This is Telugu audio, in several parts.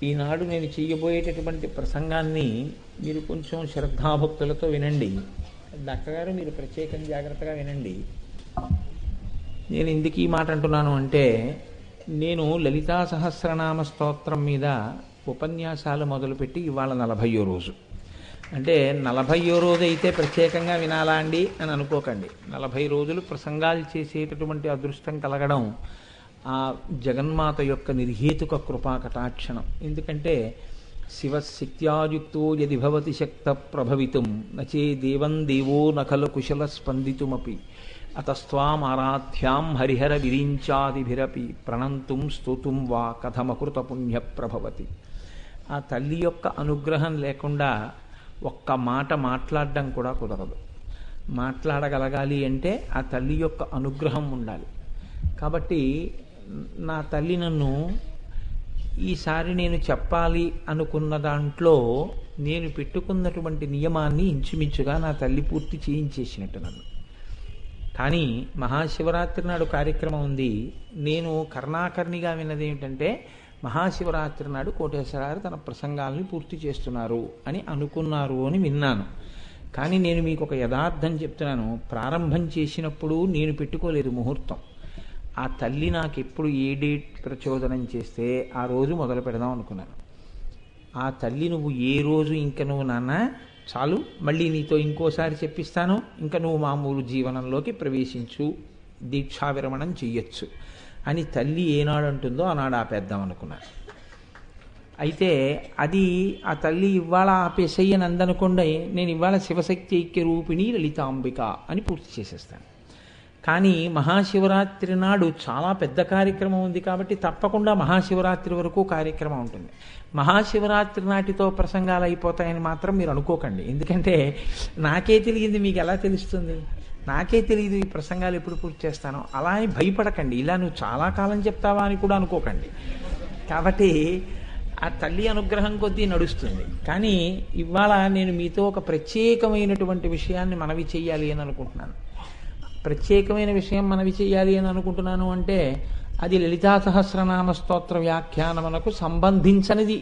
ఈనాడు నేను చెయ్యబోయేటటువంటి ప్రసంగాన్ని మీరు కొంచెం శ్రద్ధాభక్తులతో వినండి. డాక్టర్ గారు మీరు ప్రత్యేకం జాగ్రత్తగా వినండి. నేను ఎందుకు ఈ మాట అంటున్నాను అంటే, నేను లలితా సహస్రనామ స్తోత్రం మీద ఉపన్యాసాలు మొదలుపెట్టి ఇవాళ 40వ రోజు. అంటే 40వ రోజు అయితే ప్రత్యేకంగా వినాలా అండి అని అనుకోకండి. 40 రోజులు ప్రసంగాలు చేసేటటువంటి అదృష్టం కలగడం ఆ జగన్మాత యొక్క నిర్హేతుక కృపా కటాక్షణం. ఎందుకంటే శివశక్త్యాయుక్తో యది భవతి శక్త ప్రభవితుం నచే దేవం దేవో నఖలు కుశల స్పందితుమపి అతస్త్వాం ఆరాధ్యాం హరిహర విరించాదిభిరపి ప్రణంతుం స్తోతుం వా కథమకృత పుణ్య ప్రభవతి. ఆ తల్లి యొక్క అనుగ్రహం లేకుండా ఒక్క మాట మాట్లాడడం కూడా కుదరదు. మాట్లాడగలగాలి అంటే ఆ తల్లి యొక్క అనుగ్రహం ఉండాలి. కాబట్టి నా తల్లి నన్ను ఈసారి నేను చెప్పాలి అనుకున్న దాంట్లో నేను పెట్టుకున్నటువంటి నియమాన్ని ఇంచుమించుగా నా తల్లి పూర్తి చేయించేసినట్టు నన్ను. కానీ మహాశివరాత్రి నాడు కార్యక్రమం ఉంది. నేను కర్ణాకర్ణిగా విన్నది ఏమిటంటే, మహాశివరాత్రి నాడు కోటేశ్వరారు తన ప్రసంగాల్ని పూర్తి చేస్తున్నారు అని అనుకున్నారు అని విన్నాను. కానీ నేను మీకు ఒక యథార్థం చెప్తున్నాను. ప్రారంభం చేసినప్పుడు నేను పెట్టుకోలేదు ముహూర్తం. ఆ తల్లి నాకు ఎప్పుడు ఏ డేట్ ప్రచోదనం చేస్తే ఆ రోజు మొదలు పెడదాం అనుకున్నాను. ఆ తల్లి నువ్వు ఏ రోజు ఇంకా నువ్వు నాన్న చాలు, మళ్ళీ నీతో ఇంకోసారి చెప్పిస్తాను, ఇంకా నువ్వు మామూలు జీవనంలోకి ప్రవేశించు, దీక్షా విరమణం చెయ్యొచ్చు అని తల్లి ఏనాడు అంటుందో ఆనాడు ఆపేద్దాం అనుకున్నాను. అయితే అది ఆ తల్లి ఇవాళ ఆపేసయ్యని అందనుకోండి, నేను ఇవాళ శివశక్తి ఐక్య రూపిణి లలితాంబిక అని పూర్తి చేసేస్తాను. కానీ మహాశివరాత్రి నాడు చాలా పెద్ద కార్యక్రమం ఉంది కాబట్టి తప్పకుండా మహాశివరాత్రి వరకు కార్యక్రమం ఉంటుంది. మహాశివరాత్రి నాటితో ప్రసంగాలు అయిపోతాయని మాత్రం మీరు అనుకోకండి. ఎందుకంటే నాకే తెలియంది మీకు ఎలా తెలుస్తుంది? నాకే తెలియదు ఈ ప్రసంగాలు ఎప్పుడు పూర్తి చేస్తానో. అలా అని భయపడకండి. ఇలా నువ్వు చాలా కాలం చెప్తావా అని కూడా అనుకోకండి. కాబట్టి ఆ తల్లి అనుగ్రహం కొద్దీ నడుస్తుంది. కానీ ఇవాళ నేను మీతో ఒక ప్రత్యేకమైనటువంటి విషయాన్ని మనవి చెయ్యాలి అని అనుకుంటున్నాను. ప్రత్యేకమైన విషయం మనవి చెయ్యాలి అని అనుకుంటున్నాను అంటే అది లలితా సహస్రనామ స్తోత్ర వ్యాఖ్యానమునకు సంబంధించనిది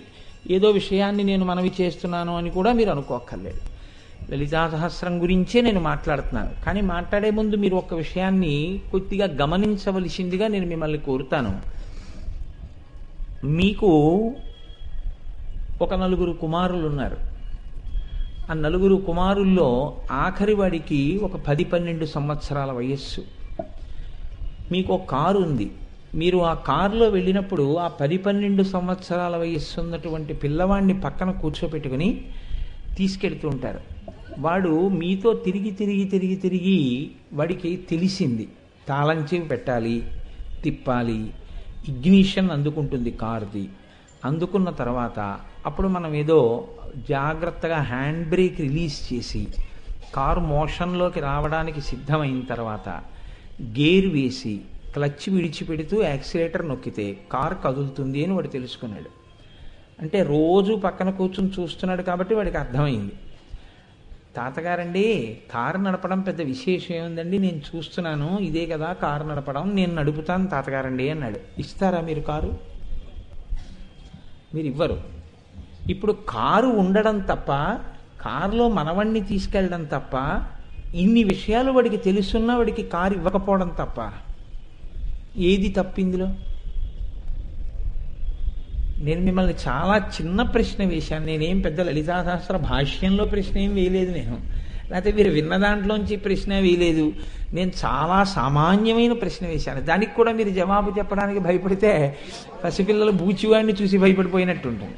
ఏదో విషయాన్ని నేను మనవి చేస్తున్నాను అని కూడా మీరు అనుకోక్కర్లేదు. లలితా సహస్రం గురించే నేను మాట్లాడుతున్నాను. కానీ మాట్లాడే ముందు మీరు ఒక విషయాన్ని కొద్దిగా గమనించవలసిందిగా నేను మిమ్మల్ని కోరుతాను. మీకు ఒక 4 కుమారులు ఉన్నారు. ఆ 4 కుమారుల్లో ఆఖరి వాడికి ఒక 10-12 సంవత్సరాల వయస్సు. మీకు ఒక కారు ఉంది. మీరు ఆ కారులో వెళ్ళినప్పుడు ఆ 10-12 సంవత్సరాల వయస్సు ఉన్నటువంటి పిల్లవాడిని పక్కన కూర్చోపెట్టుకుని తీసుకెడుతూ ఉంటారు. వాడు మీతో తిరిగి వాడికి తెలిసింది తాళం చెవి పెట్టాలి, తిప్పాలి, ఇగ్నిషన్ అందుకుంటుంది కారుది. అందుకున్న తర్వాత అప్పుడు మనం ఏదో జాగ్రత్తగా హ్యాండ్ బ్రేక్ రిలీజ్ చేసి కారు మోషన్లోకి రావడానికి సిద్ధమైన తర్వాత గేర్ వేసి క్లచ్ విడిచిపెడుతూ యాక్సిలేటర్ నొక్కితే కారు కదులుతుంది అని వాడు తెలుసుకున్నాడు. అంటే రోజు పక్కన కూర్చుని చూస్తున్నాడు కాబట్టి వాడికి అర్థమైంది. తాతగారండి కారు నడపడం పెద్ద విశేషం ఏముందండి, నేను చూస్తున్నాను, ఇదే కదా కారు నడపడం, నేను నడుపుతాను తాతగారండి అన్నాడు. ఇస్తారా మీరు కారు? మీరు ఇవ్వరు. ఇప్పుడు కారు ఉండడం తప్ప, కారులో మనవణ్ణి తీసుకెళ్ళడం తప్ప, ఇన్ని విషయాలు వాడికి తెలుసున్నా వాడికి కారు ఇవ్వకపోవడం తప్ప ఏది తప్పిందిలో? నేను మిమ్మల్ని చాలా చిన్న ప్రశ్న వేశాను. నేనేం పెద్ద లలితా సహస్ర భాష్యంలో ప్రశ్న ఏం వేయలేదు. నేను లేకపోతే మీరు విన్న దాంట్లోంచి ప్రశ్న వేయలేదు. నేను చాలా సామాన్యమైన ప్రశ్న వేశాను. దానికి కూడా మీరు జవాబు చెప్పడానికి భయపడితే పసిపిల్లలు బూచివాడిని చూసి భయపడిపోయినట్టు ఉంటుంది.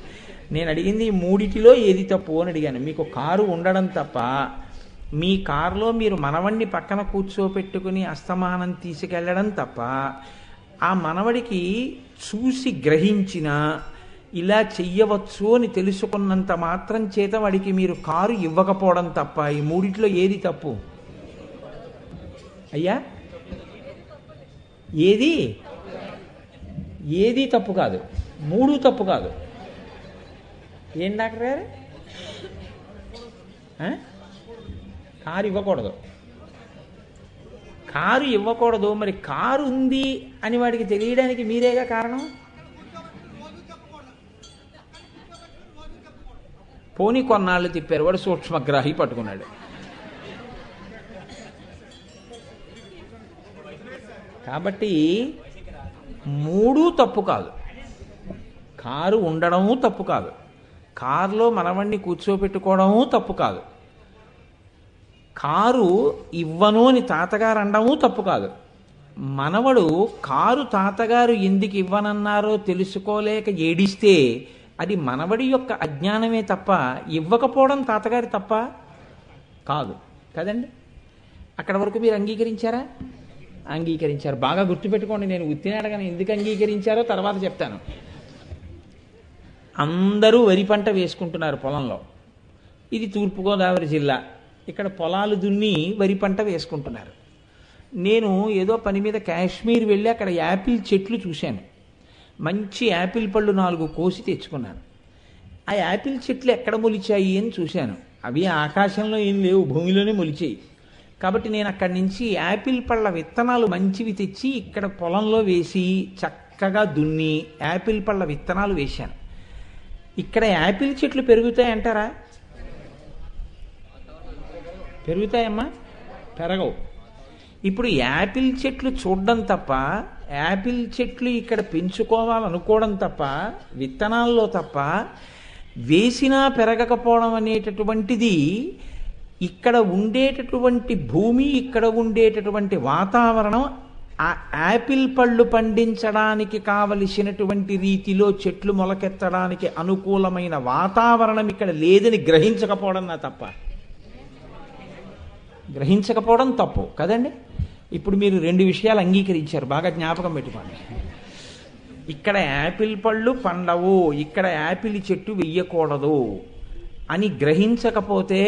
నేను అడిగింది ఈ 3టిలో ఏది తప్పు అని అడిగాను. మీకు కారు ఉండడం తప్ప, మీ కారులో మీరు మనవడిని పక్కన కూర్చోపెట్టుకుని అస్తమానం తీసుకెళ్ళడం తప్ప, ఆ మనవడికి చూసి గ్రహించిన ఇలా చెయ్యవచ్చు అని తెలుసుకున్నంత మాత్రం చేత వాడికి మీరు కారు ఇవ్వకపోవడం తప్ప ఈ 3టిలో ఏది తప్పు? అయ్యా ఏది తప్పు కాదు. 3 తప్పు కాదు. ఏం డాక్టర్ గారు? కారు ఇవ్వకూడదు. కారు ఇవ్వకూడదు. మరి కారు ఉంది అని వాడికి తెలియడానికి మీరేగా కారణం. పోనీ కొన్నాళ్ళు తిప్పారు, వాడు సూక్ష్మగ్రాహి పట్టుకున్నాడు. కాబట్టి మూడు తప్పు కాదు. కారు ఉండడము తప్పు కాదు, కారులో మనవణ్ణి కూర్చోపెట్టుకోవడము తప్పు కాదు, కారు ఇవ్వను అని తాతగారు అనడము తప్పు కాదు. మనవడు కారు తాతగారు ఎందుకు ఇవ్వనన్నారో తెలుసుకోలేక ఏడిస్తే అది మనవడి యొక్క అజ్ఞానమే తప్ప ఇవ్వకపోవడం తాతగారి తప్ప కాదు కదండి. అక్కడ వరకు మీరు అంగీకరించారా? అంగీకరించారు. బాగా గుర్తుపెట్టుకోండి, నేను ఉత్తినాడగానే ఎందుకు అంగీకరించారో తర్వాత చెప్తాను. అందరూ వరి పంట వేసుకుంటున్నారు పొలంలో. ఇది తూర్పుగోదావరి జిల్లా. ఇక్కడ పొలాలు దున్ని వరి పంట వేసుకుంటున్నారు. నేను ఏదో పని మీద కాశ్మీర్ వెళ్ళి అక్కడ యాపిల్ చెట్లు చూశాను. మంచి యాపిల్ పళ్ళు 4 కోసి తెచ్చుకున్నాను. ఆ యాపిల్ చెట్లు ఎక్కడ మొలిచాయి అని చూశాను. అవి ఆకాశంలో ఏం లేవు, భూమిలోనే మొలిచాయి. కాబట్టి నేను అక్కడి నుంచి యాపిల్ పళ్ళ విత్తనాలు మంచివి తెచ్చి ఇక్కడ పొలంలో వేసి చక్కగా దున్ని యాపిల్ పళ్ళ విత్తనాలు వేశాను. ఇక్కడ యాపిల్ చెట్లు పెరుగుతాయంటారా? పెరుగుతాయమ్మా? పెరగవు. ఇప్పుడు యాపిల్ చెట్లు చూడడం తప్ప, యాపిల్ చెట్లు ఇక్కడ పెంచుకోవాలనుకోవడం తప్ప, విత్తనాల్లో తప్ప వేసినా పెరగకపోవడం అనేటటువంటిది ఇక్కడ ఉండేటటువంటి భూమి, ఇక్కడ ఉండేటటువంటి వాతావరణం ఆ యాపిల్ పళ్ళు పండించడానికి కావలసినటువంటి రీతిలో చెట్లు మొలకెత్తడానికి అనుకూలమైన వాతావరణం ఇక్కడ లేదని గ్రహించకపోవడం నా తప్ప. గ్రహించకపోవడం తప్పు కదండి. ఇప్పుడు మీరు 2 విషయాలు అంగీకరించారు, బాగా జ్ఞాపకం పెట్టుకోండి. ఇక్కడ యాపిల్ పళ్ళు పండవు, ఇక్కడ యాపిల్ చెట్టు వెయ్యకూడదు అని గ్రహించకపోతే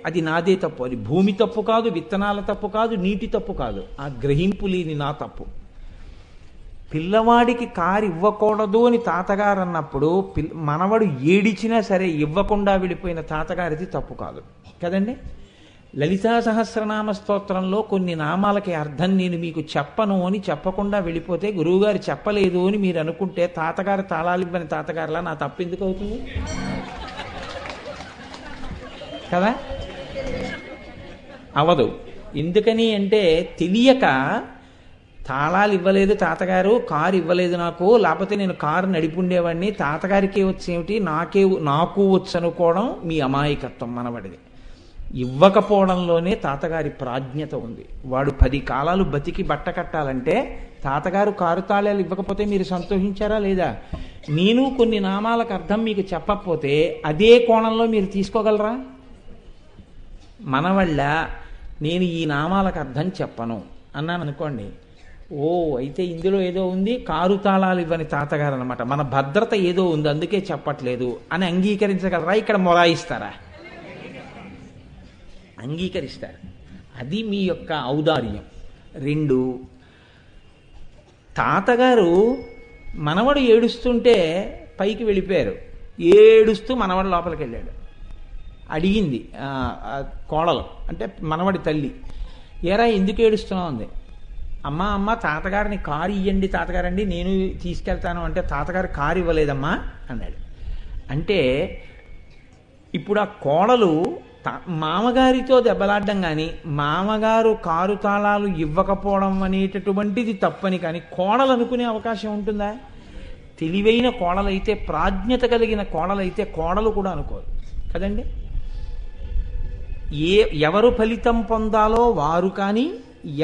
అది నాదే తప్పు. అది భూమి తప్పు కాదు, విత్తనాల తప్పు కాదు, నీటి తప్పు కాదు. ఆ గ్రహింపు లేని నా తప్పు. పిల్లవాడికి కారు ఇవ్వకూడదు అని తాతగారు అన్నప్పుడు మనవడు ఏడిచినా సరే ఇవ్వకుండా వెళ్ళిపోయిన తాతగారిది తప్పు కాదు కదండి. లలితా సహస్రనామ స్తోత్రంలో కొన్ని నామాలకి అర్థం నేను మీకు చెప్పను అని చెప్పకుండా వెళ్ళిపోతే గురువుగారు చెప్పలేదు అని మీరు అనుకుంటే తాతగారు తాళాలు ఇవ్వని తాతగారులా నా తప్పు ఎందుకు అవుతుంది కదా? అవదు. ఎందుకని అంటే తెలియక తాళాలు ఇవ్వలేదు తాతగారు, కారు ఇవ్వలేదు నాకు, లేకపోతే నేను కారు నడిపుండేవాడిని, తాతగారికే వచ్చేమిటి నాకు వచ్చు అనుకోవడం మీ అమాయకత్వం మనవడిది. ఇవ్వకపోవడంలోనే తాతగారి ప్రాజ్ఞత ఉంది. వాడు 10 కాలాలు బతికి బట్ట కట్టాలంటే తాతగారు కారు తాళాలు ఇవ్వకపోతే మీరు సంతోషించారా లేదా? నేను కొన్ని నామాలకు అర్థం మీకు చెప్పకపోతే అదే కోణంలో మీరు తీసుకోగలరా? మనవళ్ళ నేను ఈ నామాలకు అర్థం చెప్పను అన్నాను అనుకోండి, ఓ అయితే ఇందులో ఏదో ఉంది, కారు తాళాలు ఇవ్వని తాతగారు అనమాట, మన భద్రత ఏదో ఉంది అందుకే చెప్పట్లేదు అని అంగీకరించగలరా? ఇక్కడ మొరాయిస్తారా? అంగీకరిస్తారు. అది మీ యొక్క ఔదార్యం. 2, తాతగారు మనవడు ఏడుస్తుంటే పైకి వెళ్ళిపోయారు. ఏడుస్తూ మనవడు లోపలికి వెళ్ళాడు. అడిగింది కోడలు, అంటే మనవడి తల్లి, ఏరా ఎందుకు ఏడుస్తున్నావు అంది. అమ్మ తాతగారిని కారు ఇవ్వండి తాతగారండి, నేను తీసుకెళ్తాను అంటే తాతగారు కారు ఇవ్వలేదమ్మా అన్నాడు. అంటే ఇప్పుడు ఆ కోడలు మామగారితో దెబ్బలాడ్డం కానీ, మామగారు కారు తాళాలు ఇవ్వకపోవడం అనేటటువంటిది తప్పని కానీ కోడలు అనుకునే అవకాశం ఉంటుందా? తెలివైన కోడలైతే, ప్రాజ్ఞత కలిగిన కోడలైతే కోడలు కూడా అనుకోదు కదండి. ఎవరు ఫలితం పొందాలో వారు కానీ,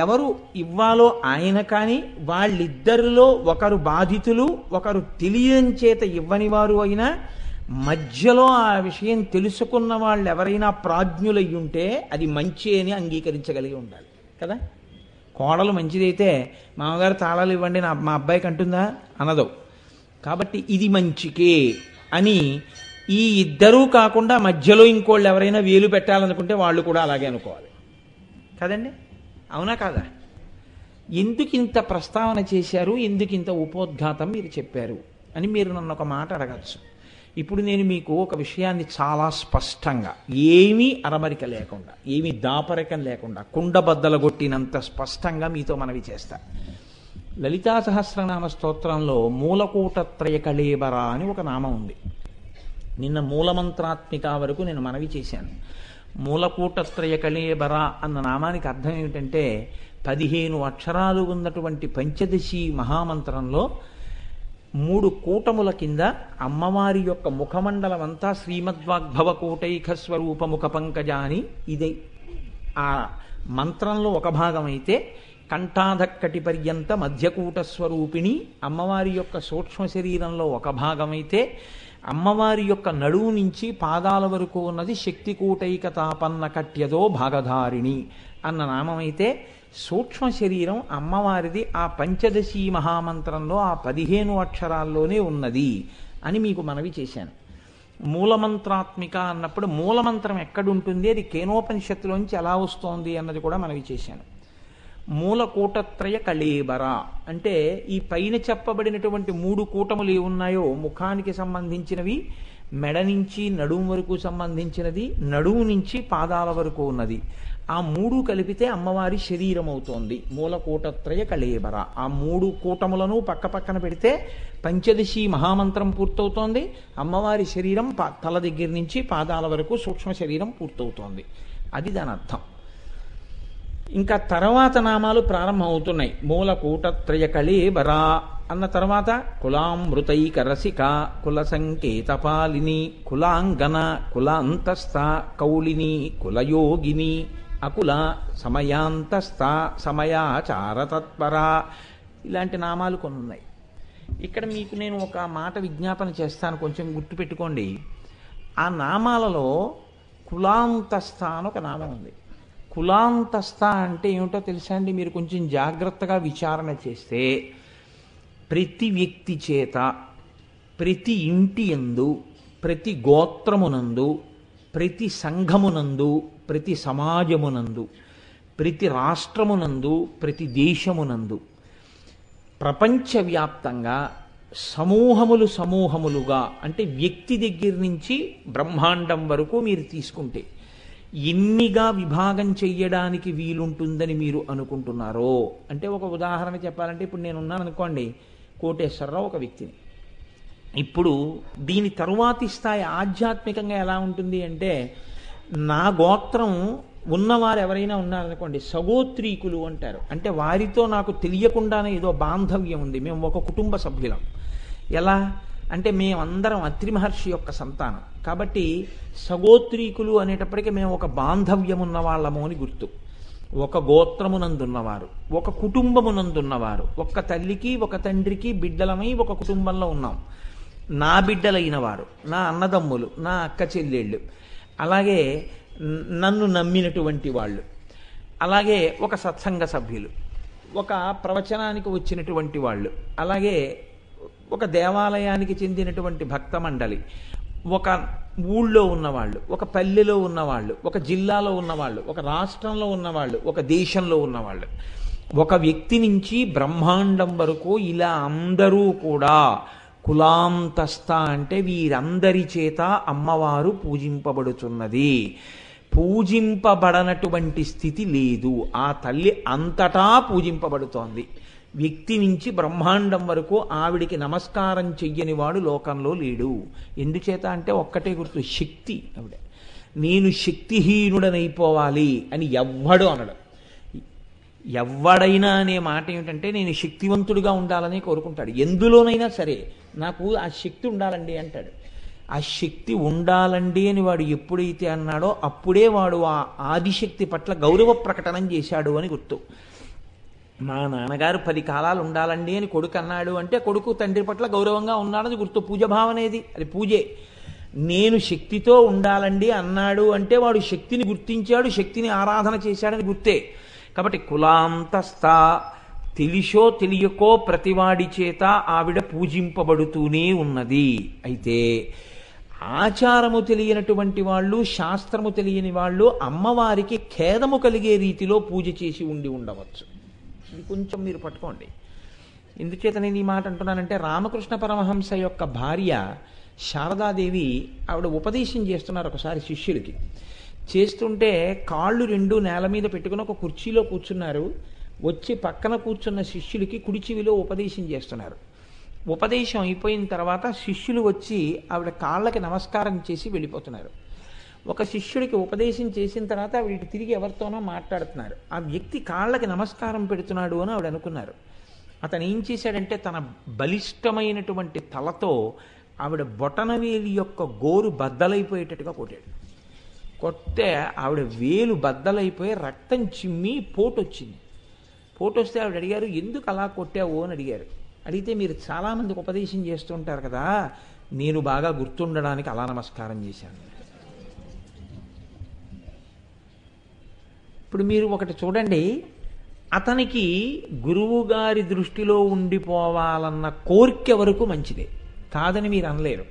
ఎవరు ఇవ్వాలో ఆయన కానీ, వాళ్ళిద్దరిలో ఒకరు బాధితులు, ఒకరు తెలియని చేత ఇవ్వని వారు అయినా మధ్యలో ఆ విషయం తెలుసుకున్న వాళ్ళు ఎవరైనా ప్రాజ్ఞులయ్యి ఉంటే అది మంచి అని అంగీకరించగలిగి ఉండాలి కదా. కోడలు మంచిదైతే మామగారు తాళాలు ఇవ్వండి మా అబ్బాయికి అంటుందా? అనదు. కాబట్టి ఇది మంచికే అని ఈ ఇద్దరూ కాకుండా మధ్యలో ఇంకోళ్ళు ఎవరైనా వేలు పెట్టాలనుకుంటే వాళ్ళు కూడా అలాగే అనుకోవాలి కదండి. అవునా కాదా? ఎందుకు ఇంత ప్రస్తావన చేశారు, ఎందుకు ఇంత ఉపోద్ఘాతం మీరు చెప్పారు అని మీరు నన్ను ఒక మాట అడగచ్చు. ఇప్పుడు నేను మీకు ఒక విషయాన్ని చాలా స్పష్టంగా, ఏమీ అరమరిక లేకుండా, ఏమీ దాపరికం లేకుండా, కుండబద్దలగొట్టినంత స్పష్టంగా మీతో మనవి చేస్తా. లలితా సహస్రనామ స్తోత్రంలో మూలకూటత్రయ కళేబర అని ఒక నామం ఉంది. నిన్న మూలమంత్రాత్మిక వరకు నేను మనవి చేశాను. మూలకూటత్రయ కళేబర అన్న నామానికి అర్థం ఏమిటంటే 15 అక్షరాలు ఉన్నటువంటి పంచదశి మహామంత్రంలో 3 కూటముల కింద అమ్మవారి యొక్క ముఖమండలం అంతా శ్రీమద్వాగ్భవ కూటైక స్వరూప ముఖ పంకజాని ఇదే ఆ మంత్రంలో ఒక భాగం అయితే, కంఠాధక్కటి పర్యంత మధ్యకూట స్వరూపిణి అమ్మవారి యొక్క సూక్ష్మ శరీరంలో ఒక భాగమైతే, అమ్మవారి యొక్క నడువు నుంచి పాదాల వరకు ఉన్నది శక్తికూటైక తాపన్న కట్యదో భాగధారిణి అన్న నామమైతే, సూక్ష్మ శరీరం అమ్మవారిది ఆ పంచదశి మహామంత్రంలో ఆ 15 అక్షరాల్లోనే ఉన్నది అని మీకు మనవి చేశాను. మూలమంత్రాత్మిక అన్నప్పుడు మూలమంత్రం ఎక్కడుంటుంది, అది కేనోపనిషత్తులోంచి ఎలా వస్తోంది అన్నది కూడా మనవి చేశాను. మూలకూటత్రయ కళేబర అంటే ఈ పైన చెప్పబడినటువంటి 3 కూటములు ఏ ఉన్నాయో ముఖానికి సంబంధించినవి, మెడ నుంచి నడుము వరకు సంబంధించినది, నడుము నుంచి పాదాల వరకు ఉన్నది, ఆ 3 కలిపితే అమ్మవారి శరీరం అవుతోంది. మూలకూటత్రయ కళేబర ఆ 3 కూటములను పక్క పక్కన పెడితే పంచదశి మహామంత్రం పూర్తవుతోంది. అమ్మవారి శరీరం తల దగ్గర నుంచి పాదాల వరకు సూక్ష్మ శరీరం పూర్తవుతోంది. అది దాని అర్థం. ఇంకా తర్వాత నామాలు ప్రారంభం అవుతున్నాయి. మూలకూటత్రయ కళేబర అన్న తర్వాత కులామృతైక రసిక, కుల సంకేతపాలిని, కులాంగన, కులాంతస్థ, కౌలిని, కులయోగిని, అకుల, సమయాంతస్థ, సమయాచారతత్పర, ఇలాంటి నామాలు కొన్ని ఉన్నాయి. ఇక్కడ మీకు నేను ఒక మాట విజ్ఞాపన చేస్తాను, కొంచెం గుర్తుపెట్టుకోండి. ఆ నామాలలో కులాంతస్థ అని ఒక నామం ఉంది. కులాంతస్థ అంటే ఏమిటో తెలుసా అండి? మీరు కొంచెం జాగ్రత్తగా విచారణ చేస్తే ప్రతి వ్యక్తి చేత, ప్రతి ఇంటి యందు, ప్రతి గోత్రమునందు, ప్రతి సంఘమునందు, ప్రతి సమాజమునందు, ప్రతి రాష్ట్రమునందు, ప్రతి దేశమునందు, ప్రపంచవ్యాప్తంగా సమూహములుగా అంటే వ్యక్తి దగ్గర నుంచి బ్రహ్మాండం వరకు మీరు తీసుకుంటే ఎన్నిగా విభాగం చెయ్యడానికి వీలుంటుందని మీరు అనుకుంటున్నారో, అంటే ఒక ఉదాహరణ చెప్పాలంటే, ఇప్పుడు నేనున్నాను అనుకోండి, కోటేశ్వరరావు ఒక వ్యక్తిని. ఇప్పుడు దీని తరువాతి స్థాయి ఆధ్యాత్మికంగా ఎలా ఉంటుంది అంటే, నా గోత్రం ఉన్నవారు ఎవరైనా ఉన్నారనుకోండి, సగోత్రీకులు అంటారు. అంటే వారితో నాకు తెలియకుండానే ఏదో బాంధవ్యం ఉంది, మేము ఒక కుటుంబ సభ్యులం. ఎలా అంటే మేమందరం అత్రి మహర్షి యొక్క సంతానం కాబట్టి సగోత్రీకులు అనేటప్పటికీ మేము ఒక బాంధవ్యం ఉన్న వాళ్ళము అని గుర్తు. ఒక గోత్రమునందున్నవారు, ఒక కుటుంబమునందున్నవారు, ఒక్క తల్లికి ఒక తండ్రికి బిడ్డలమై ఒక కుటుంబంలో ఉన్నాం. నా బిడ్డలైన వారు, నా అన్నదమ్ములు, నా అక్క చెల్లెళ్ళు, అలాగే నన్ను నమ్మినటువంటి వాళ్ళు, అలాగే ఒక సత్సంగ సభ్యులు, ఒక ప్రవచనానికి వచ్చినటువంటి వాళ్ళు, అలాగే ఒక దేవాలయానికి చెందినటువంటి భక్త మండలి, ఒక ఊళ్ళో ఉన్నవాళ్ళు, ఒక పల్లెలో ఉన్నవాళ్ళు, ఒక జిల్లాలో ఉన్నవాళ్ళు, ఒక రాష్ట్రంలో ఉన్నవాళ్ళు, ఒక దేశంలో ఉన్నవాళ్ళు, ఒక వ్యక్తి నుంచి బ్రహ్మాండం వరకు ఇలా అందరూ కూడా కులాంతస్థ అంటే వీరందరి చేత అమ్మవారు పూజింపబడుతున్నది. పూజింపబడనటువంటి స్థితి లేదు. ఆ తల్లి అంతటా పూజింపబడుతోంది. వ్యక్తి నుంచి బ్రహ్మాండం వరకు ఆవిడికి నమస్కారం చెయ్యని వాడు లోకంలో లేడు. ఎందుచేత అంటే ఒక్కటే గుర్తు, శక్తి. ఆవిడ నేను శక్తిహీనుడనైపోవాలి అని ఎవ్వడు అనడు. ఎవ్వడైనా అనే మాట ఏమిటంటే నేను శక్తివంతుడిగా ఉండాలని కోరుకుంటాడు. ఎందులోనైనా సరే నాకు ఆ శక్తి ఉండాలండి అంటాడు. ఆ శక్తి ఉండాలండి అని వాడు ఎప్పుడైతే అన్నాడో అప్పుడే వాడు ఆ ఆదిశక్తి పట్ల గౌరవ ప్రకటనం చేశాడు అని గుర్తు. మా నాన్నగారు 10 కాలాలు ఉండాలండి అని కొడుకు అన్నాడు అంటే కొడుకు తండ్రి పట్ల గౌరవంగా ఉన్నాడని గుర్తు. పూజ భావనేది, అది పూజే. నేను శక్తితో ఉండాలండి అన్నాడు అంటే వాడు శక్తిని గుర్తించాడు, శక్తిని ఆరాధన చేశాడని గుర్తే. కాబట్టి కులాంతస్థ, తెలిసో తెలియకో ప్రతివాడి చేత ఆవిడ పూజింపబడుతూనే ఉన్నది. అయితే ఆచారము తెలియనటువంటి వాళ్ళు, శాస్త్రము తెలియని వాళ్ళు అమ్మవారికి ఖేదము కలిగే రీతిలో పూజ చేసి ఉండి ఉండవచ్చు. ఇది కొంచెం మీరు పట్టుకోండి. ఎందుచేత నేను ఈ మాట అంటున్నానంటే, రామకృష్ణ పరమహంస యొక్క భార్య శారదాదేవి ఆవిడ ఉపదేశం చేస్తున్నారు ఒకసారి శిష్యులకి. చేస్తుంటే కాళ్ళు 2 నేల మీద పెట్టుకుని ఒక కుర్చీలో కూర్చున్నారు. వచ్చి పక్కన కూర్చున్న శిష్యులకి కుడి చెవిలో ఉపదేశం చేస్తున్నారు. ఉపదేశం అయిపోయిన తర్వాత శిష్యులు వచ్చి ఆవిడ కాళ్ళకి నమస్కారం చేసి వెళ్ళిపోతున్నారు. ఒక శిష్యుడికి ఉపదేశం చేసిన తర్వాత ఆవిడ తిరిగి ఎవరితోనో మాట్లాడుతున్నారు. ఆ వ్యక్తి కాళ్ళకి నమస్కారం పెడుతున్నాడు అని ఆవిడ అనుకున్నారు. అతను ఏం చేశాడంటే తన బలిష్టమైనటువంటి తలతో ఆవిడ బొటనవేలి యొక్క గోరు బద్దలైపోయేటట్టుగా కొట్టాడు. కొట్టే ఆవిడ వేలు బద్దలైపోయి రక్తం చిమ్మి పోటు వచ్చింది. పోటు వస్తే ఆవిడ అడిగారు, ఎందుకు అలా కొట్టావు అని అడిగారు. అడిగితే, మీరు చాలామందికి ఉపదేశం చేస్తుంటారు కదా, నేను బాగా గుర్తుండడానికి అలా నమస్కారం చేశాను. ఇప్పుడు మీరు ఒకటి చూడండి, అతనికి గురువుగారి దృష్టిలో ఉండిపోవాలన్న కోరిక వరకు మంచిదే, కాదని మీరు అనలేరు.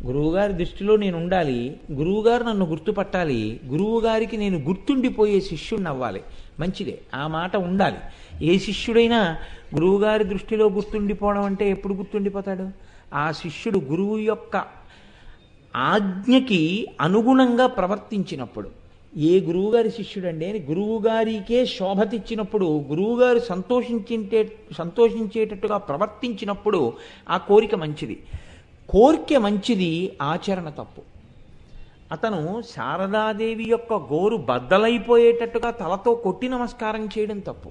గురువుగారి దృష్టిలో నేను ఉండాలి, గురువుగారు నన్ను గుర్తుపట్టాలి, గురువుగారికి నేను గుర్తుండిపోయే శిష్యుడిని అవ్వాలి, మంచిదే, ఆ మాట ఉండాలి. ఏ శిష్యుడైనా గురువుగారి దృష్టిలో గుర్తుండిపోవడం అంటే ఎప్పుడు గుర్తుండిపోతాడు? ఆ శిష్యుడు గురువు యొక్క ఆజ్ఞకి అనుగుణంగా ప్రవర్తించినప్పుడు. ఏ గురువుగారి శిష్యుడండి అని గురువుగారికే శోభ తెచ్చినప్పుడు, గురువుగారు సంతోషించేటట్టుగా ప్రవర్తించినప్పుడు ఆ కోరిక మంచిది. కోరిక మంచిది, ఆచరణ తప్పు. అతను శారదాదేవి యొక్క గోరు బద్దలైపోయేటట్టుగా తలతో కొట్టి నమస్కారం చేయడం తప్పు.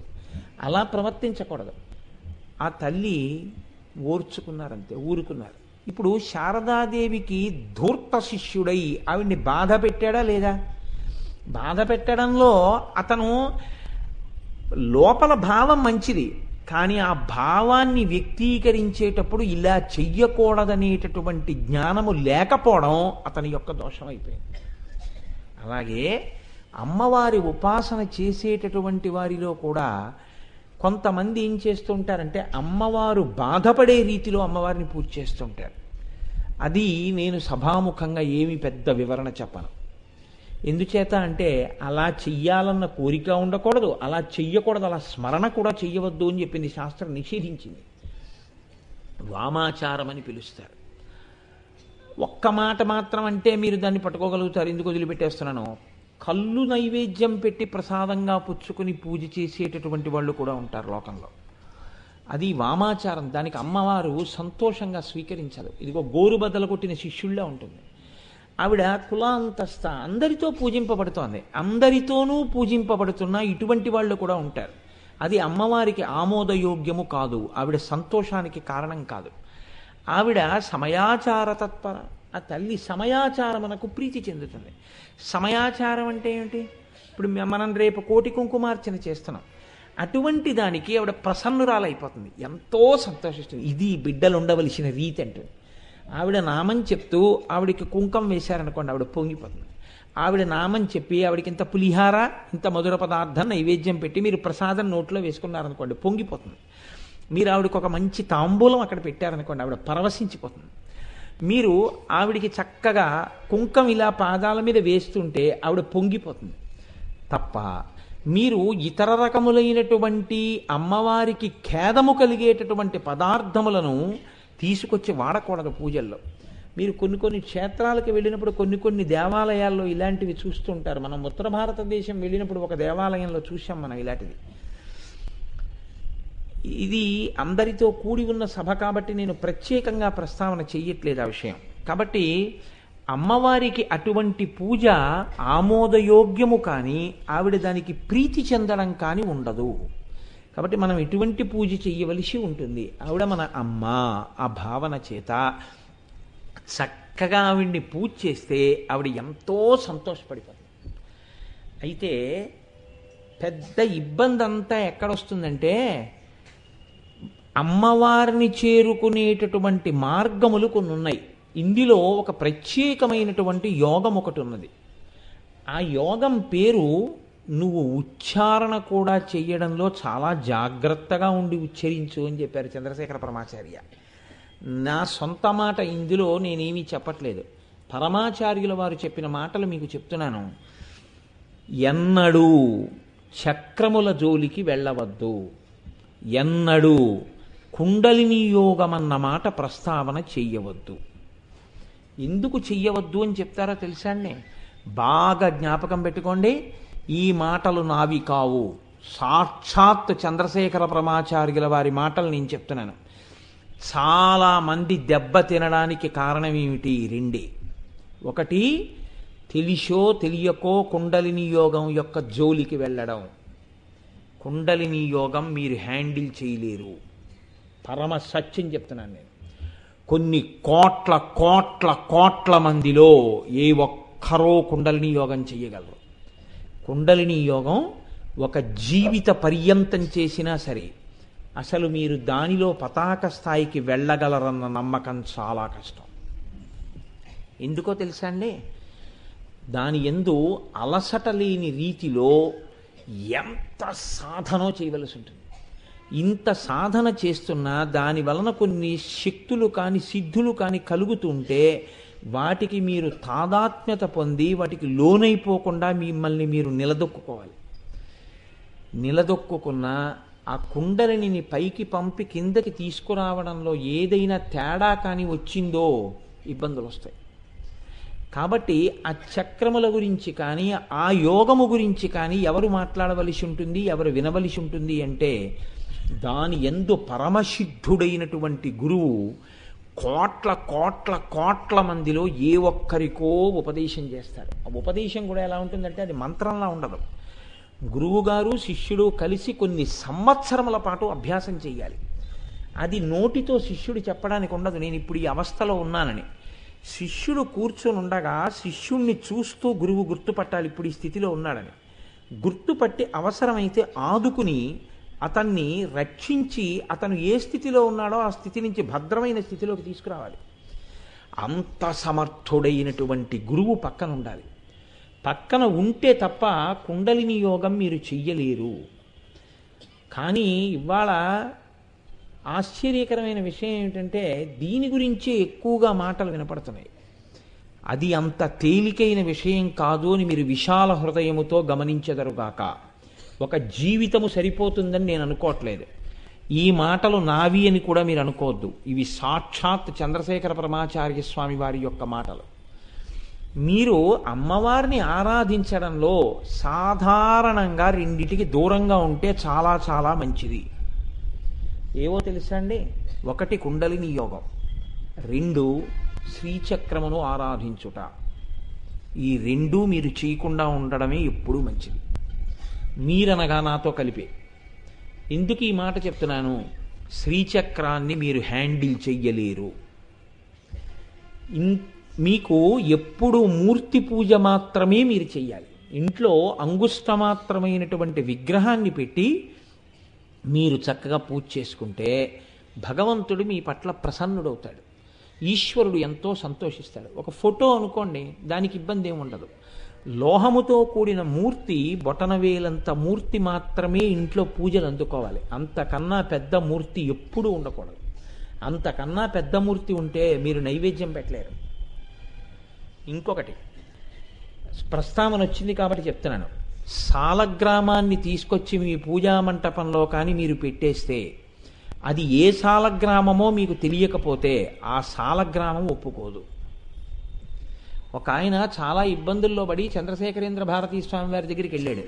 అలా ప్రవర్తించకూడదు. ఆ తల్లి ఓర్చుకున్నారంతే, ఊరుకున్నారు. ఇప్పుడు శారదాదేవికి ధూర్త శిష్యుడై ఆవిడ్ని బాధ పెట్టాడా లేదా? బాధ పెట్టడంలో అతను లోపల భావం మంచిది, కానీ ఆ భావాన్ని వ్యక్తీకరించేటప్పుడు ఇలా చెయ్యకూడదనేటటువంటి జ్ఞానము లేకపోవడం అతని యొక్క దోషం అయిపోయింది. అలాగే అమ్మవారి ఉపాసన చేసేటటువంటి వారిలో కూడా కొంతమంది ఏం చేస్తుంటారంటే అమ్మవారు బాధపడే రీతిలో అమ్మవారిని పూజ చేస్తుంటారు. అది నేను సభాముఖంగా ఏమి పెద్ద వివరణ చెప్పను. ఎందుచేత అంటే అలా చెయ్యాలన్న కోరిక ఉండకూడదు, అలా చెయ్యకూడదు, అలా స్మరణ కూడా చెయ్యవద్దు అని చెప్పింది శాస్త్రం, నిషేధించింది. వామాచారం అని పిలుస్తారు. ఒక్క మాట మాత్రం అంటే మీరు దాన్ని పట్టుకోగలుగుతారు, ఎందుకు వదిలిపెట్టేస్తున్నాను. కళ్ళు నైవేద్యం పెట్టి ప్రసాదంగా పుచ్చుకొని పూజ చేసేటటువంటి వాళ్ళు కూడా ఉంటారు లోకంలో. అది వామాచారం, దానికి అమ్మవారు సంతోషంగా స్వీకరించదు. ఇదిగో గోరు బద్దలు కొట్టిన శిష్యుల్లా ఉంటుంది. ఆవిడ కులాంతస్థ అందరితో పూజింపబడుతోంది, అందరితోనూ పూజింపబడుతున్న ఇటువంటి వాళ్ళు కూడా ఉంటారు. అది అమ్మవారికి ఆమోదయోగ్యము కాదు, ఆవిడ సంతోషానికి కారణం కాదు. ఆవిడ సమయాచార తత్పర. ఆ తల్లి సమయాచారమునకు ప్రీతి చెందుతుంది. సమయాచారం అంటే ఏమిటి? ఇప్పుడు మనం రేపు కోటి కుంకుమార్చన చేస్తున్నాం, అటువంటి దానికి ఆవిడ ప్రసన్నురాలైపోతుంది, ఎంతో సంతోషిస్తుంది. ఇది బిడ్డలు ఉండవలసిన రీతి అంటుంది. ఆవిడ నామం చెప్తూ ఆవిడికి కుంకం వేశారనుకోండి, ఆవిడ పొంగిపోతుంది. ఆవిడ నామం చెప్పి ఆవిడకి ఇంత పులిహార, ఇంత మధుర పదార్థం నైవేద్యం పెట్టి మీరు ప్రసాదం నోట్లో వేసుకున్నారనుకోండి, పొంగిపోతుంది. మీరు ఆవిడకి ఒక మంచి తాంబూలం అక్కడ పెట్టారనుకోండి, ఆవిడ పరవశించిపోతుంది. మీరు ఆవిడికి చక్కగా కుంకం ఇలా పాదాల మీద వేస్తుంటే ఆవిడ పొంగిపోతుంది. తప్ప మీరు ఇతర రకములైనటువంటి అమ్మవారికి ఖేదము కలిగేటటువంటి పదార్థములను తీసుకొచ్చి వాడకూడదు పూజల్లో. మీరు కొన్ని క్షేత్రాలకు వెళ్ళినప్పుడు కొన్ని దేవాలయాల్లో ఇలాంటివి చూస్తుంటారు. మనం ఉత్తర భారతదేశం వెళ్ళినప్పుడు ఒక దేవాలయంలో చూసాం మనం ఇలాంటిది. ఇది అందరితో కూడి ఉన్న సభ కాబట్టి నేను ప్రత్యేకంగా ప్రస్తావన చెయ్యట్లేదు ఆ విషయం. కాబట్టి అమ్మవారికి అటువంటి పూజ ఆమోదయోగ్యము కానీ ఆవిడ దానికి ప్రీతి చెందడం కానీ ఉండదు. కాబట్టి మనం ఎటువంటి పూజ చెయ్యవలసి ఉంటుంది. ఆవిడ మన అమ్మ, ఆ భావన చేత చక్కగా ఆవిడ్ని పూజ చేస్తే ఆవిడ ఎంతో సంతోషపడిపోతుంది. అయితే పెద్ద ఇబ్బంది అంతా ఎక్కడొస్తుందంటే అమ్మవారిని చేరుకునేటటువంటి మార్గములు కొన్ని ఉన్నాయి. ఇందులో ఒక ప్రత్యేకమైనటువంటి యోగం ఒకటి ఉన్నది. ఆ యోగం పేరు నువ్వు ఉచ్చారణ కూడా చెయ్యడంలో చాలా జాగ్రత్తగా ఉండి ఉచ్చరించు అని చెప్పారు చంద్రశేఖర పరమాచార్య. నా సొంత మాట ఇందులో నేనేమీ చెప్పట్లేదు, పరమాచార్యుల వారు చెప్పిన మాటలు మీకు చెప్తున్నాను. ఎన్నడూ చక్రముల జోలికి వెళ్ళవద్దు, ఎన్నడూ కుండలిని యోగమన్న మాట ప్రస్తావన చెయ్యవద్దు. ఎందుకు చెయ్యవద్దు అని చెప్తారో తెలుసా అండి? బాగా జ్ఞాపకం పెట్టుకోండి, ఈ మాటలు నావి కావు, సాక్షాత్ చంద్రశేఖర పరమాచార్యుల వారి మాటలు నేను చెప్తున్నాను. చాలా మంది దెబ్బ తినడానికి కారణం ఏమిటి? రెండే. ఒకటి, తెలిసో తెలియకో కుండలిని యోగం యొక్క జోలికి వెళ్ళడం. కుండలిని యోగం మీరు హ్యాండిల్ చేయలేరు. పరమ సత్యం చెప్తున్నాను నేను. కొన్ని కోట్ల కోట్ల కోట్ల మందిలో ఏ ఒక్కరో కుండలిని యోగం చేయగలరు. కుండలిని యోగం ఒక జీవిత పర్యంతం చేసినా సరే అసలు మీరు దానిలో పతాక స్థాయికి వెళ్ళగలరన్న నమ్మకం చాలా కష్టం. ఎందుకో తెలుసా అండి? దాని యందు అలసట లేని రీతిలో ఎంత సాధనో చేయవలసి ఉంటుంది. ఇంత సాధన చేస్తున్నా దాని వలన కొన్ని శక్తులు కానీ సిద్ధులు కానీ కలుగుతుంటే వాటికి మీరు తాదాత్మ్యత పొంది వాటికి లోనైపోకుండా మిమ్మల్ని మీరు నిలదొక్కుకోవాలి. నిలదొక్కున్న ఆ కుండలిని పైకి పంపి కిందకి తీసుకురావడంలో ఏదైనా తేడా కానీ వచ్చిందో ఇబ్బందులు వస్తాయి. కాబట్టి ఆ చక్రముల గురించి కానీ ఆ యోగము గురించి కానీ ఎవరు మాట్లాడవలసి ఉంటుంది, ఎవరు వినవలసి ఉంటుంది అంటే దాని యందు పరమసిద్ధుడైనటువంటి గురువు కోట్ల కోట్ల కోట్ల మందిలో ఏ ఒక్కరికో ఉపదేశం చేస్తాడు. ఆ ఉపదేశం కూడా ఎలా ఉంటుందంటే అది మంత్రంలా ఉండదు. గురువుగారు శిష్యుడు కలిసి కొన్ని సంవత్సరముల పాటు అభ్యాసం చేయాలి. అది నోటితో శిష్యుడు చెప్పడానికి ఉండదు, నేను ఇప్పుడు ఈ అవస్థలో ఉన్నానని. శిష్యుడు కూర్చొని ఉండగా శిష్యుణ్ణి చూస్తూ గురువు గుర్తుపట్టాలి ఇప్పుడు ఈ స్థితిలో ఉన్నాడని. గుర్తుపట్టి అవసరమైతే ఆదుకుని అతన్ని రక్షించి అతను ఏ స్థితిలో ఉన్నాడో ఆ స్థితి నుంచి భద్రమైన స్థితిలోకి తీసుకురావాలి. అంత సమర్థుడైనటువంటి గురువు పక్కన ఉండాలి. పక్కన ఉంటే తప్ప కుండలిని యోగం మీరు చెయ్యలేరు. కానీ ఇవాళ ఆశ్చర్యకరమైన విషయం ఏమిటంటే దీని గురించే ఎక్కువగా మాటలు వినపడుతున్నాయి. అది అంత తేలికైన విషయం కాదు అని మీరు విశాల హృదయముతో గమనించెదరుగాక. ఒక జీవితము సరిపోతుందని నేను అనుకోవట్లేదు. ఈ మాటలు నావి అని కూడా మీరు అనుకోవద్దు. ఇవి సాక్షాత్ చంద్రశేఖర పరమాచార్య స్వామి వారి యొక్క మాటలు. మీరు అమ్మవారిని ఆరాధించడంలో సాధారణంగా రెండిటికి దూరంగా ఉంటే చాలా చాలా మంచిది. ఏవో తెలుసా అండి? ఒకటి కుండలిని యోగం, రెండు శ్రీచక్రమును ఆరాధించుట. ఈ రెండూ మీరు చేయకుండా ఉండడమే ఎప్పుడూ మంచిది. మీరనగా నాతో కలిపే. ఎందుకు ఈ మాట చెప్తున్నాను? శ్రీచక్రాన్ని మీరు హ్యాండిల్ చెయ్యలేరు. మీకు ఎప్పుడు మూర్తి పూజ మాత్రమే మీరు చెయ్యాలి. ఇంట్లో అంగుష్టమాత్రమైనటువంటి విగ్రహాన్ని పెట్టి మీరు చక్కగా పూజ చేసుకుంటే భగవంతుడు మీ పట్ల ప్రసన్నుడవుతాడు. ఈశ్వరుడు ఎంతో సంతోషిస్తాడు. ఒక ఫోటో అనుకోండి, దానికి ఇబ్బంది ఏమి ఉండదు. లోహముతో కూడిన మూర్తి, బొటనవేలంత మూర్తి మాత్రమే ఇంట్లో పూజలు అందుకోవాలి. అంతకన్నా పెద్ద మూర్తి ఎప్పుడూ ఉండకూడదు. అంతకన్నా పెద్ద మూర్తి ఉంటే మీరు నైవేద్యం పెట్టలేరు. ఇంకొకటి ప్రస్తావన వచ్చింది కాబట్టి చెప్తున్నాను. సాలగ్రామాన్ని తీసుకొచ్చి మీ పూజా మంటపంలో కానీ మీరు పెట్టేస్తే అది ఏ సాలగ్రామమో మీకు తెలియకపోతే ఆ సాలగ్రామం ఒప్పుకోదు. ఒక ఆయన చాలా ఇబ్బందుల్లో పడి చంద్రశేఖరేంద్ర భారతీ స్వామి వారి దగ్గరికి వెళ్ళాడు.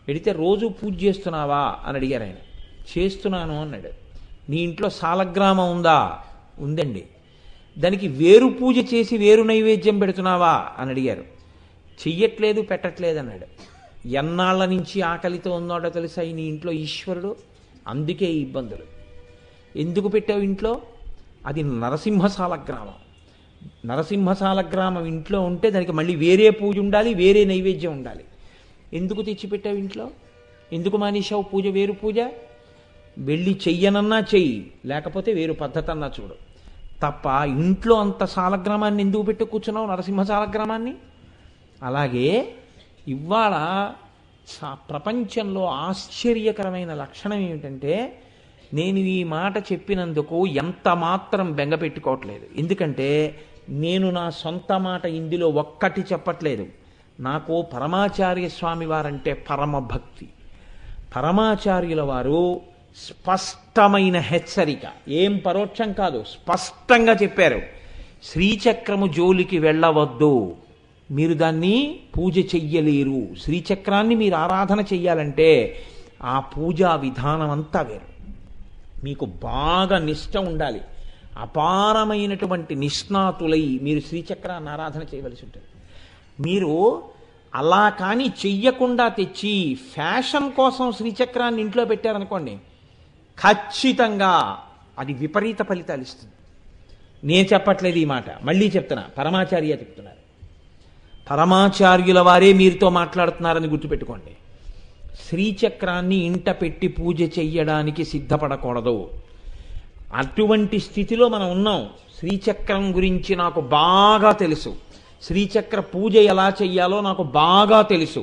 వెడితే రోజు పూజ చేస్తున్నావా అని అడిగారు ఆయన. చేస్తున్నాను అన్నాడు. నీ ఇంట్లో సాలగ్రామం ఉందా? ఉందండి. దానికి వేరు పూజ చేసి వేరు నైవేద్యం పెడుతున్నావా అని అడిగారు. చెయ్యట్లేదు, పెట్టట్లేదు అన్నాడు. ఎన్నాళ్ల నుంచి ఆకలితో ఉన్నాడో తెలుసా నీ ఇంట్లో ఈశ్వరుడు? అందుకే ఈ ఇబ్బందులు. ఎందుకు పెట్టావు ఇంట్లో? అది నరసింహశాల గ్రామం. నరసింహశాల గ్రామం ఇంట్లో ఉంటే దానికి మళ్ళీ వేరే పూజ ఉండాలి, వేరే నైవేద్యం ఉండాలి. ఎందుకు తెచ్చిపెట్టావు ఇంట్లో? ఎందుకు మానేశావు పూజ? వేరు పూజ వెళ్ళి చెయ్యనన్నా చెయ్యి, లేకపోతే వేరు పద్ధతి అన్నా చూడు తప్ప ఇంట్లో అంత సాలగ్రామాన్ని ఎందుకు పెట్టి కూర్చున్నావు, నరసింహశాలగ్రామాన్ని? అలాగే ఇవాళ ప్రపంచంలో ఆశ్చర్యకరమైన లక్షణం ఏమిటంటే నేను ఈ మాట చెప్పినందుకు ఎంత మాత్రం బెంగ పెట్టుకోవట్లేదు. ఎందుకంటే నేను నా సొంత మాట ఇందులో ఒక్కటి చెప్పట్లేదు. నాకు పరమాచార్య స్వామి వారంటే పరమ భక్తి. పరమాచార్యుల వారు స్పష్టమైన హెచ్చరిక, ఏం పరోక్షం కాదు, స్పష్టంగా చెప్పారు. శ్రీచక్రము జోలికి వెళ్ళవద్దు, మీరు దాన్ని పూజ చెయ్యలేరు. శ్రీచక్రాన్ని మీరు ఆరాధన చెయ్యాలంటే ఆ పూజా విధానం అంతా వేరు. మీకు బాగా నిష్ఠ ఉండాలి. అపారమైనటువంటి నిష్ణాతులై మీరు శ్రీచక్రాన్ని ఆరాధన చేయవలసి ఉంటుంది. మీరు అలా కానీ చెయ్యకుండా తెచ్చి ఫ్యాషన్ కోసం శ్రీచక్రాన్ని ఇంట్లో పెట్టారనుకోండి, ఖచ్చితంగా అది విపరీత ఫలితాలు ఇస్తుంది. నేను చెప్పట్లేదు ఈ మాట, మళ్ళీ చెప్తున్నా, పరమాచార్య చెప్తున్నారు. పరమాచార్యుల వారే మీరుతో మాట్లాడుతున్నారని గుర్తుపెట్టుకోండి. శ్రీచక్రాన్ని ఇంట పెట్టి పూజ చెయ్యడానికి సిద్ధపడకూడదు. అటువంటి స్థితిలో మనం ఉన్నాం. శ్రీచక్రం గురించి నాకు బాగా తెలుసు, శ్రీచక్ర పూజ ఎలా చెయ్యాలో నాకు బాగా తెలుసు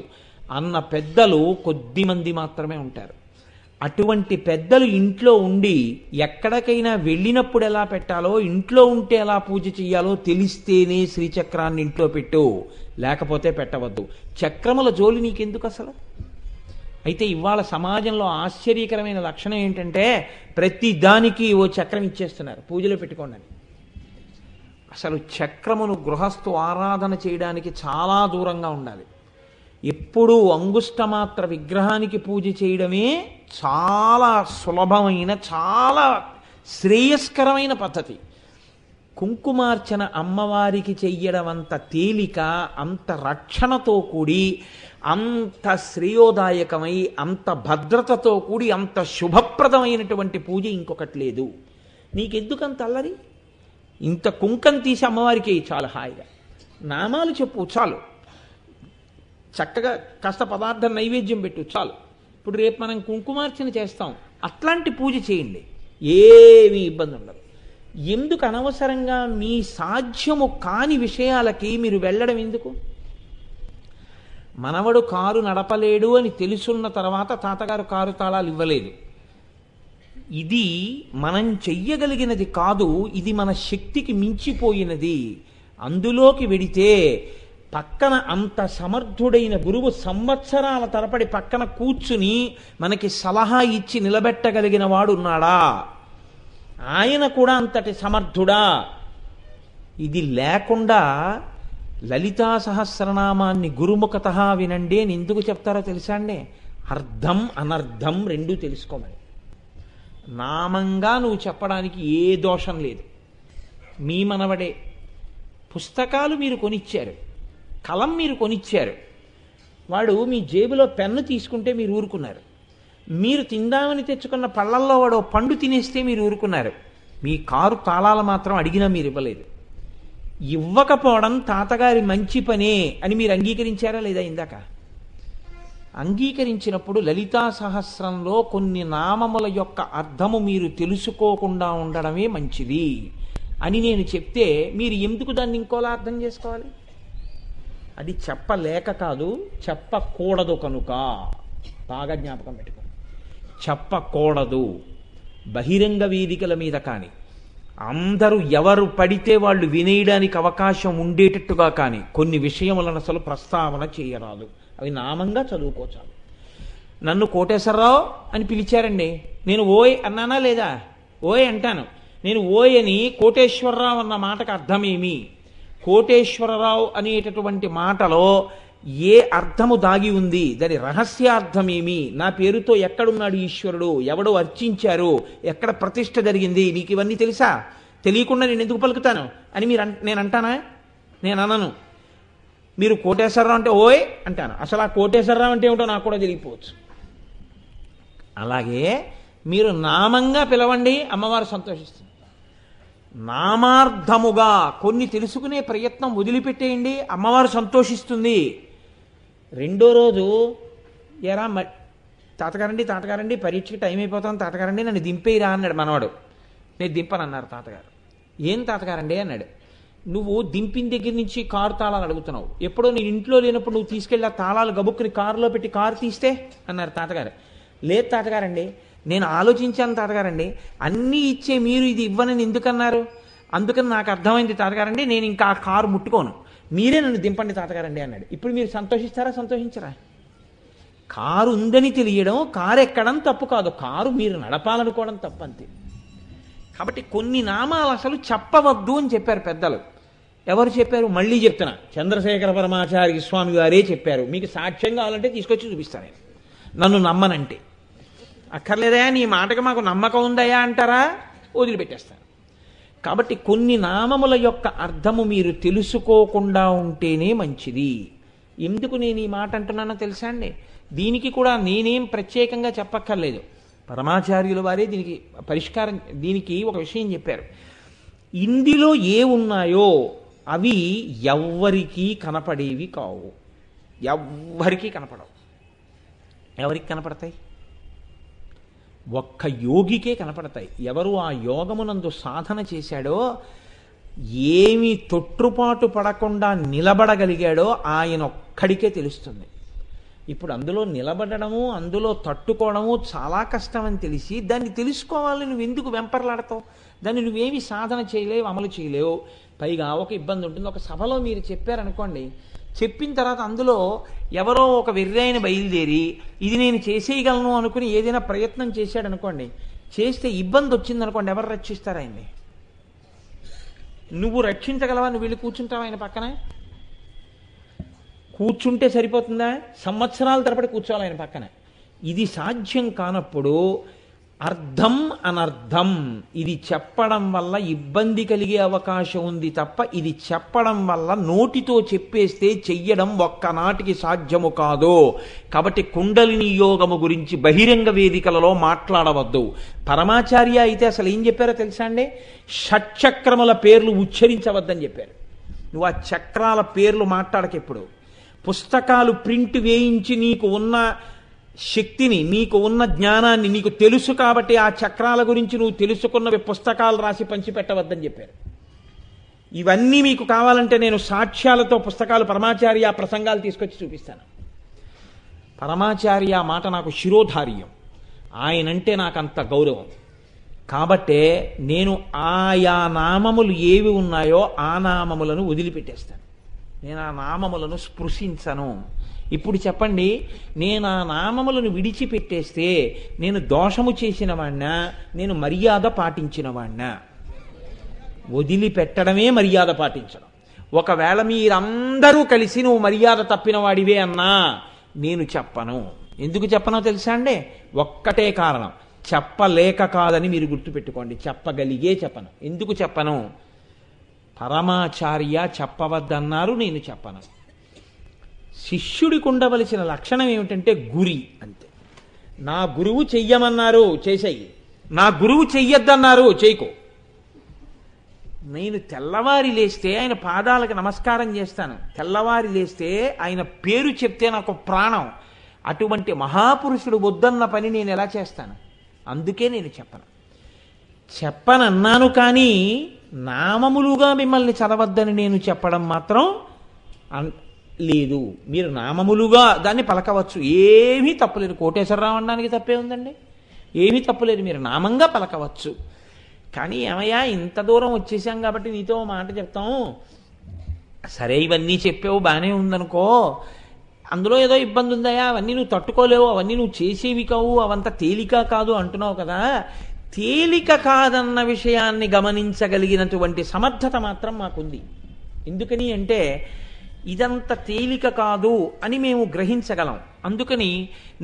అన్న పెద్దలు కొద్ది మంది మాత్రమే ఉంటారు. అటువంటి పెద్దలు ఇంట్లో ఉండి ఎక్కడికైనా వెళ్ళినప్పుడు ఎలా పెట్టాలో, ఇంట్లో ఉంటే ఎలా పూజ చెయ్యాలో తెలిస్తేనే శ్రీచక్రాన్ని ఇంట్లో పెట్టు, లేకపోతే పెట్టవద్దు. చక్రముల జోలి నీకెందుకు అసలు? అయితే ఇవాళ సమాజంలో ఆశ్చర్యకరమైన లక్షణం ఏంటంటే ప్రతి దానికి ఓ చక్రం ఇచ్చేస్తున్నారు, పూజలో పెట్టుకోండి అని. అసలు చక్రమును గృహస్థు ఆరాధన చేయడానికి చాలా దూరంగా ఉండాలి. ఎప్పుడూ అంగుష్టమాత్ర విగ్రహానికి పూజ చేయడమే చాలా సులభమైన, చాలా శ్రేయస్కరమైన పద్ధతి. కుంకుమార్చన అమ్మవారికి చెయ్యడం అంత తేలిక, అంత రక్షణతో కూడి, అంత శ్రేయోదాయకమై, అంత భద్రతతో కూడి, అంత శుభప్రదమైనటువంటి పూజ ఇంకొకటి లేదు. నీకెందుకంత అల్లరి? ఇంత కుంకం తీసి అమ్మవారికి చాలా హాయిగా నామాలు చెప్పు చాలు, చక్కగా కాస్త పదార్థం నైవేద్యం పెట్టు చాలు. ఇప్పుడు రేపు మనం కుంకుమార్చన చేస్తాం, అట్లాంటి పూజ చేయండి, ఏమీ ఇబ్బంది ఉండదు. ఎందుకు అనవసరంగా మీ సాధ్యము కాని విషయాలకి మీరు వెళ్ళడం ఎందుకు? మనవడు కారు నడపలేడు అని తెలుసున్న తర్వాత తాతగారు కారు తాళాలు ఇవ్వలేదు. ఇది మనం చెయ్యగలిగినది కాదు, ఇది మన శక్తికి మించిపోయినది. అందులోకి వెడితే పక్కన అంత సమర్థుడైన గురువు సంవత్సరాల తరబడి పక్కన కూర్చుని మనకి సలహా ఇచ్చి నిలబెట్టగలిగిన వాడు ఉన్నాడా? ఆయన కూడా అంతటి సమర్థుడా? ఇది లేకుండా లలితా సహస్రనామాన్ని గురుముఖత వినండి అని ఎందుకు చెప్తారో తెలుసా అండి? అర్థం అనర్థం రెండూ తెలుసుకోమని. నామంగా నువ్వు చెప్పడానికి ఏ దోషం లేదు. మీ మనవడే. పుస్తకాలు మీరు కొనిచ్చారు, కలం మీరు కొనిచ్చారు, వాడు మీ జేబులో పెన్ను తీసుకుంటే మీరు ఊరుకున్నారు. మీరు తిందామని తెచ్చుకున్న పళ్ళల్లో వాడు పండు తినేస్తే మీరు ఊరుకున్నారు. మీ కారు తాళాలు మాత్రం అడిగినా మీరు ఇవ్వలేదు. ఇవ్వకపోవడం తాతగారి మంచి పనే అని మీరు అంగీకరించారా లేదా? ఇందాక అంగీకరించినప్పుడు లలితా సహస్రంలో కొన్ని నామముల యొక్క అర్థము మీరు తెలుసుకోకుండా ఉండడమే మంచిది అని నేను చెప్తే మీరు ఎందుకు దాన్ని ఇంకోలా అర్థం చేసుకోవాలి? అది చెప్పలేక కాదు, చెప్పకూడదు కనుక. బాగా జ్ఞాపకం పెట్టుకో, చెప్పకూడదు. బహిరంగ వేదికల మీద కానీ, అందరూ ఎవరు పడితే వాళ్ళు వినేయడానికి అవకాశం ఉండేటట్టుగా కానీ కొన్ని విషయములను అసలు ప్రస్తావన చేయరాదు. అవి నామంగా చదువుకోచాలి. నన్ను కోటేశ్వరరావు అని పిలిచారండి, నేను ఓయ్ అన్నానా లేదా? ఓయ్ అంటాను. నేను ఓయ్ అని కోటేశ్వరరావు అన్న మాటకు అర్థమేమి? కోటేశ్వరరావు అనేటటువంటి మాటలో ఏ అర్థము దాగి ఉంది? దాని రహస్యార్థమేమి? నా పేరుతో ఎక్కడున్నాడు ఈశ్వరుడు? ఎవడు అర్చించారు? ఎక్కడ ప్రతిష్ఠ జరిగింది? నీకు ఇవన్నీ తెలుసా? తెలియకుండా నేను ఎందుకు పలుకుతాను అని నేను అంటానా? నేను అనను. మీరు కోటేశ్వరరావు అంటే ఓయ్ అంటాను. అసలు ఆ కోటేశ్వరరావు అంటే ఏమిటో నాకు కూడా తెలియకపోవచ్చు. అలాగే మీరు నామంగా పిలవండి, అమ్మవారు సంతోషిస్తుంది. నామార్థముగా కొన్ని తెలుసుకునే ప్రయత్నం వదిలిపెట్టేయండి, అమ్మవారు సంతోషిస్తుంది. రెండో రోజు ఎరా తాతగారండి పరీక్షకి టైం అయిపోతాను తాతగారండి నన్ను దింపేయిరా అన్నాడు మనవాడు. నేను దింపనన్నారు తాతగారు. ఏం తాతగారండి అన్నాడు. నువ్వు దింపిన దగ్గర నుంచి కారు తాళాలు అడుగుతున్నావు, ఎప్పుడో నేను ఇంట్లో లేనప్పుడు నువ్వు తీసుకెళ్ళి ఆ తాళాలు గబుక్కుని కారులో పెట్టి కారు తీస్తే అన్నారు తాతగారు. లేదు తాతగారండి, నేను ఆలోచించాను తాతగారండి, అన్నీ ఇచ్చే మీరు ఇది ఇవ్వనని ఎందుకన్నారు? అందుకని నాకు అర్థమైంది తాతగారండి, నేను ఇంకా ఆ కారు ముట్టుకోను, మీరే నన్ను దింపండి తాతగారండి అన్నాడు. ఇప్పుడు మీరు సంతోషిస్తారా సంతోషించరా? కారు ఉందని తెలియడం, కారు ఎక్కడం తప్పు కాదు, కారు మీరు నడపాలనుకోవడం తప్పు అంతే. కాబట్టి కొన్ని నామాలు అసలు చెప్పవద్దు అని చెప్పారు పెద్దలు. ఎవరు చెప్పారు? మళ్ళీ చెప్తున్నా, చంద్రశేఖర పరమాచార్య స్వామి వారే చెప్పారు. మీకు సాక్ష్యం కావాలంటే తీసుకొచ్చి చూపిస్తాను, నన్ను నమ్మనంటే. అక్కర్లేదయా, నీ మాటకి మాకు నమ్మకం ఉందయా అంటారా, వదిలిపెట్టేస్తారు. కాబట్టి కొన్ని నామముల యొక్క అర్థము మీరు తెలుసుకోకుండా ఉంటేనే మంచిది. ఎందుకు నేను ఈ మాట అంటున్నానో తెలుసా అండి? దీనికి కూడా నేనేం ప్రత్యేకంగా చెప్పక్కర్లేదు. పరమాచార్యుల వారే దీనికి పరిష్కారం, దీనికి ఒక విషయం చెప్పారు. ఇందులో ఏ ఉన్నాయో అవి ఎవ్వరికీ కనపడేవి కావు. ఎవ్వరికీ కనపడవు. ఎవరికి కనపడతాయి? ఒక్క యోగికే కనపడతాయి. ఎవరు ఆ యోగమునందు సాధన చేశాడో, ఏమి తొట్టుపాటు పడకుండా నిలబడగలిగాడో ఆయన ఒక్కడికే తెలుస్తుంది. ఇప్పుడు అందులో నిలబడము, అందులో తట్టుకోవడము చాలా కష్టం అని తెలిసి దాన్ని తెలుసుకోవాలని నువ్వు ఎందుకు వెంపర్లాడతావు? దాన్ని నువ్వేమి సాధన చేయలేవు, అమలు చేయలేవు. పైగా ఒక ఇబ్బంది ఉంటుంది. ఒక సభలో మీరు చెప్పారనుకోండి, చెప్పిన తర్వాత అందులో ఎవరో ఒక వెర్రైన బయలుదేరి ఇది నేను చేసేయగలను అనుకుని ఏదైనా ప్రయత్నం చేశాడనుకోండి, చేస్తే ఇబ్బంది వచ్చిందనుకోండి, ఎవరు రక్షిస్తారు ఆయన్ని? నువ్వు రక్షించగలవా? నువ్వు వెళ్ళి కూర్చుంటావా ఆయన పక్కన? కూర్చుంటే సరిపోతుందా? సంవత్సరాల తరబడి కూర్చోవాలి ఆయన పక్కన. ఇది సాధ్యం కానప్పుడు అర్థం అనర్థం ఇది చెప్పడం వల్ల ఇబ్బంది కలిగే అవకాశం ఉంది తప్ప, ఇది చెప్పడం వల్ల నోటితో చెప్పేస్తే చెయ్యడం ఒక్కనాటికి సాధ్యము కాదు. కాబట్టి కుండలిని యోగము గురించి బహిరంగ వేదికలలో మాట్లాడవద్దు. పరమాచార్య అయితే అసలు ఏం చెప్పారో తెలుసా అండి? షట్చక్రముల పేర్లు ఉచ్చరించవద్దని చెప్పారు. నువ్వు ఆ చక్రాల పేర్లు మాట్లాడకెప్పుడు. పుస్తకాలు ప్రింట్ వేయించి నీకు ఉన్న శక్తిని, నీకు ఉన్న జ్ఞానాన్ని నీకు తెలుసు కాబట్టి ఆ చక్రాల గురించి నువ్వు తెలుసుకున్నవి పుస్తకాలు రాసి పంచిపెట్టవద్దని చెప్పారు. ఇవన్నీ మీకు కావాలంటే నేను సాక్ష్యాలతో పుస్తకాలు పరమాచార్య ప్రసంగాలు తీసుకొచ్చి చూపిస్తాను. పరమాచార్య మాట నాకు శిరోధార్యం, ఆయనంటే నాకు అంత గౌరవం. కాబట్టే నేను ఆయా నామములు ఏవి ఉన్నాయో ఆ నామములను వదిలిపెట్టేస్తాను. నేను ఆ నామములను స్పృశించను. ఇప్పుడు చెప్పండి, నేను ఆ నామములను విడిచిపెట్టేస్తే నేను దోషము చేసిన వాణ్ణా, నేను మర్యాద పాటించిన వాణ్ణా? వదిలిపెట్టడమే మర్యాద పాటించడం. ఒకవేళ మీరందరూ కలిసి నువ్వు మర్యాద తప్పిన వాడివే అన్నా నేను చెప్పను. ఎందుకు చెప్పనో తెలుసా అండి? ఒక్కటే కారణం, చెప్పలేక కాదని మీరు గుర్తుపెట్టుకోండి. చెప్పగలిగే చెప్పను. ఎందుకు చెప్పను? పరమాచార్య చెప్పవద్దన్నారు, నేను చెప్పను. శిష్యుడికి ఉండవలసిన లక్షణం ఏమిటంటే గురి అంతే. నా గురువు చెయ్యమన్నారు, చేసేయి. నా గురువు చెయ్యొద్దన్నారు, చేయకు. నేను తెల్లవారి లేస్తే ఆయన పాదాలకు నమస్కారం చేస్తాను. తెల్లవారి లేస్తే ఆయన పేరు చెప్తే నాకు ప్రాణం. అటువంటి మహాపురుషుడు వద్దన్న పని నేను ఎలా చేస్తాను? అందుకే నేను చెప్పనన్నాను. కానీ నామములుగా మిమ్మల్ని చదవద్దని నేను చెప్పడం మాత్రం లేదు. మీరు నామములుగా దాన్ని పలకవచ్చు, ఏమీ తప్పులేదు. కోటేశ్వరరావు అనడానికి తప్పే ఉందండి? ఏమీ తప్పులేదు, మీరు నామంగా పలకవచ్చు. కానీ ఏమయ్యా, ఇంత దూరం వచ్చేసాం కాబట్టి నీతో మాట చెప్తాం. సరే, ఇవన్నీ చెప్పావు, బాగానే ఉందనుకో, అందులో ఏదో ఇబ్బంది ఉందయా, అవన్నీ నువ్వు తట్టుకోలేవు, అవన్నీ నువ్వు చేసేవి కావు, అవంత తేలిక కాదు అంటున్నావు కదా. తేలిక కాదన్న విషయాన్ని గమనించగలిగినటువంటి సమర్థత మాత్రం మాకుంది. ఎందుకని అంటే ఇదంత తేలిక కాదు అని మేము గ్రహించగలం. అందుకని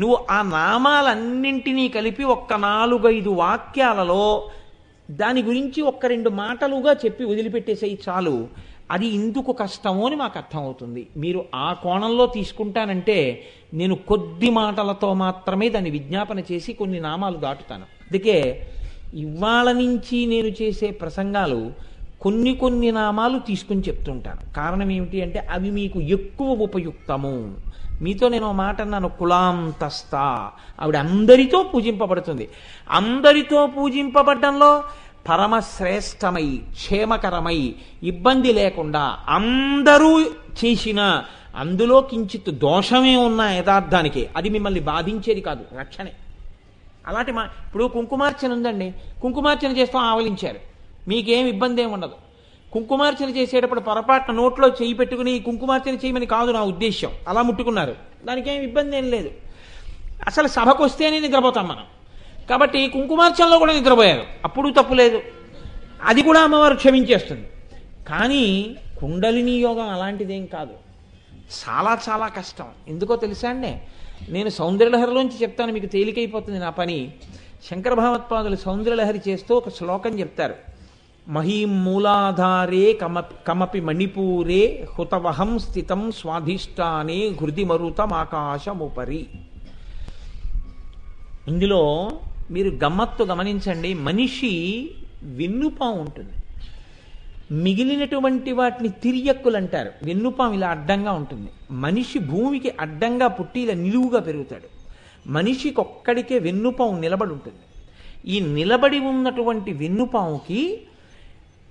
నువ్వు ఆ నామాలన్నింటినీ కలిపి ఒక్క 4-5 వాక్యాలలో దాని గురించి 1-2 మాటలుగా చెప్పి వదిలిపెట్టేసేయి చాలు. అది ఎందుకు కష్టమో అని మాకు అర్థమవుతుంది. మీరు ఆ కోణంలో తీసుకుంటానంటే నేను కొద్ది మాటలతో మాత్రమే దాన్ని విజ్ఞాపన చేసి కొన్ని నామాలు దాటుతాను. అందుకే ఇవాళ నుంచి నేను చేసే ప్రసంగాలు కొన్ని నామాలు తీసుకుని చెప్తుంటాను. కారణం ఏమిటి అంటే అవి మీకు ఎక్కువ ఉపయుక్తము. మీతో నేను మాట అన్నాను, కులాంతస్థ, ఆవిడ అందరితో పూజింపబడుతుంది. అందరితో పూజింపబడ్డంలో పరమశ్రేష్టమై, క్షేమకరమై, ఇబ్బంది లేకుండా అందరూ చేసిన అందులో కించిత్ దోషమే ఉన్న యథార్థానికి అది మిమ్మల్ని బాధించేది కాదు, రక్షణే. అలాంటి ఇప్పుడు కుంకుమార్చన ఉందండి, కుంకుమార్చన చేస్తాం, ఆవలించారు, మీకేం ఇబ్బంది ఏమి ఉండదు. కుంకుమార్చన చేసేటప్పుడు పొరపాటున నోట్లో చేయి పెట్టుకుని కుంకుమార్చన చేయమని కాదు నా ఉద్దేశ్యం, అలా ముట్టుకున్నారు, దానికేం ఇబ్బంది ఏం లేదు. అసలు సభకు వస్తేనే నిద్రపోతాం మనం, కాబట్టి కుంకుమార్చనలో కూడా నిద్రపోయారు, అప్పుడు తప్పులేదు, అది కూడా అమ్మవారు క్షమించేస్తుంది. కానీ కుండలిని యోగం అలాంటిదేం కాదు, చాలా చాలా కష్టం. ఎందుకో తెలుసా అండి, నేను సౌందర్యలహరిలోంచి చెప్తాను, మీకు తేలికైపోతుంది నా పని. శంకర భగవత్పాదులు సౌందర్యలహరి చేస్తూ ఒక శ్లోకం చెప్తారు. మహీం మూలాధారే కమపి మణిపూరే హుతవహం స్థితం స్వాధిష్టానే హృది మరుతమాకాశముపరి. ఇందులో మీరు గమ్మత్తు గమనించండి. మనిషి వెన్నుపాము ఉంటుంది, మిగిలినటువంటి వాటిని తిరియక్కులు అంటారు. వెన్నుపాము ఇలా అడ్డంగా ఉంటుంది. మనిషి భూమికి అడ్డంగా పుట్టి ఇలా నిలువుగా పెరుగుతాడు. మనిషికి ఒక్కడికే వెన్నుపాము నిలబడి ఉంటుంది. ఈ నిలబడి ఉన్నటువంటి వెన్నుపాముకి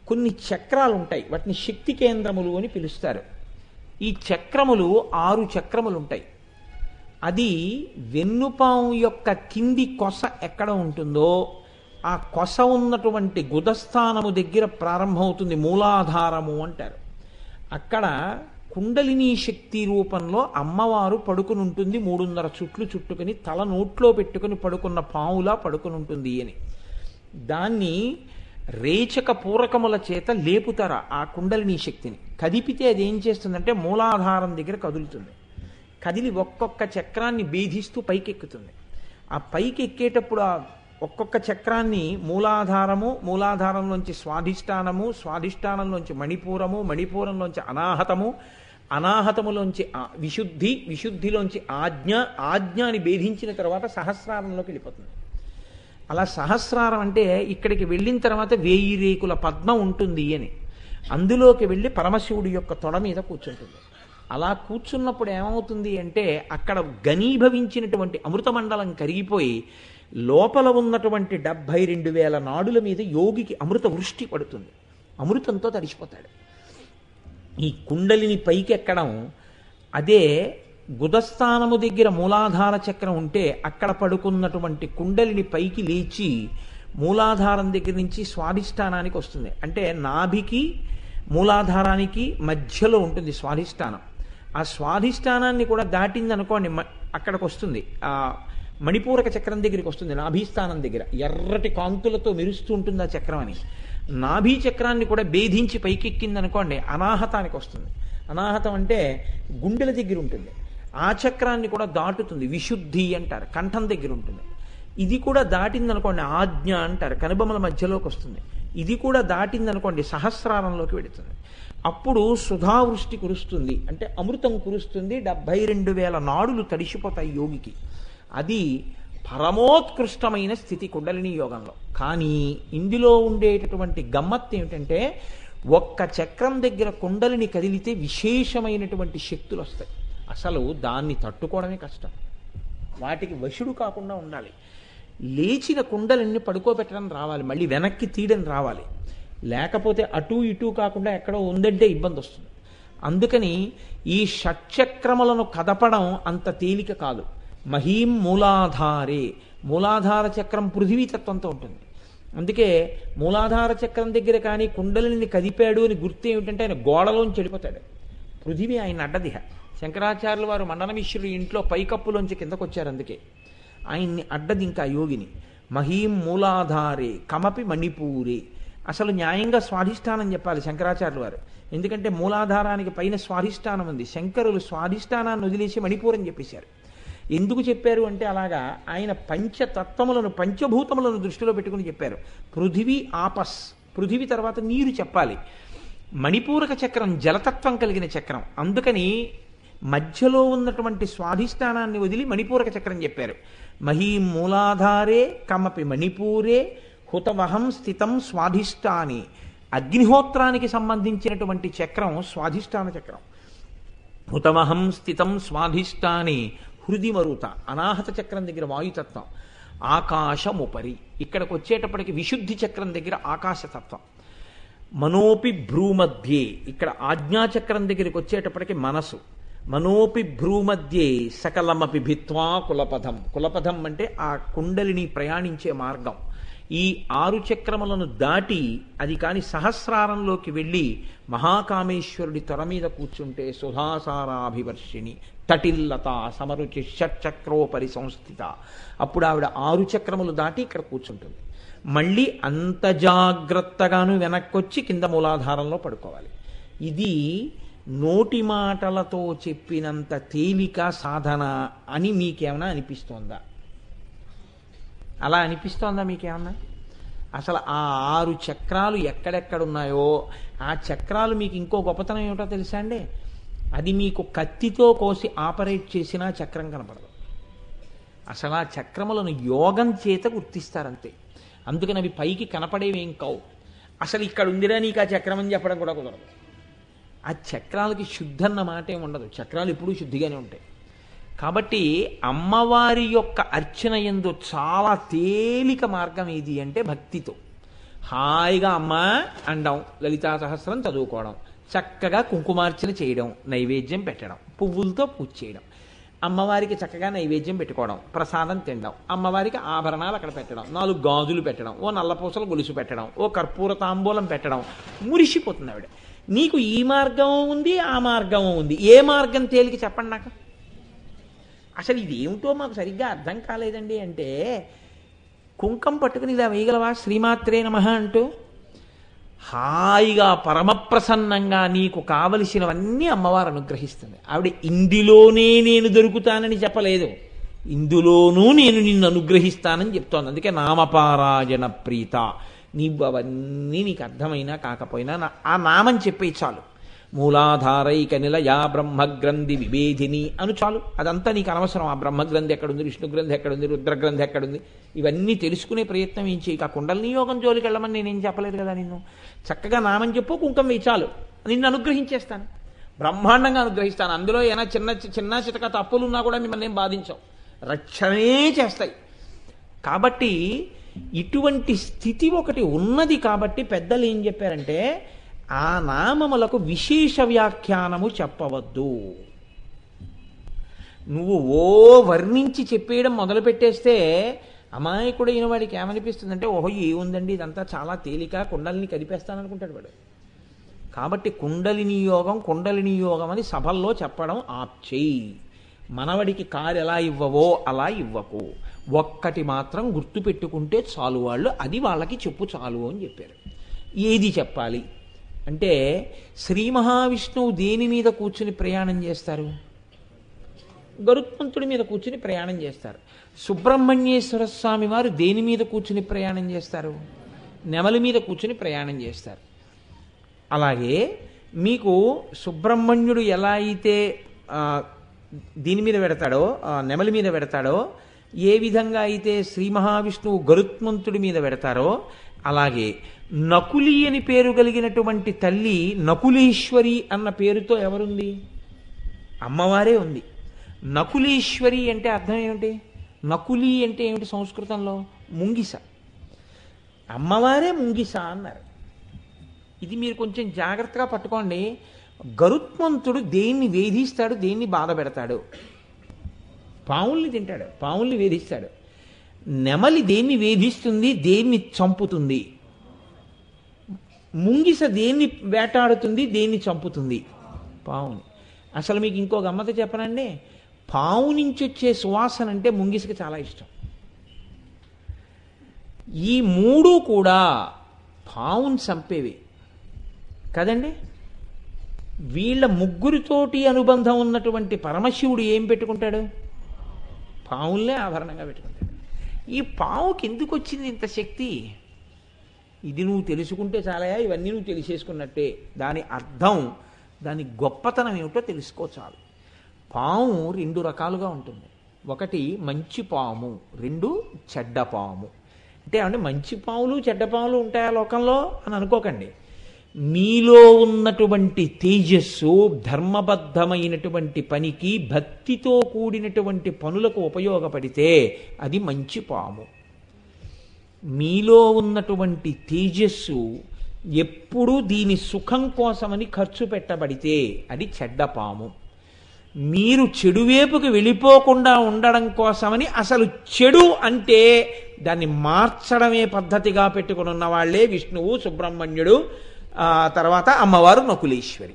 కొన్ని చక్రాలు ఉంటాయి, వాటిని శక్తి కేంద్రములు అని పిలుస్తారు. ఈ చక్రములు 6 చక్రములు ఉంటాయి. అది వెన్నుపాము యొక్క కింది కొస ఎక్కడ ఉంటుందో ఆ కొస ఉన్నటువంటి గుదస్థానము దగ్గర ప్రారంభమవుతుంది, మూలాధారము అంటారు. అక్కడ కుండలినీ శక్తి రూపంలో అమ్మవారు పడుకుని ఉంటుంది. 3.5 చుట్లు చుట్టుకుని తల నోట్లో పెట్టుకుని పడుకున్న పాములా పడుకుని ఉంటుంది అని. దాన్ని రేచక పూరకముల చేత లేపుతారా ఆ కుండలినీ శక్తిని. కదిపితే అది ఏం చేస్తుందంటే మూలాధారం దగ్గర కదులుతుంది. కదిలి ఒక్కొక్క చక్రాన్ని భేదిస్తూ పైకెక్కుతుంది. ఆ పైకి ఎక్కేటప్పుడు ఆ ఒక్కొక్క చక్రాన్ని మూలాధారము, మూలాధారంలోంచి స్వాధిష్టానము, స్వాధిష్టానంలోంచి మణిపూరము, మణిపూరంలోంచి అనాహతము, అనాహతములోంచి విశుద్ధి, విశుద్ధిలోంచి ఆజ్ఞ, ఆజ్ఞని భేదించిన తర్వాత సహస్రారంలోకి వెళ్ళిపోతుంది. అలా సహస్రారం అంటే ఇక్కడికి వెళ్ళిన తర్వాత 1000 రేకుల పద్మ ఉంటుంది అని. అందులోకి వెళ్ళి పరమశివుడి యొక్క తొడ మీద కూర్చుంటుంది. అలా కూర్చున్నప్పుడు ఏమవుతుంది అంటే అక్కడ ఘనీభవించినటువంటి అమృతమండలం కరిగిపోయి లోపల ఉన్నటువంటి 72,000 నాడుల మీద యోగికి అమృత వృష్టి పడుతుంది. అమృతంతో తడిసిపోతాడు. ఈ కుండలిని పైకి ఎక్కడం, అదే గుదస్థానము దగ్గర మూలాధార చక్రం ఉంటే అక్కడ పడుకున్నటువంటి కుండలిని పైకి లేచి మూలాధారం దగ్గర నుంచి స్వాధిష్టానానికి వస్తుంది. అంటే నాభికి మూలాధారానికి మధ్యలో ఉంటుంది స్వాధిష్టానం. ఆ స్వాధిష్టానాన్ని కూడా దాటింది అనుకోండి, అక్కడికి వస్తుంది, ఆ మణిపూరక చక్రం దగ్గరికి వస్తుంది. నాభీస్థానం దగ్గర ఎర్రటి కాంతులతో మెరుస్తూ ఉంటుంది ఆ చక్రం అని. నాభీ చక్రాన్ని కూడా భేదించి పైకెక్కింది అనుకోండి, అనాహతానికి వస్తుంది. అనాహతం అంటే గుండెల దగ్గర ఉంటుంది. ఆ చక్రాన్ని కూడా దాటుతుంది, విశుద్ధి అంటారు, కంఠం దగ్గర ఉంటుంది. ఇది కూడా దాటింది అనుకోండి, ఆజ్ఞ అంటారు, కనుబొమ్మల మధ్యలోకి వస్తుంది. ఇది కూడా దాటింది అనుకోండి, సహస్రారంలోకి వెడుతుంది. అప్పుడు సుధావృష్టి కురుస్తుంది, అంటే అమృతం కురుస్తుంది. 72,000 నాడులు తడిసిపోతాయి యోగికి. అది పరమోత్కృష్టమైన స్థితి కుండలిని యోగంలో. కానీ ఇందులో ఉండేటటువంటి గమ్మత్తు ఏమిటంటే ఒక్క చక్రం దగ్గర కుండలిని కదిలితే విశేషమైనటువంటి శక్తులు వస్తాయి. అసలు దాన్ని తట్టుకోవడమే కష్టం. వాటికి వశుడు కాకుండా ఉండాలి. లేచిన కుండలిని పడుకోబెట్టడం రావాలి, మళ్ళీ వెనక్కి తీయడం రావాలి. లేకపోతే అటు ఇటు కాకుండా ఎక్కడో ఉందంటే ఇబ్బంది వస్తుంది. అందుకని ఈ షట్చక్రములను కదపడం అంత తేలిక కాదు. మహీం మూలాధారే, మూలాధార చక్రం పృథివీతత్వంతో ఉంటుంది. అందుకే మూలాధార చక్రం దగ్గర కానీ కుండలిని కదిపాడు అని గుర్తు ఏమిటంటే ఆయన గోడలోంచి వెళ్ళిపోతాడు. పృథివీ ఆయన అడ్డదిహ. శంకరాచార్యుల వారు మండనమిశ్రుడు ఇంట్లో పైకప్పులోంచి కిందకు వచ్చారు. అందుకే ఆయన్ని అడ్డది ఇంకా యోగిని. మహీం మూలాధారే కమపి మణిపూరే. అసలు న్యాయంగా స్వాధిష్టానం చెప్పాలి శంకరాచార్యుల వారు. ఎందుకంటే మూలాధారానికి పైన స్వాధిష్టానం ఉంది. శంకరులు స్వాధిష్టానాన్ని వదిలేసి మణిపూరం చెప్పేశారు. ఎందుకు చెప్పారు అంటే అలాగా ఆయన పంచతత్వములను, పంచభూతములను దృష్టిలో పెట్టుకుని చెప్పారు. పృథివీ ఆపస్, పృథివీ తర్వాత నీరు చెప్పాలి. మణిపూరక చక్రం జలతత్వం కలిగిన చక్రం. అందుకని మధ్యలో ఉన్నటువంటి స్వాధిష్టానాన్ని వదిలి మణిపూరక చక్రం చెప్పారు. మహీం మూలాధారే కమపి మణిపూరే హుతవహం స్థితం స్వాధిష్టాని. అగ్నిహోత్రానికి సంబంధించినటువంటి చక్రం స్వాధిష్టాన చక్రం. హుతవహం స్థితం స్వాధిష్టాని హృది మరుత. అనాహత చక్రం దగ్గర వాయుతత్వం. ఆకాశముపరి, ఇక్కడికి వచ్చేటప్పటికి విశుద్ధి చక్రం దగ్గర ఆకాశతత్వం. మనోపి భ్రూమధ్యే, ఇక్కడ ఆజ్ఞాచక్రం దగ్గరికి వచ్చేటప్పటికి మనసు. మనోపి భ్రూమధ్యే సకలమపి భిత్వా కులపథం. కులపథం అంటే ఆ కుండలిని ప్రయాణించే మార్గం. ఈ 6 చక్రములను దాటి అది కాని సహస్రారంలోకి వెళ్ళి మహాకామేశ్వరుడి తొర మీద కూర్చుంటే సుధాసారాభివర్షిణి తటిల్లత సమరుచి షట్చక్రోపరి సంస్థిత. అప్పుడు ఆవిడ 6 చక్రములు దాటి ఇక్కడ కూర్చుంటుంది. మళ్ళీ అంత జాగ్రత్తగాను వెనక్కొచ్చి కింద మూలాధారంలో పడుకోవాలి. ఇది నోటి మాటలతో చెప్పినంత తేలిక సాధన అని మీకేమైనా అనిపిస్తోందా? అలా అనిపిస్తోందా మీకేమన్నా? అసలు ఆ 6 చక్రాలు ఎక్కడెక్కడున్నాయో ఆ చక్రాలు మీకు ఇంకో గొప్పతనం ఏమిటో తెలుసా అండి? అది మీకు కత్తితో కోసి ఆపరేట్ చేసినా చక్రం కనపడదు. అసలు ఆ చక్రములను యోగం చేత గుర్తిస్తారంతే. అందుకని అవి పైకి కనపడేవేం కావు. అసలు ఇక్కడ ఉందిరా నీకు ఆ చక్రం అని చెప్పడం కూడా కుదరదు. ఆ చక్రాలకి శుద్ధి అన్న మాట ఏమి ఉండదు. చక్రాలు ఎప్పుడూ శుద్ధిగానే ఉంటాయి. కాబట్టి అమ్మవారి యొక్క అర్చన యందు చాలా తేలిక మార్గం ఏది అంటే భక్తితో హాయిగా అమ్మ అండం, లలితా సహస్రం చదువుకోవడం, చక్కగా కుంకుమార్చన చేయడం, నైవేద్యం పెట్టడం, పువ్వులతో పూజ చేయడం, అమ్మవారికి చక్కగా నైవేద్యం పెట్టుకోవడం, ప్రసాదం తినడం, అమ్మవారికి ఆభరణాలు అక్కడ పెట్టడం, 4 గాజులు పెట్టడం, ఓ నల్లపూసల గొలుసు పెట్టడం, ఓ కర్పూర తాంబూలం పెట్టడం, మురిసిపోతుంది ఆవిడ. నీకు ఈ మార్గం ఉంది, ఆ మార్గం ఉంది. ఏ మార్గం తేలిక చెప్పండి నాకు. అసలు ఇదేమిటో మాకు సరిగ్గా అర్థం కాలేదండి అంటే, కుంకం పట్టుకుని ఇలా వేయగలవా శ్రీమాత్రే నమః అంటూ హాయిగా పరమప్రసన్నంగా నీకు కావలసినవన్నీ అమ్మవారు అనుగ్రహిస్తుంది. ఆవిడ ఇందులోనే నేను దొరుకుతానని చెప్పలేదు, ఇందులోనూ నేను నిన్ను అనుగ్రహిస్తానని చెప్తోంది. అందుకే నామపారాయణ ప్రీత. నీవు అవన్నీ నీకు అర్థమైనా కాకపోయినా ఆ నామం చెప్పే చాలు. మూలాధారైక నిలయా బ్రహ్మగ్రంథి విభేదిని అను చాలు. అదంతా నీకు అనవసరం. ఆ బ్రహ్మగ్రంథి ఎక్కడుంది, విష్ణుగ్రంథి ఎక్కడుంది, రుద్రగ్రంథి ఎక్కడుంది, ఇవన్నీ తెలుసుకునే ప్రయత్నం ఏం చేయక కుండలిని యోగం జోలికి వెళ్ళమని నేనేం చెప్పలేదు కదా నిన్ను. చక్కగా నామం చెప్పు, కుంకం వేయి చాలు, నిన్ను అనుగ్రహించేస్తాను, బ్రహ్మాండంగా అనుగ్రహిస్తాను. అందులో ఏమైనా చిన్న చితక తప్పులున్నా కూడా మిమ్మల్ని ఏం బాధించవు, రక్షణే చేస్తాయి. కాబట్టి ఇటువంటి స్థితి ఒకటి ఉన్నది. కాబట్టి పెద్దలు ఏం చెప్పారంటే, ఆ నామములకు విశేష వ్యాఖ్యానము చెప్పవద్దు. నువ్వు వర్ణించి చెప్పేయడం మొదలు పెట్టేస్తే అమాయకుడైన వాడికి ఏమనిపిస్తుందంటే, ఓహో ఏముందండి ఇదంతా చాలా తేలిక, కుండలిని కదిపేస్తాననుకుంటాడు వాడు. కాబట్టి కుండలిని యోగం అని సభల్లో చెప్పడం ఆప్చేయి. మనవడికి కారు ఎలా ఇవ్వవో అలా ఇవ్వకు. ఒక్కటి మాత్రం గుర్తు పెట్టుకుంటే చాలు, వాళ్ళు అది వాళ్ళకి చెప్పు చాలు అని చెప్పారు. ఏది చెప్పాలి అంటే, శ్రీ మహావిష్ణువు దేని మీద కూర్చుని ప్రయాణం చేస్తారు? గరుత్మంతుడి మీద కూర్చుని ప్రయాణం చేస్తారు. సుబ్రహ్మణ్యేశ్వర స్వామి వారు దేని మీద కూర్చుని ప్రయాణం చేస్తారు? నెమలి మీద కూర్చుని ప్రయాణం చేస్తారు. అలాగే మీకు సుబ్రహ్మణ్యుడు ఎలా అయితే దీని మీద పెడతాడో, నెమలి మీద పెడతాడో, ఏ విధంగా అయితే శ్రీ మహావిష్ణువు గరుత్మంతుడి మీద పెడతారో, అలాగే నకులి అని పేరు కలిగినటువంటి తల్లి నకులీశ్వరి అన్న పేరుతో ఎవరుంది? అమ్మవారే ఉంది. నకులీశ్వరి అంటే అర్థం ఏమిటి? నకులి అంటే ఏమిటి సంస్కృతంలో? ముంగిస. అమ్మవారే ముంగిస అన్నారు. ఇది మీరు కొంచెం జాగ్రత్తగా పట్టుకోండి. గరుత్మంతుడు దేన్ని వేధిస్తాడు, దేన్ని బాధ పెడతాడు? పావుల్ని తింటాడు, పావుల్ని వేధిస్తాడు. నెమలి దేన్ని వేధిస్తుంది, దేన్ని చంపుతుంది? ముంగిస దేన్ని వేటాడుతుంది, దేన్ని చంపుతుంది? పావుని. అసలు మీకు ఇంకో గమ్మత చెప్పనండి, పావు నుంచి వచ్చే సువాసన అంటే ముంగిసకి చాలా ఇష్టం. ఈ 3 కూడా పావుని చంపేవి కదండి. వీళ్ళ ముగ్గురితోటి అనుబంధం ఉన్నటువంటి పరమశివుడు ఏం పెట్టుకుంటాడు? పావుల్నే ఆభరణంగా పెట్టుకుంటాడు. ఈ పావుకి ఎందుకు వచ్చింది ఇంత శక్తి? ఇది నువ్వు తెలుసుకుంటే చాలయా, ఇవన్నీ నువ్వు తెలిసేసుకున్నట్టే. దాని అర్థం, దాని గొప్పతనం ఏమిటో తెలుసుకో చాలు. పాము 2 రకాలుగా ఉంటుంది. ఒకటి మంచి పాము, 2 చెడ్డ పాము. అంటే ఏమంటే మంచి పాములు చెడ్డ పాములు ఉంటాయా లోకంలో అని అనుకోకండి. మీలో ఉన్నటువంటి తేజస్సు ధర్మబద్ధమైనటువంటి పనికి, భక్తితో కూడినటువంటి పనులకు ఉపయోగపడితే అది మంచి పాము. మీలో ఉన్నటువంటి తేజస్సు ఎప్పుడూ దీని సుఖం కోసమని ఖర్చు పెట్టబడితే అది చెడ్డ పాము. మీరు చెడు వైపుకి వెళ్ళిపోకుండా ఉండడం కోసమని, అసలు చెడు అంటే దాన్ని మార్చడమే పద్ధతిగా పెట్టుకుని ఉన్న వాళ్లే విష్ణువు, సుబ్రహ్మణ్యుడు, తర్వాత అమ్మవారు నకులేశ్వరి.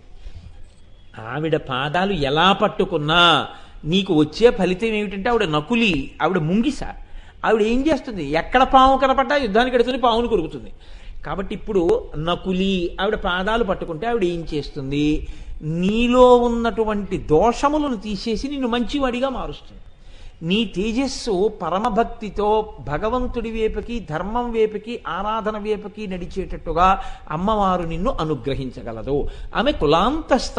ఆవిడ పాదాలు ఎలా పట్టుకున్నా నీకు వచ్చే ఫలితం ఏమిటంటే, ఆవిడ నకులి, ఆవిడ ముంగిస. ఆవిడ ఏం చేస్తుంది? ఎక్కడ పాము కనపడ్డా యుద్ధానికి ఎడుతుంది, పావును కొరుకుతుంది. కాబట్టి ఇప్పుడు నకులి ఆవిడ పాదాలు పట్టుకుంటే ఆవిడ ఏం చేస్తుంది? నీలో ఉన్నటువంటి దోషములను తీసేసి నిన్ను మంచివాడిగా మారుస్తుంది. నీ తేజస్సు పరమభక్తితో భగవంతుడి వైపుకి, ధర్మం వైపుకి, ఆరాధన వైపుకి నడిచేటట్టుగా అమ్మవారు నిన్ను అనుగ్రహించగలదు. ఆమె కులాంతస్థ.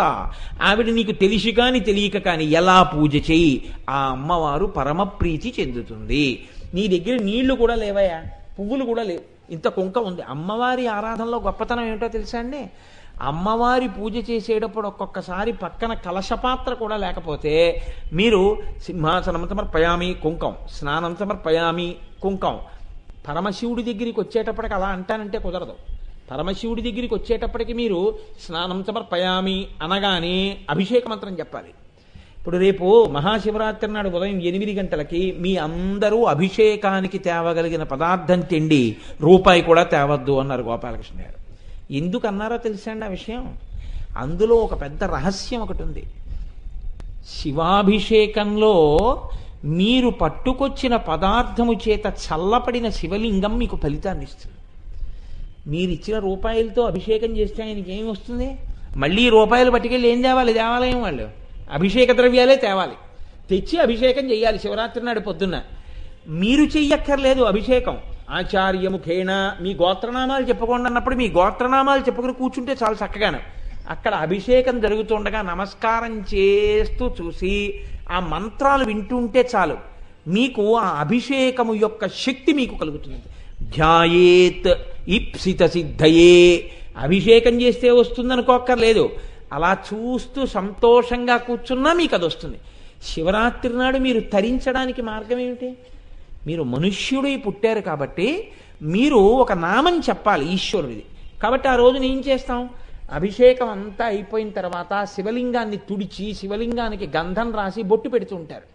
ఆవిడ నీకు తెలిసి కాని తెలియక కాని ఎలా పూజ చేయి, ఆ అమ్మవారు పరమప్రీతి చెందుతుంది. నీ దగ్గర నీళ్లు కూడా లేవయా, పువ్వులు కూడా లేవు, ఇంత కుంక ఉంది. అమ్మవారి ఆరాధనలో గొప్పతనం ఏమిటో తెలుసా అండి? అమ్మవారి పూజ చేసేటప్పుడు ఒక్కొక్కసారి పక్కన కలశపాత్ర కూడా లేకపోతే మీరు సింహాసనం సమర్పయామి కుంకం, స్నానం సమర్పయామి కుంకం. పరమశివుడి దగ్గరికి వచ్చేటప్పటికి అలా అంటానంటే కుదరదు. పరమశివుడి దగ్గరికి వచ్చేటప్పటికి మీరు స్నానం సమర్పయామి అనగానే అభిషేక మంత్రం చెప్పాలి. ఇప్పుడు రేపు మహాశివరాత్రి నాడు ఉదయం 8 గంటలకి మీ అందరూ అభిషేకానికి తేవగలిగిన పదార్థం తిండి రూపాయి కూడా తేవద్దు అన్నారు గోపాలకృష్ణ గారు. ఎందుకు అన్నారో తెలుసా అండి ఆ విషయం? అందులో ఒక పెద్ద రహస్యం ఒకటి ఉంది. శివాభిషేకంలో మీరు పట్టుకొచ్చిన పదార్థము చేత చల్లపడిన శివలింగం మీకు ఫలితాన్ని ఇస్తుంది. మీరు ఇచ్చిన రూపాయలతో అభిషేకం చేస్తే ఆయనకి ఏమి వస్తుంది? మళ్ళీ రూపాయలు పట్టుకెళ్ళి ఏం తేవాలి? దేవాలయం వాళ్ళు అభిషేక ద్రవ్యాలే తేవాలి, తెచ్చి అభిషేకం చేయాలి శివరాత్రి నాడు పొద్దున్న. మీరు చెయ్యక్కర్లేదు అభిషేకం. ఆచార్యముఖేణ మీ గోత్రనామాలు చెప్పుకోండి అన్నప్పుడు మీ గోత్రనామాలు చెప్పుకుని కూర్చుంటే చాలా చక్కగాను. అక్కడ అభిషేకం జరుగుతుండగా నమస్కారం చేస్తూ చూసి ఆ మంత్రాలు వింటుంటే చాలు, మీకు ఆ అభిషేకము యొక్క శక్తి మీకు కలుగుతుంది. ధ్యాయేత్ ఇప్సిత సిద్ధయే. అభిషేకం చేస్తే వస్తుందనుకోక్కర్లేదు, అలా చూస్తూ సంతోషంగా కూర్చున్నా మీకు అది వస్తుంది. శివరాత్రి నాడు మీరు తరించడానికి మార్గం ఏమిటి? మీరు మనుష్యుడై పుట్టారు కాబట్టి మీరు ఒక నామం చెప్పాలి ఈశ్వరుడిది. కాబట్టి ఆ రోజున ఏం చేస్తాం? అభిషేకం అంతా అయిపోయిన తర్వాత శివలింగాన్ని తుడిచి శివలింగానికి గంధం రాసి బొట్టు పెడుతూ ఉంటారు.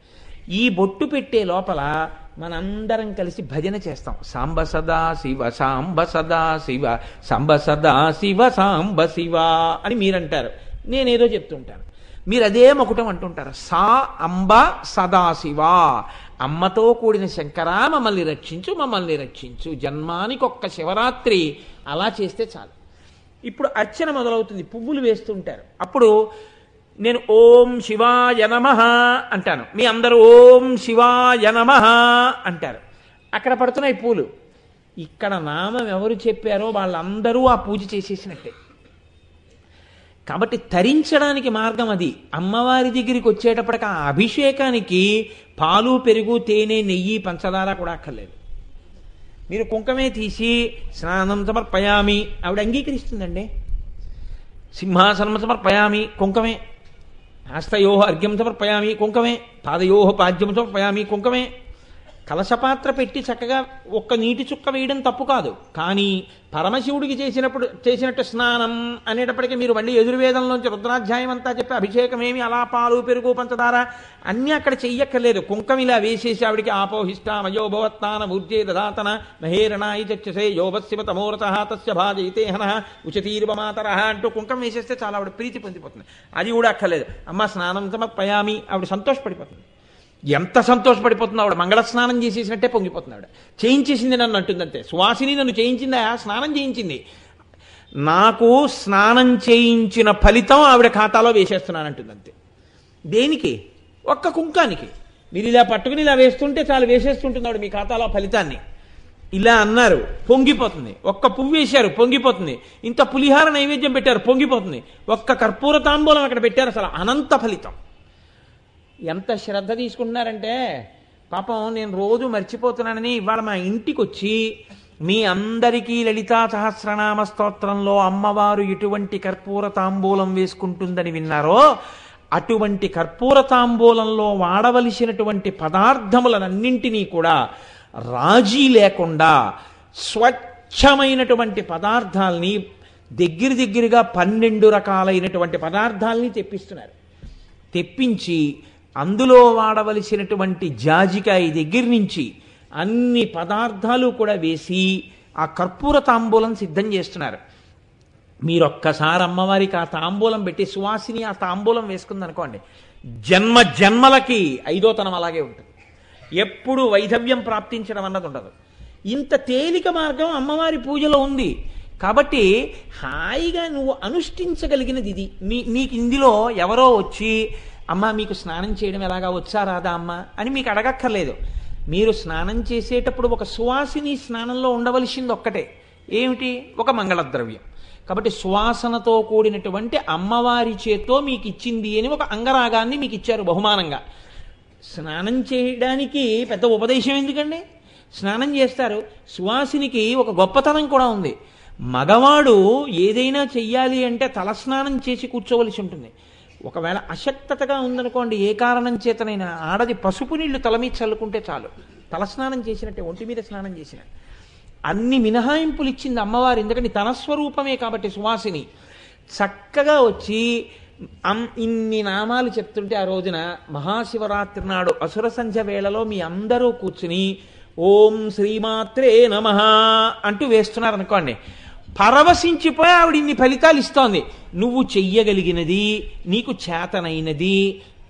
ఈ బొట్టు పెట్టే లోపల మనందరం కలిసి భజన చేస్తాం. సాంబ సదా శివ సాంబ సదా శివ సాంబ సదా శివ సాంబ శివ అని మీరంటారు, నేనేదో చెప్తుంటాను, మీరు అదే మొకటం అంటుంటారు. సా అంబ సదాశివ. అమ్మతో కూడిన శంకరా మమ్మల్ని రక్షించు, మమ్మల్ని రక్షించు. జన్మానికి ఒక్క శివరాత్రి అలా చేస్తే చాలు. ఇప్పుడు అర్చన మొదలవుతుంది, పువ్వులు వేస్తుంటారు. అప్పుడు నేను ఓం శివాయ నమః అంటాను, మీ అందరూ ఓం శివాయ నమః అంటారు. అక్కడ పడుతున్నాయి పూలు. ఇక్కడ నామం ఎవరు చెప్పారో వాళ్ళందరూ ఆ పూజ చేసేసినట్టే. కాబట్టి తరించడానికి మార్గం అది. అమ్మవారి దగ్గరికి వచ్చేటప్పటికి ఆ అభిషేకానికి పాలు, పెరుగు, తేనె, నెయ్యి, పంచదార కూడా అక్కర్లేదు. మీరు కుంకమే తీసి స్నానం సమర్పయామి ఆవిడ అంగీకరిస్తుందండి. సింహాసనం సమర్పయామి కుంకమే, హస్తయోహ అర్ఘ్యం సమర్పయామి కుంకమే, పాదయోహ పాద్యం సమర్పయామి కుంకమే. కలశపాత్ర పెట్టి చక్కగా ఒక్క నీటి చుక్క వేయడం తప్పు కాదు, కానీ పరమశివుడికి చేసినట్టు స్నానం అనేటప్పటికీ మీరు మళ్ళీ యజుర్వేదంలోంచి రుద్రాధ్యాయం అంతా చెప్పి అభిషేకం ఏమి అలా పాలు, పెరుగు, పంచదార అన్నీ అక్కడ చెయ్యక్కర్లేదు. కుంకం ఇలా వేసేసి ఆవిడికి ఆపోహిష్టామయోభవత్తాన ఊర్జే దదాతన మహేరణాయి చక్షసే యోభశివ తమోరత తస్య భాజయితే హన ఉచతీర్వమాతర అంటూ కుంకం వేసేస్తే చాలా ఆవిడ ప్రీతి పొందిపోతుంది. అది కూడా అక్కర్లేదు. అమ్మ స్నానం సమర్పయామి ఆవిడ సంతోషపడిపోతుంది. ఎంత సంతోషపడిపోతుంది ఆవిడ! మంగళ స్నానం చేసేసినట్టే పొంగిపోతుంది ఆవిడ. చేయించేసింది నన్ను అంటుందంతే. సువాసిని నన్ను చేయించిందా? స్నానం చేయించింది. నాకు స్నానం చేయించిన ఫలితం ఆవిడ ఖాతాలో వేసేస్తున్నానంటుందంతే. దేనికి? ఒక్క కుంకానికి. మీరు ఇలా పట్టుకుని ఇలా వేస్తుంటే చాలు, వేసేస్తుంటుంది ఆవిడ మీ ఖాతాలో ఫలితాన్ని. ఇలా అన్నారు, పొంగిపోతుంది. ఒక్క పువ్వు వేశారు, పొంగిపోతుంది. ఇంత పులిహార నైవేద్యం పెట్టారు, పొంగిపోతుంది. ఒక్క కర్పూర తాంబూలం అక్కడ పెట్టారు, అసలు అనంత ఫలితం. ఎంత శ్రద్ధ తీసుకుంటున్నారంటే, పాపం నేను రోజు మర్చిపోతున్నానని ఇవాళ మా ఇంటికి వచ్చి మీ అందరికీ లలితా సహస్రనామ స్తోత్రంలో అమ్మవారు ఎటువంటి కర్పూర తాంబూలం వేసుకుంటుందని విన్నారో అటువంటి కర్పూర తాంబూలంలో వాడవలసినటువంటి పదార్థములనన్నింటినీ కూడా రాజీ లేకుండా స్వచ్ఛమైనటువంటి పదార్థాలని దగ్గరగా 12 రకాలైనటువంటి పదార్థాలని తెప్పిస్తున్నారు. తెప్పించి అందులో వాడవలసినటువంటి జాజికాయ దగ్గర నుంచి అన్ని పదార్థాలు కూడా వేసి ఆ కర్పూర తాంబూలం సిద్ధం చేస్తున్నారు. మీరొక్కసారి అమ్మవారికి ఆ తాంబూలం పెట్టి సువాసిని ఆ తాంబూలం వేసుకుందనుకోండి, జన్మ జన్మలకి 5వ తనం అలాగే ఉంటుంది. ఎప్పుడు వైధవ్యం ప్రాప్తించడం అన్నది ఉండదు. ఇంత తేలిక మార్గం అమ్మవారి పూజలో ఉంది. కాబట్టి హాయిగా నువ్వు అనుష్ఠించగలిగినది ఇది. నీకు ఇందులో ఎవరో వచ్చి అమ్మ మీకు స్నానం చేయడం ఎలాగా వచ్చా రాదా అమ్మ అని మీకు అడగక్కర్లేదు. మీరు స్నానం చేసేటప్పుడు ఒక సువాసిని స్నానంలో ఉండవలసింది ఒక్కటే, ఏమిటి? ఒక మంగళద్రవ్యం. కాబట్టి సువాసనతో కూడినటువంటి అమ్మవారి చేత్తో మీకు ఇచ్చింది అని ఒక అంగరాగాన్ని మీకు ఇచ్చారు బహుమానంగా. స్నానం చేయడానికి పెద్ద ఉపదేశం ఎందుకండి? స్నానం చేస్తారు. సువాసినికి ఒక గొప్పతనం కూడా ఉంది. మగవాడు ఏదైనా చెయ్యాలి అంటే తలస్నానం చేసి కూర్చోవలసి ఉంటుంది. ఒకవేళ అశక్తతగా ఉందనుకోండి, ఏ కారణం చేతనైనా ఆడది పసుపు నీళ్లు తల మీద చల్లుకుంటే చాలు, తలస్నానం చేసినట్టే, ఒంటి మీద స్నానం చేసిన. అన్ని మినహాయింపులు ఇచ్చింది అమ్మవారు, ఎందుకంటే తన స్వరూపమే కాబట్టి. సువాసిని చక్కగా వచ్చి ఇన్ని నామాలు చెప్తుంటే ఆ రోజున మహాశివరాత్రి నాడు అసుర సంధ్య వేళలో మీ అందరూ కూర్చుని ఓం శ్రీమాత్రే నమః అంటూ వేస్తున్నారు అనుకోండి, పరవశించిపోయి ఆవిడ ఇన్ని ఫలితాలు ఇస్తోంది. నువ్వు చెయ్యగలిగినది, నీకు చేతనైనది,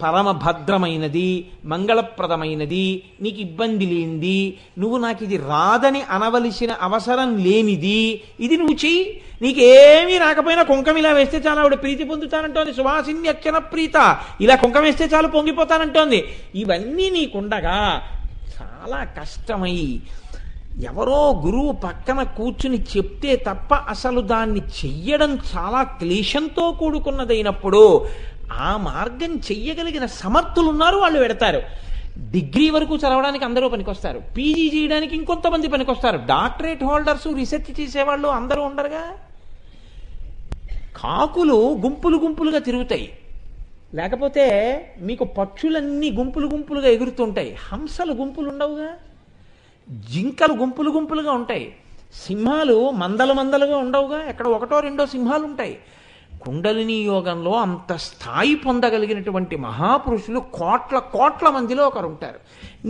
పరమభద్రమైనది, మంగళప్రదమైనది, నీకు ఇబ్బంది లేనిది, నువ్వు నాకు ఇది రాదని అనవలసిన అవసరం లేనిది, ఇది నువ్వు చెయ్యి. నీకేమీ రాకపోయినా కుంకం ఇలా వేస్తే చాలా ఆవిడ ప్రీతి పొందుతానంటోంది. సువాసిని అక్షణ ప్రీత, ఇలా కుంకం వేస్తే చాలు పొంగిపోతానంటోంది. ఇవన్నీ నీకుండగా చాలా కష్టమై ఎవరో గురువు పక్కన కూర్చుని చెప్తే తప్ప అసలు దాన్ని చెయ్యడం చాలా క్లేశంతో కూడుకున్నదైనప్పుడు ఆ మార్గం చెయ్యగలిగిన సమర్థులు ఉన్నారు, వాళ్ళు పెడతారు. డిగ్రీ వరకు చదవడానికి అందరూ పనికొస్తారు, పీజీ చేయడానికి ఇంకొంతమంది పనికొస్తారు, డాక్టరేట్ హోల్డర్స్, రీసెర్చ్ చేసేవాళ్ళు అందరూ ఉండరుగా. కాకులు గుంపులు గుంపులుగా తిరుగుతాయి, లేకపోతే మీకు పక్షులన్నీ గుంపులు గుంపులుగా ఎగురుతుంటాయి. హంసలు గుంపులు ఉండవుగా, జింకలు గుంపులు గుంపులుగా ఉంటాయి, సింహాలు మందలు మందలుగా ఉండవుగా, ఎక్కడ ఒకటో రెండో సింహాలు ఉంటాయి. కుండలిని యోగంలో అంత స్థాయి పొందగలిగినటువంటి మహాపురుషులు కోట్ల కోట్ల మందిలో ఒకరు ఉంటారు.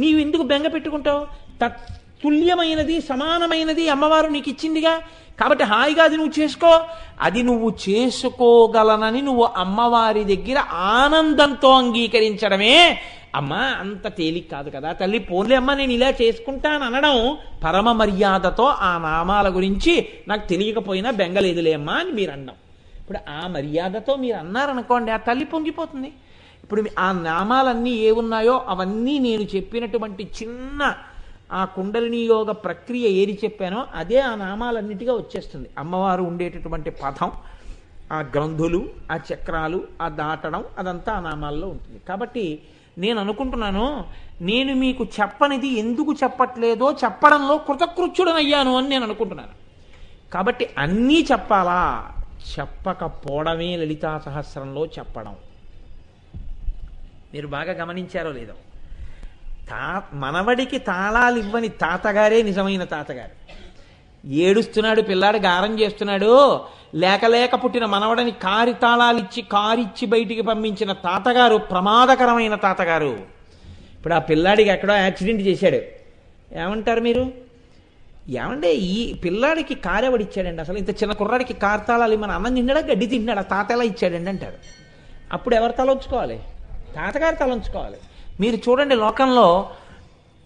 నీవు ఎందుకు బెంగ పెట్టుకుంటావు? తత్తుల్యమైనది, సమానమైనది అమ్మవారు నీకు ఇచ్చిందిగా. కాబట్టి హాయిగా అది నువ్వు చేసుకో. అది నువ్వు చేసుకోగలనని నువ్వు అమ్మవారి దగ్గర ఆనందంతో అంగీకరించడమే. అమ్మ అంత తేలిక కాదు కదా తల్లి, పోన్లే అమ్మ నేను ఇలా చేసుకుంటాను అనడం పరమ మర్యాదతో ఆ నామాల గురించి నాకు తెలియకపోయినా బెంగలేదులే అమ్మా అని మీరు అన్నాం. ఇప్పుడు ఆ మర్యాదతో మీరు అన్నారనుకోండి, ఆ తల్లి పొంగిపోతుంది. ఇప్పుడు ఆ నామాలన్నీ ఏమున్నాయో అవన్నీ నేను చెప్పినటువంటి చిన్న ఆ కుండలిని యోగ ప్రక్రియ ఏది చెప్పానో అదే ఆ నామాలన్నిటిగా వచ్చేస్తుంది. అమ్మవారు ఉండేటటువంటి పథం, ఆ గ్రంథులు, ఆ చక్రాలు, ఆ దాటడం, అదంతా ఆ నామాల్లో ఉంటుంది. కాబట్టి నేను అనుకుంటున్నాను, నేను మీకు చెప్పనిది ఎందుకు చెప్పట్లేదో చెప్పడంలో కృతకృత్యుడనయ్యాను అని నేను అనుకుంటున్నాను. కాబట్టి అన్నీ చెప్పాలా? చెప్పకపోవడమే లలితా సహస్రంలో చెప్పడం. మీరు బాగా గమనించారో లేదో, మనవడికి తాళాలు ఇవ్వని తాతగారే నిజమైన తాతగారు. ఏడుస్తున్నాడు పిల్లాడు, గారం చేస్తున్నాడు, లేక లేక పుట్టిన మనవడని కారిచ్చి బయటికి పంపించిన తాతగారు ప్రమాదకరమైన తాతగారు. ఇప్పుడు ఆ పిల్లాడికి ఎక్కడో యాక్సిడెంట్ చేశాడు, ఏమంటారు మీరు? ఏమంటే ఈ పిల్లాడికి కారెవడిచ్చాడండి? అసలు ఇంత చిన్న కుర్రాడికి కార్తాళాలు మన అన్నం తిన్నాడా గడ్డి తిన్నాడా? తాత ఎలా ఇచ్చాడండి అంటారు. అప్పుడు ఎవరు తలంచుకోవాలి? తాతగారు తలంచుకోవాలి. మీరు చూడండి, లోకంలో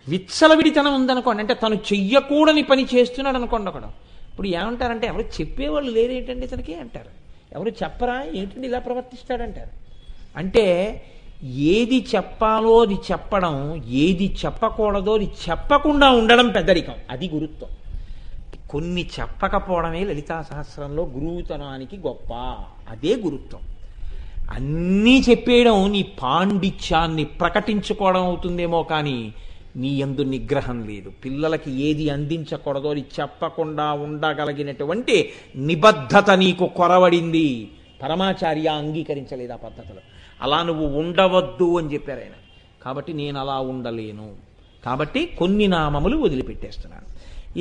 విచ్చలవిడితనం ఉందనుకోండి, అంటే తను చెయ్యకూడని పని చేస్తున్నాడు అనుకోండి ఒకడు, ఇప్పుడు ఏమంటారంటే ఎవరు చెప్పేవాళ్ళు లేరేంటండి ఇతనికి అంటారు. ఎవరు చెప్పరా ఏంటండి ఇలా ప్రవర్తిస్తాడంటారు. అంటే ఏది చెప్పాలో అది చెప్పడం, ఏది చెప్పకూడదో అది చెప్పకుండా ఉండడం పెద్దరికం. అది గురుత్వం. కొన్ని చెప్పకపోవడమే లలితా సహస్రంలో గురువుతనానికి గొప్ప. అదే గురుత్వం. అన్నీ చెప్పేయడం నీ పాండిత్యాన్ని ప్రకటించుకోవడం అవుతుందేమో కానీ నీ యందు నిగ్రహం లేదు. పిల్లలకి ఏది అందించకూడదో అది చెప్పకుండా ఉండగలిగినటువంటి నిబద్ధత నీకు కొరవడింది. పరమాచార్య అంగీకరించలేదు ఆ పద్ధతిలో. అలా నువ్వు ఉండవద్దు అని చెప్పారు ఆయన. కాబట్టి నేను అలా ఉండలేను. కాబట్టి కొన్ని నామములు వదిలిపెట్టేస్తున్నాను.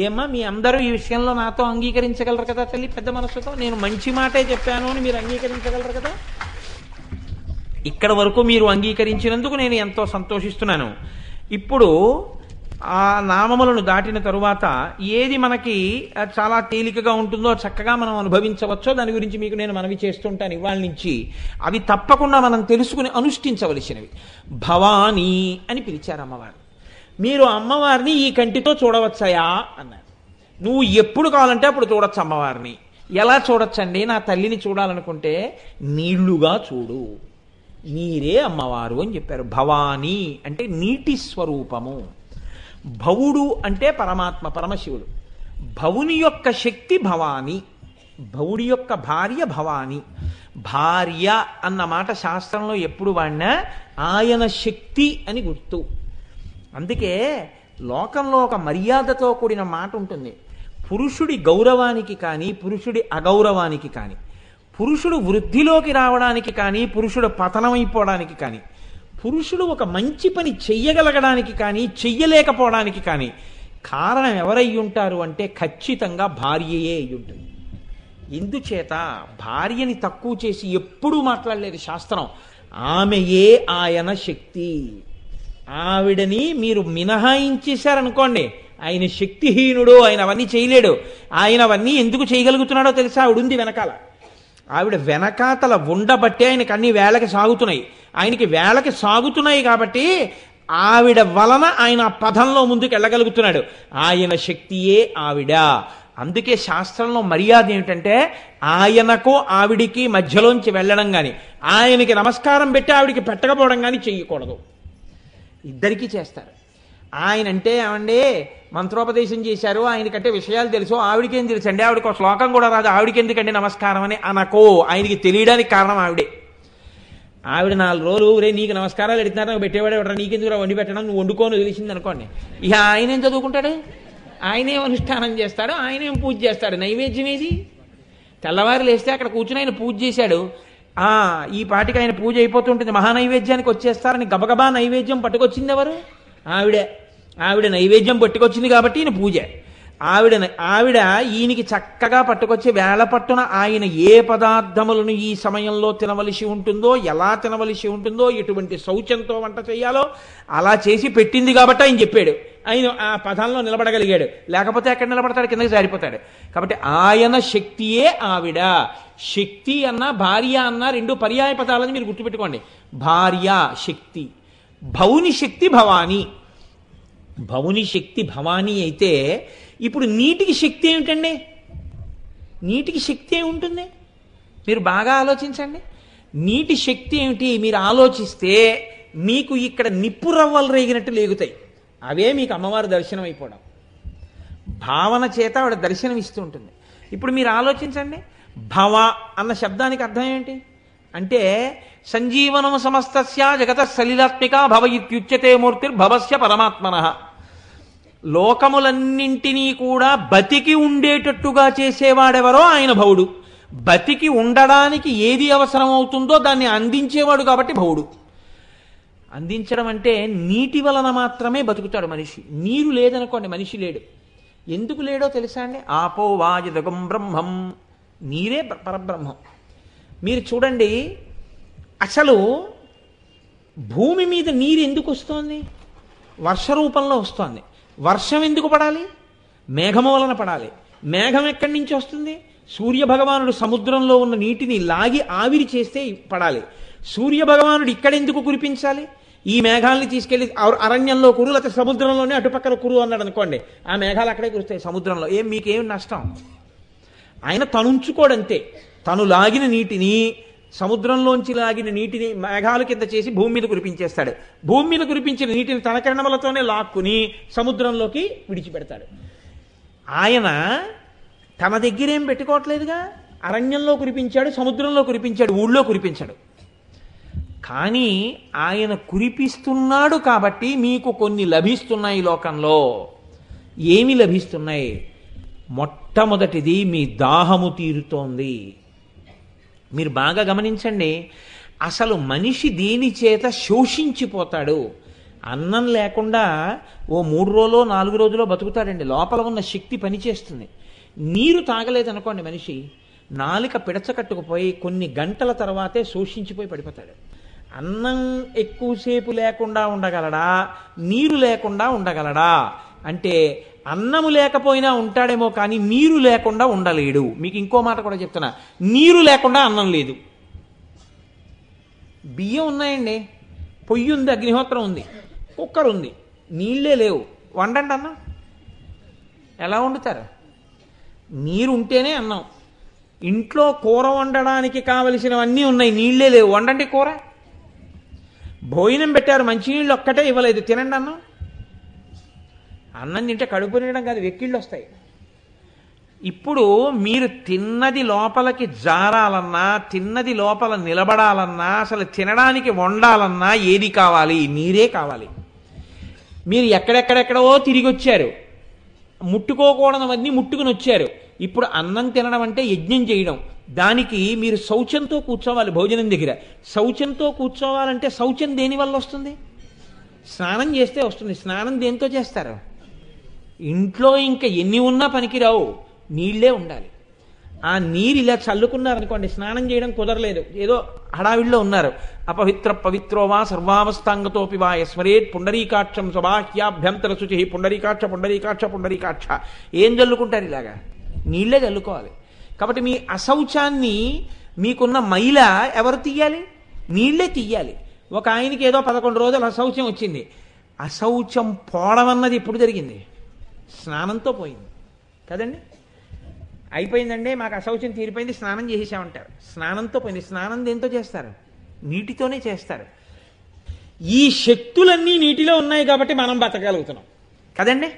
ఏమ్మా మీ అందరూ ఈ విషయంలో నాతో అంగీకరించగలరు కదా తల్లి? పెద్ద మనసుతో నేను మంచి మాటే చెప్పాను అని మీరు అంగీకరించగలరు కదా? ఇక్కడ వరకు మీరు అంగీకరించినందుకు నేను ఎంతో సంతోషిస్తున్నాను. ఇప్పుడు ఆ నామములను దాటిన తరువాత ఏది మనకి చాలా తేలికగా ఉంటుందో, చక్కగా మనం అనుభవించవచ్చో దాని గురించి మీకు నేను మనవి చేస్తుంటాను ఇవాళ నుంచి. అవి తప్పకుండా మనం తెలుసుకుని అనుష్ఠించవలసినవి. భవానీ అని పిలిచారు అమ్మవారు. మీరు అమ్మవారిని ఈ కంటితో చూడవచ్చాయా అన్నారు. నువ్వు ఎప్పుడు కావాలంటే అప్పుడు చూడొచ్చు అమ్మవారిని. ఎలా చూడొచ్చండి? నా తల్లిని చూడాలనుకుంటే నీళ్లుగా చూడు, నీరే అమ్మవారు అని చెప్పారు. భవానీ అంటే నీటి స్వరూపము. భవుడు అంటే పరమాత్మ, పరమశివుడు. భవుని యొక్క శక్తి భవాని, భవుడి యొక్క భార్య భవాని. భార్య అన్న మాట శాస్త్రంలో ఎప్పుడు వాడినా ఆయన శక్తి అని గుర్తు. అందుకే లోకంలో ఒక మర్యాదతో కూడిన మాట ఉంటుంది. పురుషుడి గౌరవానికి కానీ పురుషుడి అగౌరవానికి కానీ, పురుషుడు వృద్ధిలోకి రావడానికి కానీ పురుషుడు పతనమైపోవడానికి కానీ, పురుషుడు ఒక మంచి పని చెయ్యగలగడానికి కానీ చెయ్యలేకపోవడానికి కానీ కారణం ఎవరై ఉంటారు అంటే ఖచ్చితంగా భార్యయే అయి ఉంటుంది. ఎందుచేత భార్యని తక్కువ చేసి ఎప్పుడూ మాట్లాడలేదు శాస్త్రం. ఆమెయే ఆయన శక్తి. ఆవిడని మీరు మినహాయించేశారనుకోండి, ఆయన శక్తిహీనుడు, ఆయన అవన్నీ చేయలేడు. ఆయన అవన్నీ ఎందుకు చేయగలుగుతున్నాడో తెలుసా? ఆవిడ ఉంది వెనకాల. ఆవిడ వెనకాతల ఉండబట్టే ఆయనకి అన్ని వేళకి సాగుతున్నాయి. ఆయనకి వేళకి సాగుతున్నాయి కాబట్టి ఆవిడ వలన ఆయన ఆ పదంలో ముందుకు వెళ్ళగలుగుతున్నాడు. ఆయన శక్తియే ఆవిడ. అందుకే శాస్త్రంలో మర్యాద ఏమిటంటే ఆయనకు ఆవిడికి మధ్యలోంచి వెళ్ళడం కానీ, ఆయనకి నమస్కారం పెట్టి ఆవిడికి పెట్టకపోవడం కానీ చెయ్యకూడదు. ఇద్దరికీ చేస్తారు. ఆయన అంటే ఏమండి మంత్రోపదేశం చేశారు, ఆయనకంటే విషయాలు తెలుసు, ఆవిడికేం తెలుసు అండి, ఆవిడకి ఒక శ్లోకం కూడా రాదు, ఆవిడికి ఎందుకంటే నమస్కారం అని అనకో. ఆయనకి తెలియడానికి కారణం ఆవిడే. ఆవిడ 4 రోజులు రే నీకు నమస్కారాలు ఎడుతున్నారు, నాకు పెట్టేవాడు ఎవడరా, నీకెందుకు వండి పెట్టడం, నువ్వు వండుకోని తెలిసింది అనుకోండి. ఇక ఆయనేం చదువుకుంటాడు, ఆయనేం అనుష్ఠానం చేస్తాడు, ఆయనేం పూజ చేస్తాడు. నైవేద్యం ఏది? తెల్లవారు లేస్తే అక్కడ కూర్చుని ఆయన పూజ చేశాడు, ఈ పాటికి ఆయన పూజ అయిపోతుంటుంది, మహానైవేద్యానికి వచ్చేస్తారని గబగబా నైవేద్యం పట్టుకొచ్చింది ఎవరు? ఆవిడే. ఆవిడ నైవేద్యం పట్టుకొచ్చింది కాబట్టి ఈయన పూజ. ఆవిడ ఈయనకి చక్కగా పట్టుకొచ్చి వేళ పట్టున ఆయన ఏ పదార్థములను ఈ సమయంలో తినవలసి ఉంటుందో, ఎలా తినవలసి ఉంటుందో, ఎటువంటి శౌచంతో వంట చేయాలో అలా చేసి పెట్టింది కాబట్టి ఆయన చెప్పాడు. ఆయన ఆ పదంలో నిలబడగలిగాడు. లేకపోతే ఎక్కడ నిలబడతాడు? కిందకి జారిపోతాడు. కాబట్టి ఆయన శక్తియే ఆవిడ. శక్తి అన్న భార్య అన్న 2 పర్యాయ పదాలని మీరు గుర్తుపెట్టుకోండి. భార్య శక్తి, భవుని శక్తి భవాని. భవుని శక్తి భవానీ అయితే ఇప్పుడు నీటికి శక్తి ఏమిటండి? నీటికి శక్తి ఏముంటుంది? మీరు బాగా ఆలోచించండి. నీటి శక్తి ఏమిటి? మీరు ఆలోచిస్తే మీకు ఇక్కడ నిప్పు రవ్వలు రేగినట్టు లేగుతాయి. అవే మీకు అమ్మవారు దర్శనం అయిపోవడం. భావన చేత ఆవిడ దర్శనం ఇస్తూ ఉంటుంది. ఇప్పుడు మీరు ఆలోచించండి, భవ అన్న శబ్దానికి అర్థం ఏంటి అంటే సంజీవనం సమస్తస్య జగత సలిలాత్మిక భవ ఇత్యుచ్యతే మూర్తిర్భవస్య పరమాత్మనః. లోకములన్నింటినీ కూడా బతికి ఉండేటట్టుగా చేసేవాడెవరో ఆయన భవుడు. బతికి ఉండడానికి ఏది అవసరం అవుతుందో దాన్ని అందించేవాడు కాబట్టి భవుడు. అందించడం అంటే నీటి వలన మాత్రమే బతుకుతాడు మనిషి. నీరు లేదనుకోండి మనిషి లేడు. ఎందుకు లేడో తెలుసా అండి? ఆపో వాయుదగం బ్రహ్మం, నీరే పరబ్రహ్మం. మీరు చూడండి, అసలు భూమి మీద నీరు ఎందుకు వస్తోంది? వర్ష రూపంలో వస్తోంది. వర్షం ఎందుకు పడాలి? మేఘము వలన పడాలి. మేఘం ఎక్కడి నుంచి వస్తుంది? సూర్యభగవానుడు సముద్రంలో ఉన్న నీటిని లాగి ఆవిరి చేస్తే పడాలి. సూర్యభగవానుడు ఇక్కడెందుకు కురిపించాలి? ఈ మేఘాలని తీసుకెళ్లి అరణ్యంలో కురు, లేకపోతే సముద్రంలోనే అటుపక్కన కురు అన్నాడు అనుకోండి, ఆ మేఘాలు అక్కడే కురుస్తాయి సముద్రంలో. మీకేం నష్టం? ఆయన తనుంచుకోడంతే. తను లాగిన నీటిని, సముద్రంలోంచి లాగిన నీటిని మేఘాలు కింద చేసి భూమి మీద కురిపించేస్తాడు. భూమి మీద కురిపించిన నీటిని తన కిరణములతోనే లాక్కుని సముద్రంలోకి విడిచిపెడతాడు. ఆయన తన దగ్గరేం పెట్టుకోవట్లేదుగా. అరణ్యంలో కురిపించాడు, సముద్రంలో కురిపించాడు, ఊళ్ళో కురిపించాడు. కానీ ఆయన కురిపిస్తున్నాడు కాబట్టి మీకు కొన్ని లభిస్తున్నాయి లోకంలో. ఏమి లభిస్తున్నాయి? మొట్టమొదటిది మీ దాహము తీరుతోంది. మీరు బాగా గమనించండి, అసలు మనిషి దేని చేత శోషించిపోతాడు? అన్నం లేకుండా ఓ 3 రోజులో 4 రోజులో బతుకుతాడండి. లోపల ఉన్న శక్తి పనిచేస్తుంది. నీరు తాగలేదనుకోండి మనిషి, నాలుక పిడచకట్టుకుపోయి కొన్ని గంటల తర్వాతే శోషించిపోయి పడిపోతాడు. అన్నం ఎక్కువసేపు లేకుండా ఉండగలడా? నీరు లేకుండా ఉండగలడా? అంటే అన్నము లేకపోయినా ఉంటాడేమో కానీ నీరు లేకుండా ఉండలేడు. మీకు ఇంకో మాట కూడా చెప్తున్నా, నీరు లేకుండా అన్నం లేదు. బియ్యం ఉన్నాయండి, పొయ్యి ఉంది, అగ్నిహోత్రం ఉంది, కుక్కర్ ఉంది, నీళ్ళే లేవు, వండండి అన్నం. ఎలా వండుతారు? నీరు ఉంటేనే అన్నం. ఇంట్లో కూర వండడానికి కావలసినవన్నీ ఉన్నాయి, నీళ్లే లేవు, వండండి కూర. భోజనం పెట్టారు, మంచినీళ్ళు ఒక్కటే ఇవ్వలేదు, తినండి అన్నం. అన్నం తింటే కడుపు నిండడం కాదు, వెక్కిళ్ళు వస్తాయి. ఇప్పుడు మీరు తిన్నది లోపలికి జారాలన్నా, తిన్నది లోపల నిలబడాలన్నా, అసలు తినడానికి వండాలన్నా ఏది కావాలి? నీరే కావాలి. మీరు ఎక్కడెక్కడెక్కడో తిరిగి వచ్చారు, ముట్టుకోకూడదవన్నీ ముట్టుకుని వచ్చారు. ఇప్పుడు అన్నం తినడం అంటే యజ్ఞం చేయడం. దానికి మీరు శౌచంతో కూర్చోవాలి. భోజనం దగ్గర శౌచంతో కూర్చోవాలంటే శౌచం దేనివల్ల వస్తుంది? స్నానం చేస్తే వస్తుంది. స్నానం దేంతో చేస్తారు? ఇంట్లో ఇంకా ఎన్ని ఉన్నా పనికిరావు, నీళ్లే ఉండాలి. ఆ నీరు ఇలా చల్లుకున్నారనుకోండి, స్నానం చేయడం కుదరలేదు, ఏదో హడావిడిలో ఉన్నారు. అపవిత్ర పవిత్రో వా సర్వావస్థాంగతోపి వా యస్మరేత్ పుండరీకాక్షం స్వబాహ్యాభ్యంతర శుచి పుండరీకాక్ష పుండరీకాక్ష పుండరీకాక్ష. ఏం చల్లుకుంటారు? ఇలాగా నీళ్లే చల్లుకోవాలి. కాబట్టి మీ అశౌచాన్ని, మీకున్న మైల ఎవరు తీయాలి? నీళ్లే తీయాలి. ఒక ఆయనకి ఏదో 11 రోజులు అశౌచం వచ్చింది. అశౌచం పోవడం అన్నది ఎప్పుడు జరిగింది? స్నానంతో పోయింది కదండి. అయిపోయిందండి, మాకు అశౌచం తీరిపోయింది, స్నానం చేసేసామంటారు. స్నానంతో పోయింది. స్నానం దేంతో చేస్తారు? నీటితోనే చేస్తారు. ఈ శక్తులన్నీ నీటిలో ఉన్నాయి కాబట్టి మనం బతకగలుగుతున్నాం కదండి.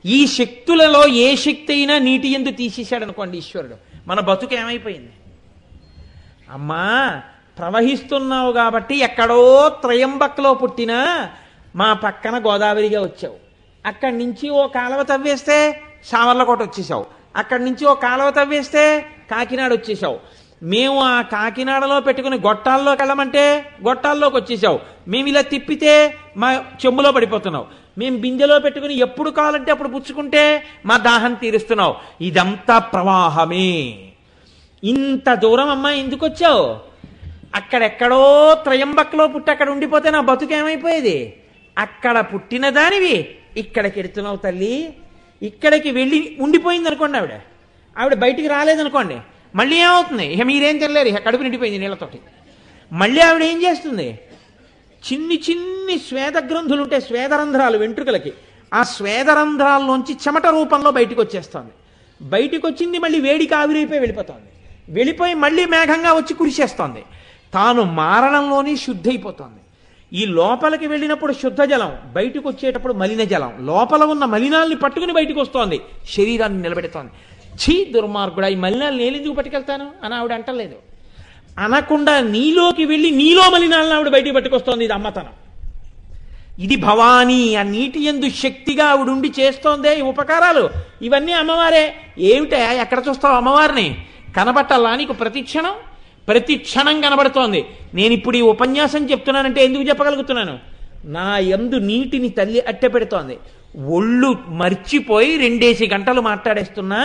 ఈ శక్తులలో ఏ శక్తి అయినా నీటి యందు తీసేశాడు అనుకోండి ఈశ్వరుడు, మన బతుకు ఏమైపోయింది? అమ్మా, ప్రవహిస్తున్నావు కాబట్టి ఎక్కడో త్రయంబక్లో పుట్టినా మా పక్కన గోదావరిగా వచ్చావు. అక్కడి నుంచి ఓ కాలువ తవ్వేస్తే సామర్లకోట వచ్చేసావు. అక్కడి నుంచి ఓ కాలువ తవ్వేస్తే కాకినాడ వచ్చేసావు. మేము ఆ కాకినాడలో పెట్టుకుని గొట్టాల్లోకి వెళ్ళమంటే గొట్టాల్లోకి వచ్చేసావు. మేము ఇలా తిప్పితే మా చెంబులో పడిపోతున్నావు. మేము బిందెలో పెట్టుకుని ఎప్పుడు కావాలంటే అప్పుడు పుచ్చుకుంటే మా దాహం తీరుస్తున్నావు. ఇదంతా ప్రవాహమే. ఇంత దూరం అమ్మా ఎందుకు వచ్చావు? అక్కడెక్కడో త్రయంబక్లో పుట్టి అక్కడ ఉండిపోతే నా బతుకు ఏమైపోయేది? అక్కడ పుట్టిన దానివి ఇక్కడికి ఎడుతున్నావు తల్లి. ఇక్కడికి వెళ్ళి ఉండిపోయింది అనుకోండి, ఆవిడ బయటికి రాలేదనుకోండి, మళ్ళీ ఏమవుతుంది? ఇక మీరేం తినలేరు, ఇక కడుపు నిండిపోయింది నీళ్ళతోటి. మళ్ళీ ఆవిడ ఏం చేస్తుంది? చిన్ని చిన్ని స్వేద గ్రంథులు ఉంటాయి, స్వేదరంధ్రాలు వెంట్రుకలకి. ఆ స్వేదరంధ్రాల్లోంచి చెమట రూపంలో బయటికి వచ్చేస్తుంది. బయటికి వచ్చింది మళ్ళీ వేడికి ఆవిరైపోయి వెళ్ళిపోతుంది. వెళ్ళిపోయి మళ్ళీ మేఘంగా వచ్చి కురిసేస్తోంది. తాను మారణంలోనే శుద్ధి అయిపోతుంది. ఈ లోపలికి వెళ్ళినప్పుడు శుద్ధ జలం, బయటకు వచ్చేటప్పుడు మలిన జలం. లోపల ఉన్న మలినాల్ని పట్టుకుని బయటకు వస్తోంది, శరీరాన్ని నిలబెడుతోంది. ఛీ దుర్మార్గుడా, ఈ మలినాలు నేను ఎందుకు పట్టుకెళ్తాను అని ఆవిడ అంటలేదు. అనకుండా నీలోకి వెళ్ళి నీలో మలినాలను ఆవిడ బయటికి పట్టుకొస్తోంది. ఇది అమ్మతనం. ఇది భవానీ. ఆ నీటి యందు శక్తిగా ఆవిడుండి చేస్తోందే ఈ ఉపకారాలు. ఇవన్నీ అమ్మవారే. ఏమిటా ఎక్కడ చూస్తావు అమ్మవారిని? కనబట్టాలా నీకు? ప్రతి క్షణం కనబడుతోంది. నేను ఇప్పుడు ఈ ఉపన్యాసం చెప్తున్నానంటే ఎందుకు చెప్పగలుగుతున్నాను? నా యందు నీటిని తల్లి అట్టె పెడుతోంది. ఒళ్ళు మర్చిపోయి 2 గంటలు మాట్లాడేస్తున్నా,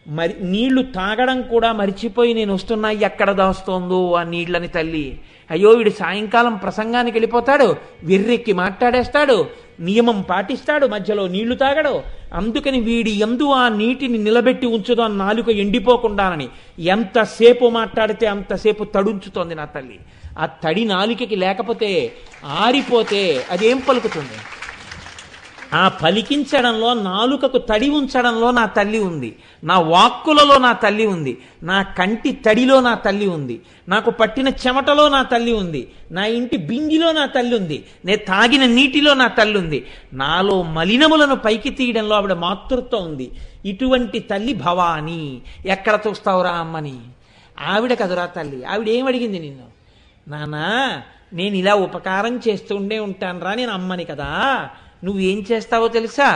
మరి నీళ్లు తాగడం కూడా మర్చిపోయి నేను వస్తున్నా. ఎక్కడ దాస్తోందో ఆ నీళ్లని తల్లి. అయ్యో, వీడు సాయంకాలం ప్రసంగానికి వెళ్ళిపోతాడు, వెర్రెక్కి మాట్లాడేస్తాడు, నియమం పాటిస్తాడు, మధ్యలో నీళ్లు తాగడు. అందుకని వీడి యందు ఆ నీటిని నిలబెట్టి ఉంచుదో నాలుక ఎండిపోకుండానని ఎంతసేపు మాట్లాడితే అంతసేపు తడుంచుతోంది నా తల్లి. ఆ తడి నాలుకకి లేకపోతే ఆరిపోతే అదేం పలుకుతుంది? ఆ పలికించడంలో, నాలుకకు తడి ఉంచడంలో నా తల్లి ఉంది. నా వాక్కులలో నా తల్లి ఉంది. నా కంటి తడిలో నా తల్లి ఉంది. నాకు పట్టిన చెమటలో నా తల్లి ఉంది. నా ఇంటి బింగిలో నా తల్లి ఉంది. నేను తాగిన నీటిలో నా తల్లి ఉంది. నాలో మలినములను పైకి తీయడంలో ఆవిడ మాతృత్వం ఉంది. ఇటువంటి తల్లి భవానీ. ఎక్కడ చూస్తావురా అమ్మని? ఆవిడ కదురా తల్లి. ఆవిడ ఏమడిగింది నిన్ను? నానా, నేను ఇలా ఉపకారం చేస్తుండే ఉంటాను రా, నేను అమ్మని కదా. నువ్వేం చేస్తావో తెలుసా?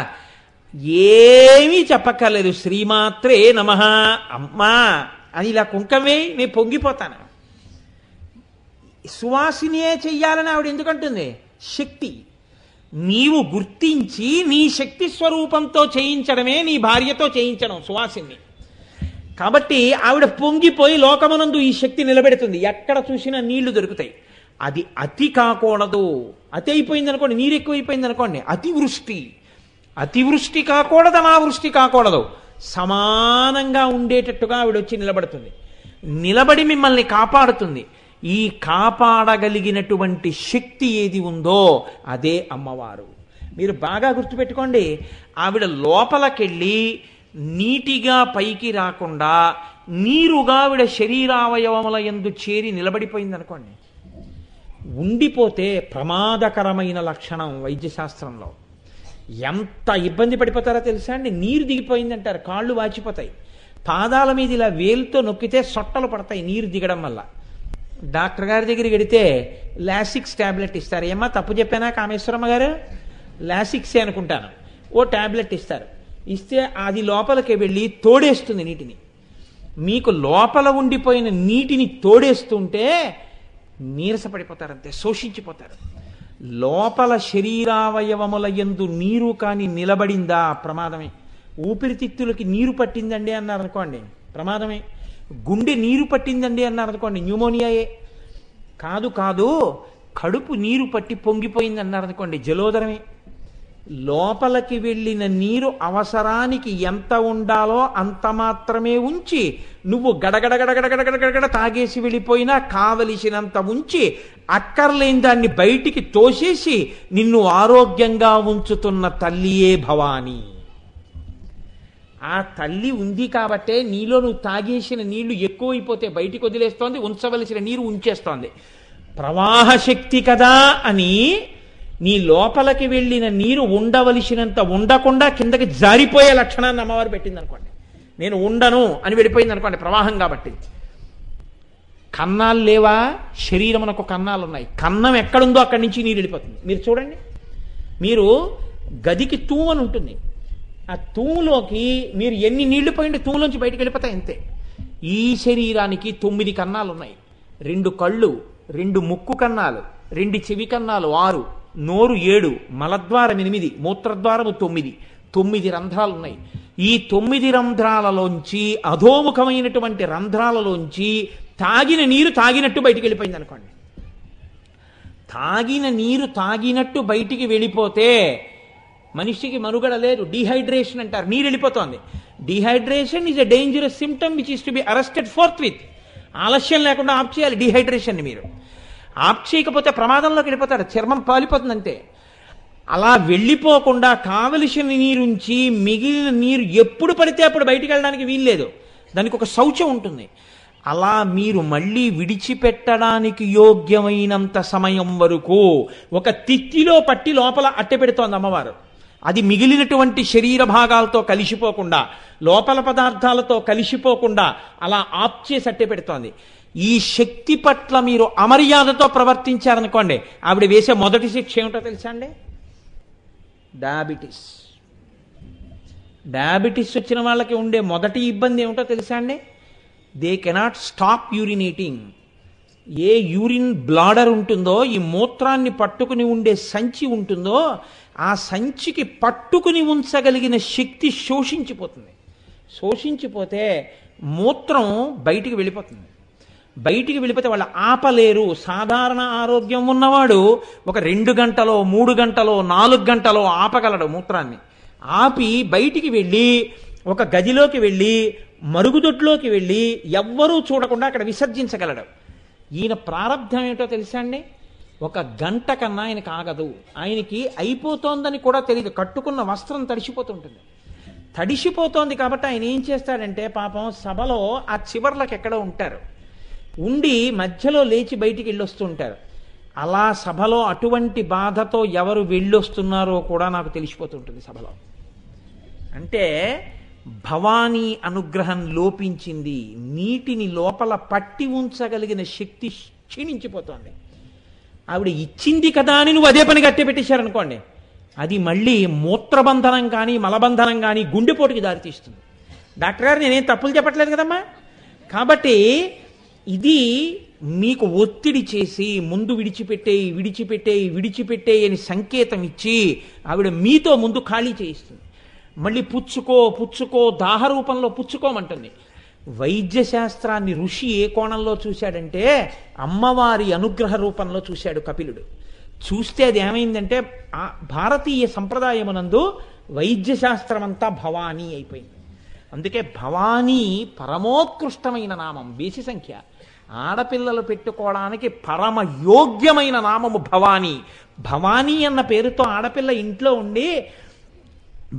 ఏమీ చెప్పక్కర్లేదు. శ్రీమాత్రే నమః అమ్మా అని ఇలా కుంకమే నేను పొంగిపోతాను. సువాసినియే చెయ్యాలని ఆవిడ ఎందుకంటుంది? శక్తి. నీవు గుర్తించి నీ శక్తి స్వరూపంతో చేయించడమే నీ భార్యతో చేయించడం సువాసిని. కాబట్టి ఆవిడ పొంగిపోయి లోకమునందు ఈ శక్తి నిలబెడుతుంది. ఎక్కడ చూసినా నీళ్లు దొరుకుతాయి. అది అతి కాకూడదు. అతి అయిపోయింది అనుకోండి, నీరు ఎక్కువైపోయింది అనుకోండి, అతివృష్టి. అతివృష్టి కాకూడదు, అనావృష్టి కాకూడదు. సమానంగా ఉండేటట్టుగా ఆవిడ వచ్చి నిలబడుతుంది. నిలబడి మిమ్మల్ని కాపాడుతుంది. ఈ కాపాడగలిగినటువంటి శక్తి ఏది ఉందో అదే అమ్మవారు. మీరు బాగా గుర్తుపెట్టుకోండి. ఆవిడ లోపలికెళ్ళి నీటిగా పైకి రాకుండా నీరుగా ఆవిడ శరీరావయవముల యందు చేరి నిలబడిపోయింది అనుకోండి, ఉండిపోతే ప్రమాదకరమైన లక్షణం వైద్యశాస్త్రంలో. ఎంత ఇబ్బంది పడిపోతారో తెలుసా అండి. నీరు దిగిపోయిందంటారు, కాళ్ళు వాచిపోతాయి, పాదాల మీద ఇలా వేలుతో నొక్కితే సొట్టలు పడతాయి నీరు దిగడం వల్ల. డాక్టర్ గారి దగ్గరికి వెడితే లాసిక్స్ ట్యాబ్లెట్ ఇస్తారు. ఏమ్మా తప్పు చెప్పానా కామేశ్వరమ్మ గారు? లాసిక్సే అనుకుంటాను. ఓ ట్యాబ్లెట్ ఇస్తారు. ఇస్తే అది లోపలికి వెళ్ళి తోడేస్తుంది నీటిని. మీకు లోపల ఉండిపోయిన నీటిని తోడేస్తుంటే నీరసపడిపోతారంతే, శోషించిపోతారు. లోపల శరీరావయవముల యందు నీరు కాని నిలబడిందా ప్రమాదమే. ఊపిరితిత్తులకి నీరు పట్టిందండి అన్నారు అనుకోండి, ప్రమాదమే. గుండె నీరు పట్టిందండి అన్నారు అనుకోండి, న్యూమోనియాయే. కాదు కాదు కడుపు నీరు పట్టి పొంగిపోయింది అన్నారు అనుకోండి, జలోదరమే. లోపలికి వెళ్ళిన నీరు అవసరానికి ఎంత ఉండాలో అంత మాత్రమే ఉంచి, నువ్వు గడగడగడగడగడగడగడ తాగేసి వెళ్ళిపోయినా కావలసినంత ఉంచి, అక్కర్లేని దాన్ని బయటికి తోసేసి నిన్ను ఆరోగ్యంగా ఉంచుతున్న తల్లియే భవాని. ఆ తల్లి ఉంది కాబట్టే నీలో నువ్వు తాగేసిన నీళ్లు ఎక్కువైపోతే బయటికి వదిలేస్తోంది, ఉంచవలసిన నీరు ఉంచేస్తోంది. ప్రవాహ శక్తి కదా అని నీ లోపలికి వెళ్ళిన నీరు ఉండవలసినంత ఉండకుండా కిందకి జారిపోయే లక్షణాన్ని అమ్మవారు పెట్టింది అనుకోండి. నేను ఉండను అని వెళ్ళిపోయింది అనుకోండి, ప్రవాహం కాబట్టి. కన్నాలు లేవా? శరీరమునకు కన్నాలు ఉన్నాయి. కన్నం ఎక్కడుందో అక్కడి నుంచి నీరు వెళ్ళిపోతుంది. మీరు చూడండి, మీరు గదికి తూమని ఉంటుంది, ఆ తూములోకి మీరు ఎన్ని నీళ్లు పోయింటే తూములోంచి బయటకు వెళ్ళిపోతాయి అంతే. ఈ శరీరానికి 9 కన్నాలు ఉన్నాయి. 2 కళ్ళు, 2 ముక్కు కన్నాలు, 2 చెవి కన్నాలు 6, నోరు 7, మలద్వారం 8, మూత్రద్వారము 9, 9 రంధ్రాలు ఉన్నాయి. ఈ 9 రంధ్రాలలోంచి, అధోముఖమైనటువంటి రంధ్రాలలోంచి తాగిన నీరు తాగినట్టు బయటికి వెళ్ళిపోయింది అనుకోండి. తాగిన నీరు తాగినట్టు బయటికి వెళ్ళిపోతే మనిషికి మనుగడ లేదు. డీహైడ్రేషన్ అంటారు, నీరు వెళ్ళిపోతుంది. Dehydration is a dangerous symptom which is to be arrested fourth with. ఆలస్యం లేకుండా ఆఫ్ చేయాలి డీహైడ్రేషన్ని. మీరు ఆఫ్ చేయకపోతే ప్రమాదంలోకి వెళ్ళిపోతారు, చర్మం పాలిపోతుంది అంతే. అలా వెళ్ళిపోకుండా కావలసిన నీరుంచి మిగిలిన నీరు ఎప్పుడు పడితే అప్పుడు బయటికి వెళ్ళడానికి వీల్లేదు, దానికి ఒక శౌచం ఉంటుంది. అలా మీరు మళ్ళీ విడిచిపెట్టడానికి యోగ్యమైనంత సమయం వరకు ఒక తిత్తిలో పట్టి లోపల అట్టె పెడుతోంది అమ్మవారు. అది మిగిలినటువంటి శరీర భాగాలతో కలిసిపోకుండా, లోపల పదార్థాలతో కలిసిపోకుండా అలా ఆఫ్ చేసి అట్టె పెడుతోంది. ఈ శక్తి పట్ల మీరు అమర్యాదతో ప్రవర్తించారనుకోండి, ఆవిడ వేసే మొదటి శిక్ష ఏమిటో తెలుసా అండి? డయాబెటీస్. డయాబెటీస్ వచ్చిన వాళ్ళకి ఉండే మొదటి ఇబ్బంది ఏమిటో తెలుసా అండి? They cannot stop urinating. A urine bladder ఉంటుందో, ఈ మూత్రాన్ని పట్టుకుని ఉండే సంచి ఉంటుందో, ఆ సంచికి పట్టుకుని ఉంచగలిగిన శక్తి శోషించిపోతుంది. శోషించిపోతే మూత్రం బయటికి వెళ్ళిపోతుంది. బయటికి వెళ్ళిపోతే వాళ్ళు ఆపలేరు. సాధారణ ఆరోగ్యం ఉన్నవాడు ఒక 2 గంటలో, 3 గంటలో, 4 గంటలో ఆపగలడు మూత్రాన్ని. ఆపి బయటికి వెళ్ళి ఒక గదిలోకి వెళ్ళి మరుగుదొడ్లోకి వెళ్ళి ఎవ్వరూ చూడకుండా అక్కడ విసర్జించగలడు. ఈయన ప్రారంధం ఏమిటో తెలుసా అండి? 1 గంట కన్నా ఆయనకు ఆగదు. ఆయనకి అయిపోతోందని కూడా తెలియదు. కట్టుకున్న వస్త్రం తడిసిపోతుంటుంది. తడిసిపోతోంది కాబట్టి ఆయన ఏం చేస్తాడంటే, పాపం సభలో ఆ చివర్లకు ఎక్కడో ఉంటారు, ఉండి మధ్యలో లేచి బయటికి వెళ్ళొస్తూ ఉంటారు. అలా సభలో అటువంటి బాధతో ఎవరు వెళ్ళొస్తున్నారో కూడా నాకు తెలిసిపోతుంటుంది సభలో. అంటే భవానీ అనుగ్రహం లోపించింది. నీటిని లోపల పట్టి ఉంచగలిగిన శక్తి క్షీణించిపోతోంది. ఆవిడ ఇచ్చింది కదా అని నువ్వు అదే పని కట్టి పెట్టేశారనుకోండి, అది మళ్ళీ మూత్రబంధనం కానీ మలబంధనం కానీ గుండెపోటుకి దారితీస్తుంది. డాక్టర్ గారు నేనేం తప్పులు చెప్పట్లేదు కదమ్మా. కాబట్టి ఇది మీకు ఒత్తిడి చేసి ముందు విడిచిపెట్టే అని సంకేతం ఇచ్చి ఆవిడ మీతో ముందు ఖాళీ చేయిస్తుంది. మళ్ళీ పుచ్చుకో దాహ రూపంలో పుచ్చుకోమంటుంది. వైద్య శాస్త్రాన్ని ఋషి ఏ కోణంలో చూశాడంటే అమ్మవారి అనుగ్రహ రూపంలో చూశాడు కపిలుడు. చూస్తే అది ఏమైందంటే ఆ భారతీయ సంప్రదాయమునందు వైద్య శాస్త్రం అంతా భవానీ అయిపోయింది. అందుకే భవానీ పరమోత్కృష్టమైన నామం. బేసి సంఖ్య ఆడపిల్లలు పెట్టుకోవడానికి పరమ యోగ్యమైన నామము భవానీ. భవానీ అన్న పేరుతో ఆడపిల్ల ఇంట్లో ఉండి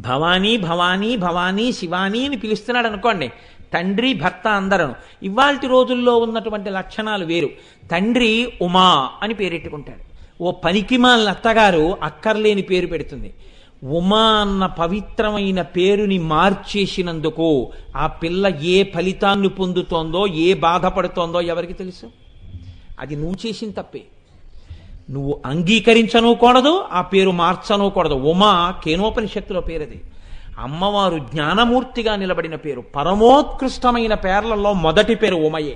భవానీ భవానీ భవానీ శివానీ అని పిలుస్తున్నాడు అనుకోండి, తండ్రి భర్త అందరూ. ఇవాల్టి రోజుల్లో ఉన్నటువంటి లక్షణాలు వేరు. తండ్రి ఉమా అని పేరెట్టుకుంటాడు. ఓ పనికిమాలిన అత్తగారు అక్కర్లేని పేరు పెడుతుంది. ఉమా అన్న పవిత్రమైన పేరుని మార్చేసినందుకు ఆ పిల్ల ఏ ఫలితాన్ని పొందుతోందో, ఏ బాధపడుతోందో ఎవరికి తెలుసు? అది నువ్వు చేసిన తప్పే. నువ్వు అంగీకరించనూకూడదు, ఆ పేరు మార్చనూకూడదు. ఉమా కేనోపనిషత్తులో పేరది. అమ్మవారు జ్ఞానమూర్తిగా నిలబడిన పేరు. పరమోత్కృష్టమైన పేర్లలో మొదటి పేరు ఉమయే.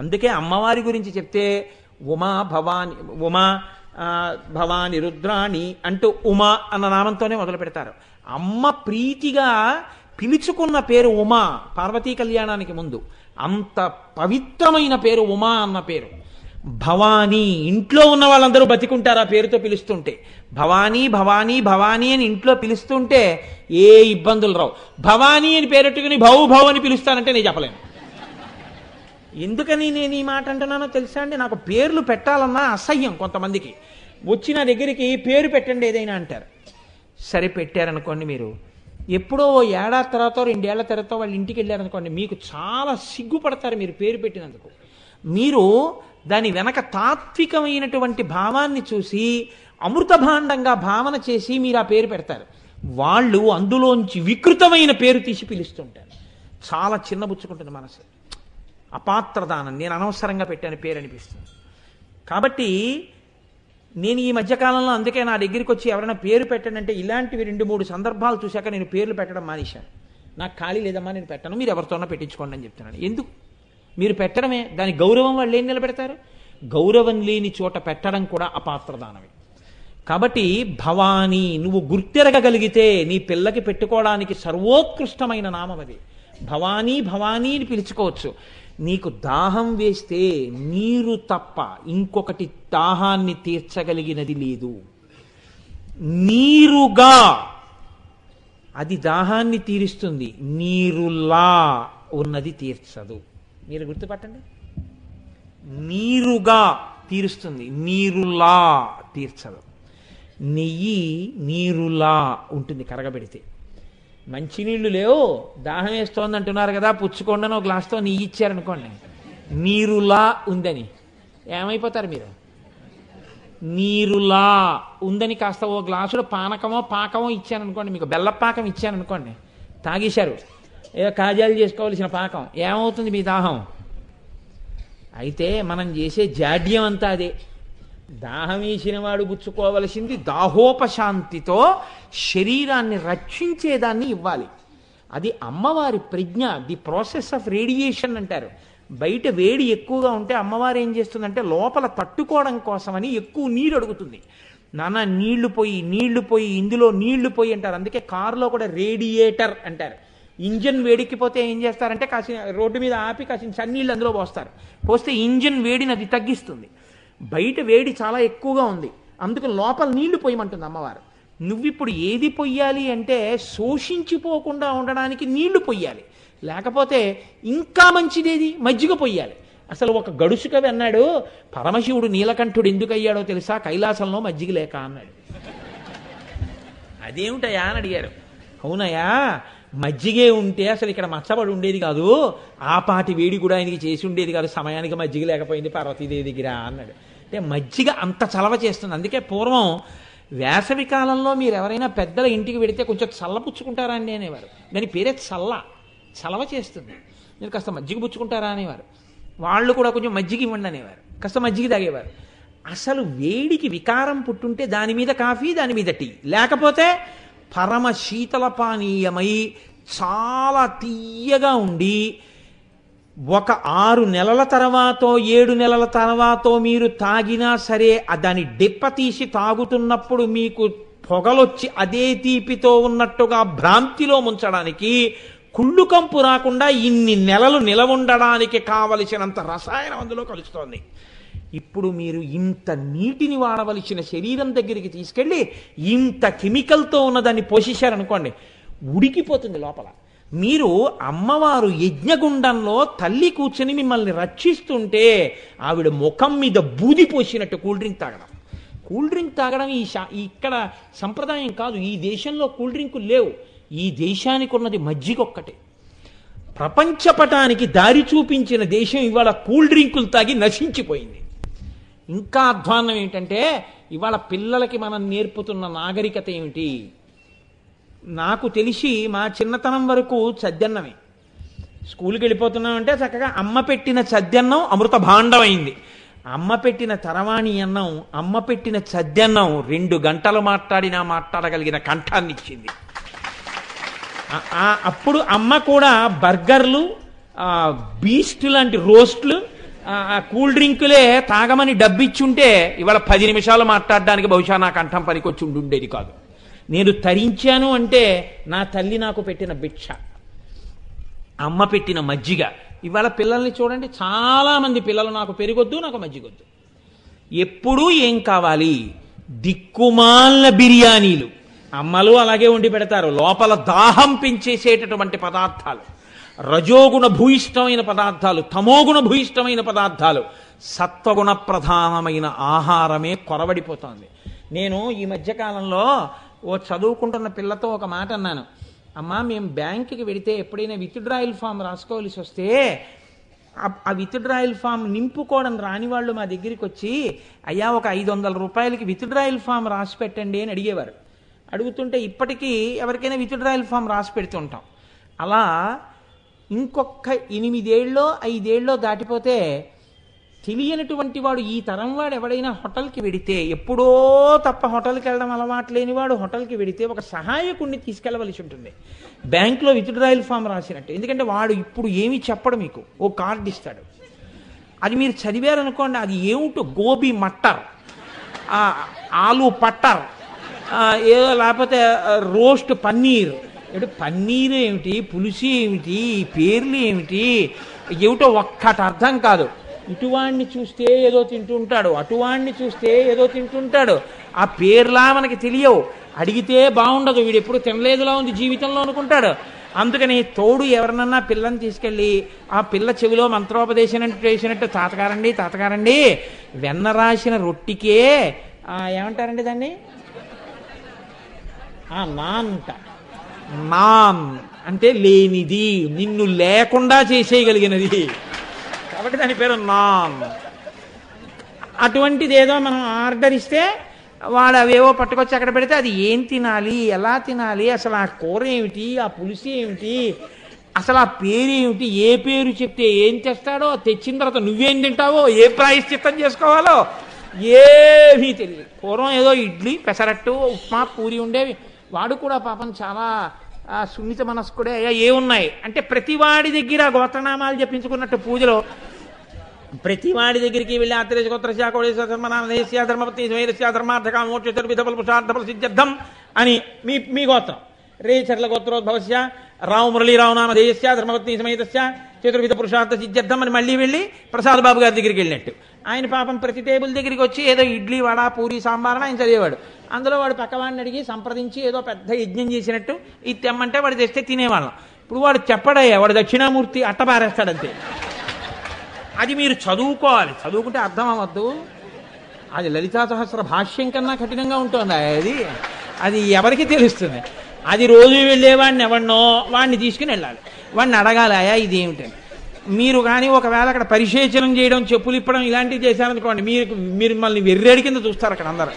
అందుకే అమ్మవారి గురించి చెప్తే ఉమా భవాని, ఉమా భవాని రుద్రాణి అంటూ ఉమా అన్న నామంతోనే మొదలు పెడతారు. అమ్మ ప్రీతిగా పిలుచుకున్న పేరు ఉమా. పార్వతీ కళ్యాణానికి ముందు అంత పవిత్రమైన పేరు ఉమా అన్న పేరు. భవానీ, ఇంట్లో ఉన్న వాళ్ళందరూ బతికుంటారు ఆ పేరుతో పిలుస్తుంటే. భవానీ భవానీ భవానీ అని ఇంట్లో పిలుస్తుంటే ఏ ఇబ్బందులు రావు. భవానీ అని పేరెట్టుకుని భౌ భౌ అని పిలుస్తానంటే నేను చెప్పలేను. ఎందుకని నేను ఈ మాట అంటున్నానో తెలుసా అండి? నాకు పేర్లు పెట్టాలన్నా అసహ్యం. కొంతమందికి వచ్చి నా దగ్గరికి పేరు పెట్టండి ఏదైనా అంటారు. సరే పెట్టారనుకోండి, మీరు ఎప్పుడో ఏడాది తర్వాత 2 ఏళ్ల తర్వాత వాళ్ళ ఇంటికి వెళ్ళారనుకోండి, మీకు చాలా సిగ్గుపడతారు మీరు పేరు పెట్టినందుకు. మీరు దాని వెనక తాత్వికమైనటువంటి భావాన్ని చూసి అమృత భాండంగా భావన చేసి మీరు ఆ పేరు పెడతారు. వాళ్ళు అందులోంచి వికృతమైన పేరు తీసి పిలుస్తుంటారు. చాలా చిన్నబుచ్చుకుంటుంది మనసు. అపాత్రదానం, నేను అనవసరంగా పెట్టాను పేరు అనిపిస్తుంది. కాబట్టి నేను ఈ మధ్యకాలంలో అందుకే నా దగ్గరికి వచ్చి ఎవరైనా పేరు పెట్టానంటే ఇలాంటివి 2-3 సందర్భాలు చూశాక నేను పేర్లు పెట్టడం మానేశాను. నాకు ఖాళీ లేదమ్మా, నేను పెట్టను, మీరు ఎవరితోనో పెట్టించుకోండి అని చెప్తున్నాను. ఎందుకు? మీరు పెట్టడమే, దాని గౌరవం వాళ్ళు ఏం నిలబెడతారు? గౌరవం లేని చోట పెట్టడం కూడా అపాత్రదానమే. కాబట్టి భవానీ నువ్వు గుర్తెరగగలిగితే నీ పిల్లకి పెట్టుకోవడానికి సర్వోత్కృష్టమైన నామం అది. భవానీ భవానీ అని పిలుచుకోవచ్చు. నీకు దాహం వేస్తే నీరు తప్ప ఇంకొకటి దాహాన్ని తీర్చగలిగినది లేదు. నీరుగా అది దాహాన్ని తీరుస్తుంది, నీరులా ఉన్నది తీర్చదు. మీరు గుర్తుపట్టండి. నీరుగా తీరుస్తుంది, నీరులా తీర్చదు. నెయ్యి నీరులా ఉంటుంది కరగబెడితే. మంచినీళ్లు లేవు, దాహం వేస్తోంది అంటున్నారు కదా, పుచ్చుకోండి, ఒక గ్లాస్తో నెయ్యి ఇచ్చారనుకోండి, నీరులా ఉందని ఏమైపోతారు మీరు? నీరులా ఉందని కాస్త ఓ గ్లాసులో పానకమో పాకమో ఇచ్చాననుకోండి, మీకు బెల్లపాకం ఇచ్చాననుకోండి, తాగేశారు, ఏదో కాజాలు చేసుకోవాల్సిన పాకం, ఏమవుతుంది మీ దాహం? అయితే మనం చేసే జాడ్యం అంతా అదే. దాహం వేసిన వాడు పుచ్చుకోవలసింది దాహోపశాంతితో శరీరాన్ని రక్షించేదాన్ని ఇవ్వాలి. అది అమ్మవారి ప్రజ్ఞ. ది ప్రాసెస్ ఆఫ్ రేడియేషన్ అంటారు. బయట వేడి ఎక్కువగా ఉంటే అమ్మవారు ఏం చేస్తుందంటే లోపల తట్టుకోవడం కోసమని ఎక్కువ నీరు అడుగుతుంది. నాన్న నీళ్లు పోయి ఇందులో నీళ్లు పోయి అంటారు. అందుకే కారులో కూడా రేడియేటర్ అంటారు. ఇంజన్ వేడెక్కిపోతే ఏం చేస్తారంటే కాసిన రోడ్డు మీద ఆపి కాసిన చన్నీళ్ళు అందులో పోస్తారు. పోస్తే ఇంజన్ వేడిని అది తగ్గిస్తుంది. బయట వేడి చాలా ఎక్కువగా ఉంది, అందుకు లోపల నీళ్లు పోయమంటుంది అమ్మవారు. నువ్విప్పుడు ఏది పొయ్యాలి అంటే శోషించిపోకుండా ఉండడానికి నీళ్లు పొయ్యాలి. లేకపోతే ఇంకా మంచిదేది మజ్జిగ పొయ్యాలి. అసలు ఒక గడుసు కవి అన్నాడు, పరమశివుడు నీలకంఠుడు ఎందుకు అయ్యాడో తెలుసా? కైలాసంలో మజ్జిగ లేక అన్నాడు. అదేమిటయా అని అడిగారు. అవునయా, మజ్జిగే ఉంటే అసలు ఇక్కడ మచ్చబడి ఉండేది కాదు, ఆ పాటి వేడి కూడా ఆయనకి చేసి ఉండేది కాదు, సమయానికి మజ్జిగ లేకపోయింది పార్వతీదేవి దగ్గర అన్నాడు. అంటే మజ్జిగ అంత చలవ చేస్తుంది. అందుకే పూర్వం వేసవి కాలంలో మీరు ఎవరైనా పెద్దల ఇంటికి వెడితే కొంచెం చల్లపుచ్చుకుంటారా అండి అనేవారు. దాని పేరే చలవ చేస్తుంది. మీరు కాస్త మజ్జిగ పుచ్చుకుంటారా అనేవారు. వాళ్ళు కూడా కొంచెం మజ్జిగ ఇవ్వండి అనేవారు, కాస్త మజ్జిగ తాగేవారు. అసలు వేడికి వికారం పుట్టుంటే దాని మీద కాఫీ, దాని మీద టీ, లేకపోతే పరమ శీతల పానీయమై చాలా తీయగా ఉండి ఒక 6 నెలల తర్వాతో 7 నెలల తర్వాతో మీరు తాగినా సరే దాని డెప్ప తీసి తాగుతున్నప్పుడు మీకు పొగలొచ్చి అదే తీపితో ఉన్నట్టుగా భ్రాంతిలో ముంచడానికి, కుళ్ళు కంపు రాకుండా ఇన్ని నెలలు నిలవుండడానికి కావలసినంత రసాయనం అందులో కలుస్తోంది. ఇప్పుడు మీరు ఇంత నీటిని వాడవలసిన శరీరం దగ్గరికి తీసుకెళ్ళి ఇంత కెమికల్తో ఉన్నదాన్ని పోషించారనుకోండి, ఉడికిపోతుంది లోపల. మీరు అమ్మవారు యజ్ఞగుండంలో తల్లి కూర్చొని మిమ్మల్ని రక్షిస్తుంటే ఆవిడ ముఖం మీద బూది పోసినట్టు కూల్ డ్రింక్ తాగడం. కూల్ డ్రింక్ తాగడం ఇక్కడ సంప్రదాయం కాదు. ఈ దేశంలో కూల్ డ్రింకులు లేవు. ఈ దేశానికి ఉన్నది మజ్జిగ ఒక్కటే. ప్రపంచపటానికి దారి చూపించిన దేశం ఇవాళ కూల్ డ్రింకులు తాగి నశించిపోయింది. ఇంకా అధ్వాన్నం ఏంటంటే ఇవాళ పిల్లలకి మనం నేర్పుతున్న నాగరికత ఏమిటి? నాకు తెలిసి మా చిన్నతనం వరకు చద్దన్నమే. స్కూల్కి వెళ్ళిపోతున్నామంటే చక్కగా అమ్మ పెట్టిన చద్దన్నం అమృత భాండం అయింది. అమ్మ పెట్టిన తరవాణి అన్నం, అమ్మ పెట్టిన చద్దన్నం 2 గంటలు మాట్లాడినా మాట్లాడగలిగిన కంఠాన్ని ఇచ్చింది. అప్పుడు అమ్మ కూడా బర్గర్లు, బీస్ట్ లాంటి రోస్ట్లు, కూల్ డ్రింకులే తాగమని డబ్బిచ్చుంటే ఇవాళ 10 నిమిషాలు మాట్లాడడానికి బహుశా నా కంఠం పనికొచ్చి ఉండేది కాదు. నేను తరించాను అంటే నా తల్లి నాకు పెట్టిన భిక్ష, అమ్మ పెట్టిన మజ్జిగ. ఇవాళ పిల్లల్ని చూడండి, చాలామంది పిల్లలు నాకు పెరిగొద్దు, నాకు మజ్జిగొద్దు. ఎప్పుడూ ఏం కావాలి? దిక్కుమాలిన బిర్యానీలు. అమ్మలు అలాగే వండి పెడతారు. లోపల దాహం పెంచేసేటటువంటి పదార్థాలు, రజోగుణ భూయిష్టమైన పదార్థాలు, తమోగుణ భూయిష్టమైన పదార్థాలు. సత్వగుణ ప్రధానమైన ఆహారమే కొరవడిపోతోంది. నేను ఈ మధ్యకాలంలో ఓ చదువుకుంటున్న పిల్లతో ఒక మాట అన్నాను. అమ్మా, మేము బ్యాంకుకి వెడితే ఎప్పుడైనా విత్డ్రాయల్ ఫామ్ రాసుకోవాల్సి వస్తే ఆ విత్డ్రాయల్ ఫామ్ నింపుకోవడం రాని వాళ్ళు మా దగ్గరికి వచ్చి, అయ్యా ఒక 500 రూపాయలకి విత్డ్రాయల్ ఫామ్ రాసి పెట్టండి అని అడిగేవారు. అడుగుతుంటే ఇప్పటికీ ఎవరికైనా విత్డ్రాయల్ ఫామ్ రాసి పెడుతుంటాం. అలా ఇంకొక 8 ఏళ్ళో 5 ఏళ్ళో దాటిపోతే తెలియనటువంటి వాడు, ఈ తరం వాడు ఎవడైనా హోటల్కి వెడితే, ఎప్పుడో తప్ప హోటల్కి వెళ్ళడం అలవాటు లేనివాడు హోటల్కి వెడితే ఒక సహాయకుడిని తీసుకెళ్ళవలసి ఉంటుంది, బ్యాంకులో విత్డ్రాయల్ ఫామ్ రాసినట్టు. ఎందుకంటే వాడు ఇప్పుడు ఏమీ చెప్పడు, మీకు ఓ కార్డు ఇస్తాడు. అది మీరు చదివారనుకోండి, అది ఏమిటో గోబీ మట్టర్, ఆలు పట్టర్, ఏదో లేకపోతే రోస్ట్ పన్నీర్. పన్నీర్ ఏమిటి, పులుసు ఏమిటి, పేర్లు ఏమిటి, ఏమిటో ఒక్కటి అర్థం కాదు. ఇటువాణ్ణి చూస్తే ఏదో తింటుంటాడు, అటువాణ్ణి చూస్తే ఏదో తింటుంటాడు. ఆ పేర్లా మనకి తెలియవు. అడిగితే బాగుండదు, వీడు ఎప్పుడు తినలేదులా ఉంది జీవితంలో అనుకుంటాడు. అందుకని తోడు ఎవరినన్నా పిల్లని తీసుకెళ్ళి ఆ పిల్ల చెవిలో మంత్రోపదేశం చేసినట్టు, తాతగారండి తాతగారండి వెన్న రాసిన రొట్టికే ఏమంటారండి దాన్ని, నాన్ అంటే లేనిది, నిన్ను లేకుండా చేసేయగలిగినది, కాబట్టి దాని పేరు నాన్. అటువంటిది ఏదో మనం ఆర్డర్ ఇస్తే వాడు అవేవో పట్టుకొచ్చి అక్కడ పెడితే అది ఏం తినాలి, ఎలా తినాలి, అసలు ఆ కూర ఏమిటి, ఆ పులుసు ఏమిటి, అసలు ఆ పేరు ఏమిటి, ఏ పేరు చెప్తే ఏం తెస్తాడో, తెచ్చిన తర్వాత నువ్వేం తింటావో, ఏ ప్రాయశ్చిత్తం చేసుకోవాలో ఏమీ తెలియదు. పూర్వం ఏదో ఇడ్లీ, పెసరట్టు, ఉప్మా, పూరి ఉండేవి. వాడు కూడా పాపం చాలా సున్నిత మనస్కుడే. ఏమున్నాయి అంటే ప్రతివాడి దగ్గర గోత్రనామాలు చెప్పించుకున్నట్టు పూజలో ప్రతివాడి దగ్గరికి వెళ్ళి ఆత్రేయ గోత్రస్య కోడేశ్వర ధర్మనాథేశ్య ధర్మపత్ని స్వైరస్య ధర్మార్థక మోక్ష సిద్ధ్యర్థం అని మీ గోత్రం, రేచర్ల గోత్రోద్భవస్య రావు మురళీరావు నామధేయస్య ధర్మపత్ని సమేతస్య చతుర్విధ పురుషార్థ సిద్ధ్యర్థం అని మళ్ళీ వెళ్ళి ప్రసాద్ బాబు గారి దగ్గరికి వెళ్ళినట్టు. ఆయన పాపం ప్రతి టేబుల్ దగ్గరికి వచ్చి ఏదో ఇడ్లీ, వడ, పూరి, సాంబార్ అని ఆయన చదివేవాడు. అందులో వాడు పక్కవాడిని అడిగి సంప్రదించి ఏదో పెద్ద యజ్ఞం చేసినట్టు ఇది తెమ్మంటే వాడు తెస్తే తినేవాళ్ళం. ఇప్పుడు వాడు చెప్పడయ్యా, వాడు దక్షిణామూర్తి అట్టబారేస్తాడంతే. అది మీరు చదువుకోవాలి, చదువుకుంటే అర్థం అవ్వద్దు. అది లలితా సహస్ర భాష్యం కన్నా కఠినంగా ఉంటుంది. అది ఎవరికి తెలుస్తుంది? అది రోజు వెళ్ళేవాడిని ఎవడినో వాడిని తీసుకుని వెళ్ళాలి, వాడిని అడగాలి, అయ్యా ఇదేమిటని. మీరు కానీ ఒకవేళ అక్కడ పరిశేచనం చేయడం, చెప్పులు ఇప్పడం ఇలాంటివి చేశారనుకోండి, మీరు మిమ్మల్ని వెర్రేడి కింద చూస్తారు అక్కడ అందరూ.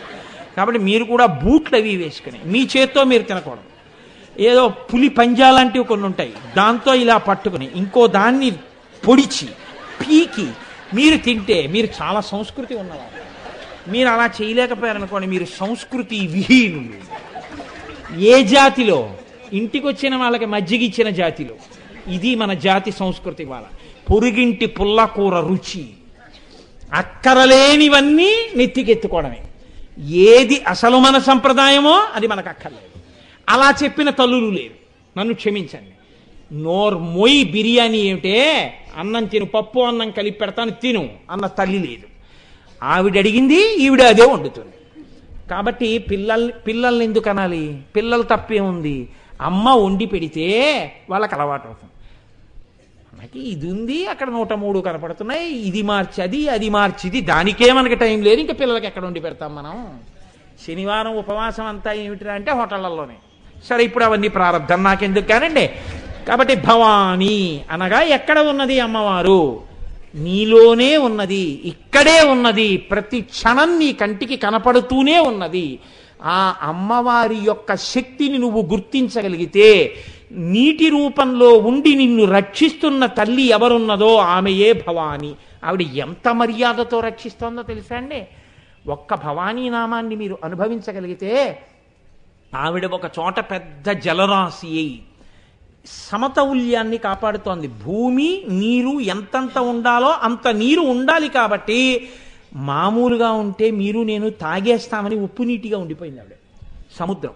కాబట్టి మీరు కూడా బూట్లు అవి వేసుకుని మీ చేత్తో మీరు తినకూడదు. ఏదో పులి పంజా లాంటివి కొన్ని ఉంటాయి, దాంతో ఇలా పట్టుకుని ఇంకో దాన్ని పొడిచి పీకి మీరు తింటే మీరు చాలా సంస్కృతి ఉన్నవారు. మీరు అలా చేయలేకపోయారనుకోండి, మీరు సంస్కృతి విహీనులు. ఏ జాతిలో ఇంటికి వచ్చిన వాళ్ళకి మజ్జిగ ఇచ్చిన జాతిలో ఇది మన జాతి సంస్కృతి. వాళ్ళ పొరుగింటి పుల్లకూర రుచి, అక్కరలేనివన్నీ నెత్తికెత్తుకోవడమే. ఏది అసలు మన సంప్రదాయమో అది మనకు అక్కర్లేదు. అలా చెప్పిన తల్లులు లేరు, నన్ను క్షమించండి. నోర్మొయ్ బిర్యానీ ఏమిటే, అన్నం తిను, పప్పు అన్నం కలిపి పెడతాను తిను అన్న తల్లి లేదు. ఆవిడ అడిగింది ఈవిడ అదే వండుతుంది. కాబట్టి పిల్లల్ని ఎందుకు అనాలి? పిల్లలు తప్పే ఉంది. అమ్మ వండి పెడితే వాళ్ళకి అలవాటు అవుతుంది. మనకి ఇది ఉంది, అక్కడ 103 కనపడుతున్నాయి, ఇది మార్చి అది, అది మార్చి ఇది, దానికే మనకి టైం లేదు. ఇంకా పిల్లలకి ఎక్కడ ఉండి పెడతాం మనం? శనివారం ఉపవాసం అంతా ఏమిటిరా అంటే హోటళ్లలోనే. సరే, ఇప్పుడు అవన్నీ ప్రారంభం నాకెందుకు కానండి. కాబట్టి భవానీ అనగా ఎక్కడ ఉన్నది అమ్మవారు? నీలోనే ఉన్నది, ఇక్కడే ఉన్నది, ప్రతి క్షణం నీ కంటికి కనపడుతూనే ఉన్నది. ఆ అమ్మవారి యొక్క శక్తిని నువ్వు గుర్తించగలిగితే, నీటి రూపంలో ఉండి నిన్ను రక్షిస్తున్న తల్లి ఎవరున్నదో ఆమెయే భవాని. ఆవిడ ఎంత మర్యాదతో రక్షిస్తోందో తెలుసా అండి? ఒక్క భవానీ నామాన్ని మీరు అనుభవించగలిగితే, ఆవిడ ఒక చోట పెద్ద జలరాశి అయి సమతౌల్యాన్ని కాపాడుతోంది. భూమి నీరు ఎంతంత ఉండాలో అంత నీరు ఉండాలి. కాబట్టి మామూలుగా ఉంటే మీరు నేను తాగేస్తామని ఉప్పు నీటిగా ఉండిపోయింది ఆవిడ సముద్రం.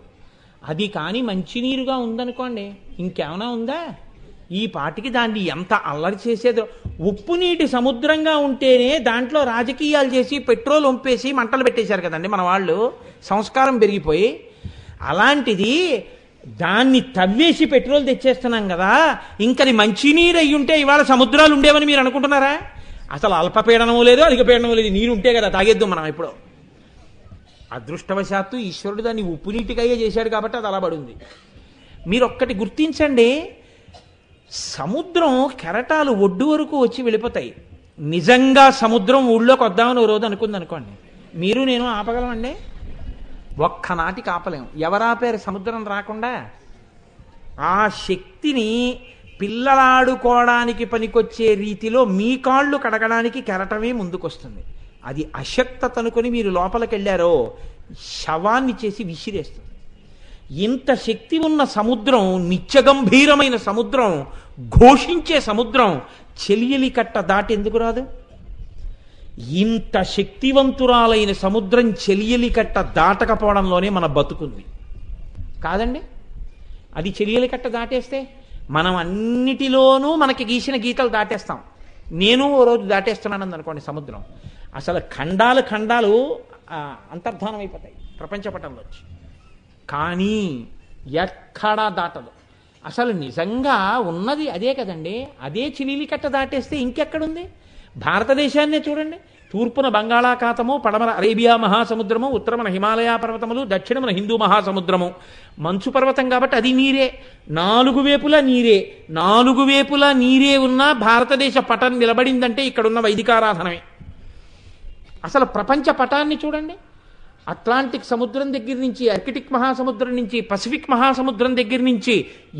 అది కానీ మంచినీరుగా ఉందనుకోండి, ఇంకేమైనా ఉందా? ఈ పాటికి దాన్ని ఎంత అల్లరి చేసేదో. ఉప్పు నీటి సముద్రంగా ఉంటేనే దాంట్లో రాజకీయాలు చేసి పెట్రోల్ వంపేసి మంటలు పెట్టేశారు కదండి మన వాళ్ళు, సంస్కారం పెరిగిపోయి. అలాంటిది దాన్ని తవ్వేసి పెట్రోల్ తెచ్చేస్తున్నాం కదా. ఇంకది మంచినీరు అయ్యి ఉంటే ఇవాళ సముద్రాలు ఉండేవని మీరు అనుకుంటున్నారా? అసలు అల్పపీడనము లేదు, అధిక పీడనము లేదు, నీరు ఉంటే కదా తాగేద్దాం మనం. ఇప్పుడు అదృష్టవశాత్తు ఈశ్వరుడు దాన్ని ఉప్పు నీటికయ్యే చేశాడు కాబట్టి అది అలా పడింది. మీరు ఒక్కటి గుర్తించండి, సముద్రం కెరటాలు ఒడ్డు వరకు వచ్చి వెళ్ళిపోతాయి. నిజంగా సముద్రం ఊళ్ళోకి వద్దామని ఓ రోజు అనుకుంది అనుకోండి, మీరు నేను ఆపగలమండి? ఒక్కనాటికి ఆపలేం. ఎవరాపారు సముద్రం రాకుండా? ఆ శక్తిని పిల్లలాడుకోవడానికి పనికొచ్చే రీతిలో మీ కాళ్ళు కడగడానికి కెరటమే ముందుకొస్తుంది. అది అశక్తత అనుకొని మీరు లోపలికి వెళ్ళారో శవాన్ని చేసి విసిరేస్తుంది. ఇంత శక్తి ఉన్న సముద్రం, నిత్యగంభీరమైన సముద్రం, ఘోషించే సముద్రం చెలియలి కట్ట దాటి ఎందుకు రాదు? ఇంత శక్తివంతురాలైన సముద్రం చెలియలి కట్ట దాటకపోవడంలోనే మన బతుకుంది కాదండి. అది చెలియలి కట్ట దాటేస్తే మనం అన్నిటిలోనూ మనకి గీసిన గీతలు దాటేస్తాం. నేను ఓ రోజు దాటేస్తున్నాను అనుకోండి సముద్రం, అసలు ఖండాలు ఖండాలు అంతర్ధానం అయిపోతాయి ప్రపంచపటంలో వచ్చి. కానీ ఎక్కడా దాటదు. అసలు నిజంగా ఉన్నది అదే కదండి. అదే చిలీలి కట్ట దాటేస్తే ఇంకెక్కడుంది? భారతదేశాన్నే చూడండి. తూర్పున బంగాళాఖాతము, పడమర అరేబియా మహాసముద్రము, ఉత్తరమున హిమాలయ పర్వతములు, దక్షిణమున హిందూ మహాసముద్రము. మంచు పర్వతం కాబట్టి అది నీరే, నాలుగు వైపులా నీరే. నాలుగు వైపులా నీరే ఉన్న భారతదేశ పటం నిలబడిందంటే ఇక్కడున్న వైదికారాధనమే. అసలు ప్రపంచ పటాన్ని చూడండి. అట్లాంటిక్ సముద్రం దగ్గర నుంచి, ఆర్కిటిక్ మహాసముద్రం నుంచి, పసిఫిక్ మహాసముద్రం దగ్గర నుంచి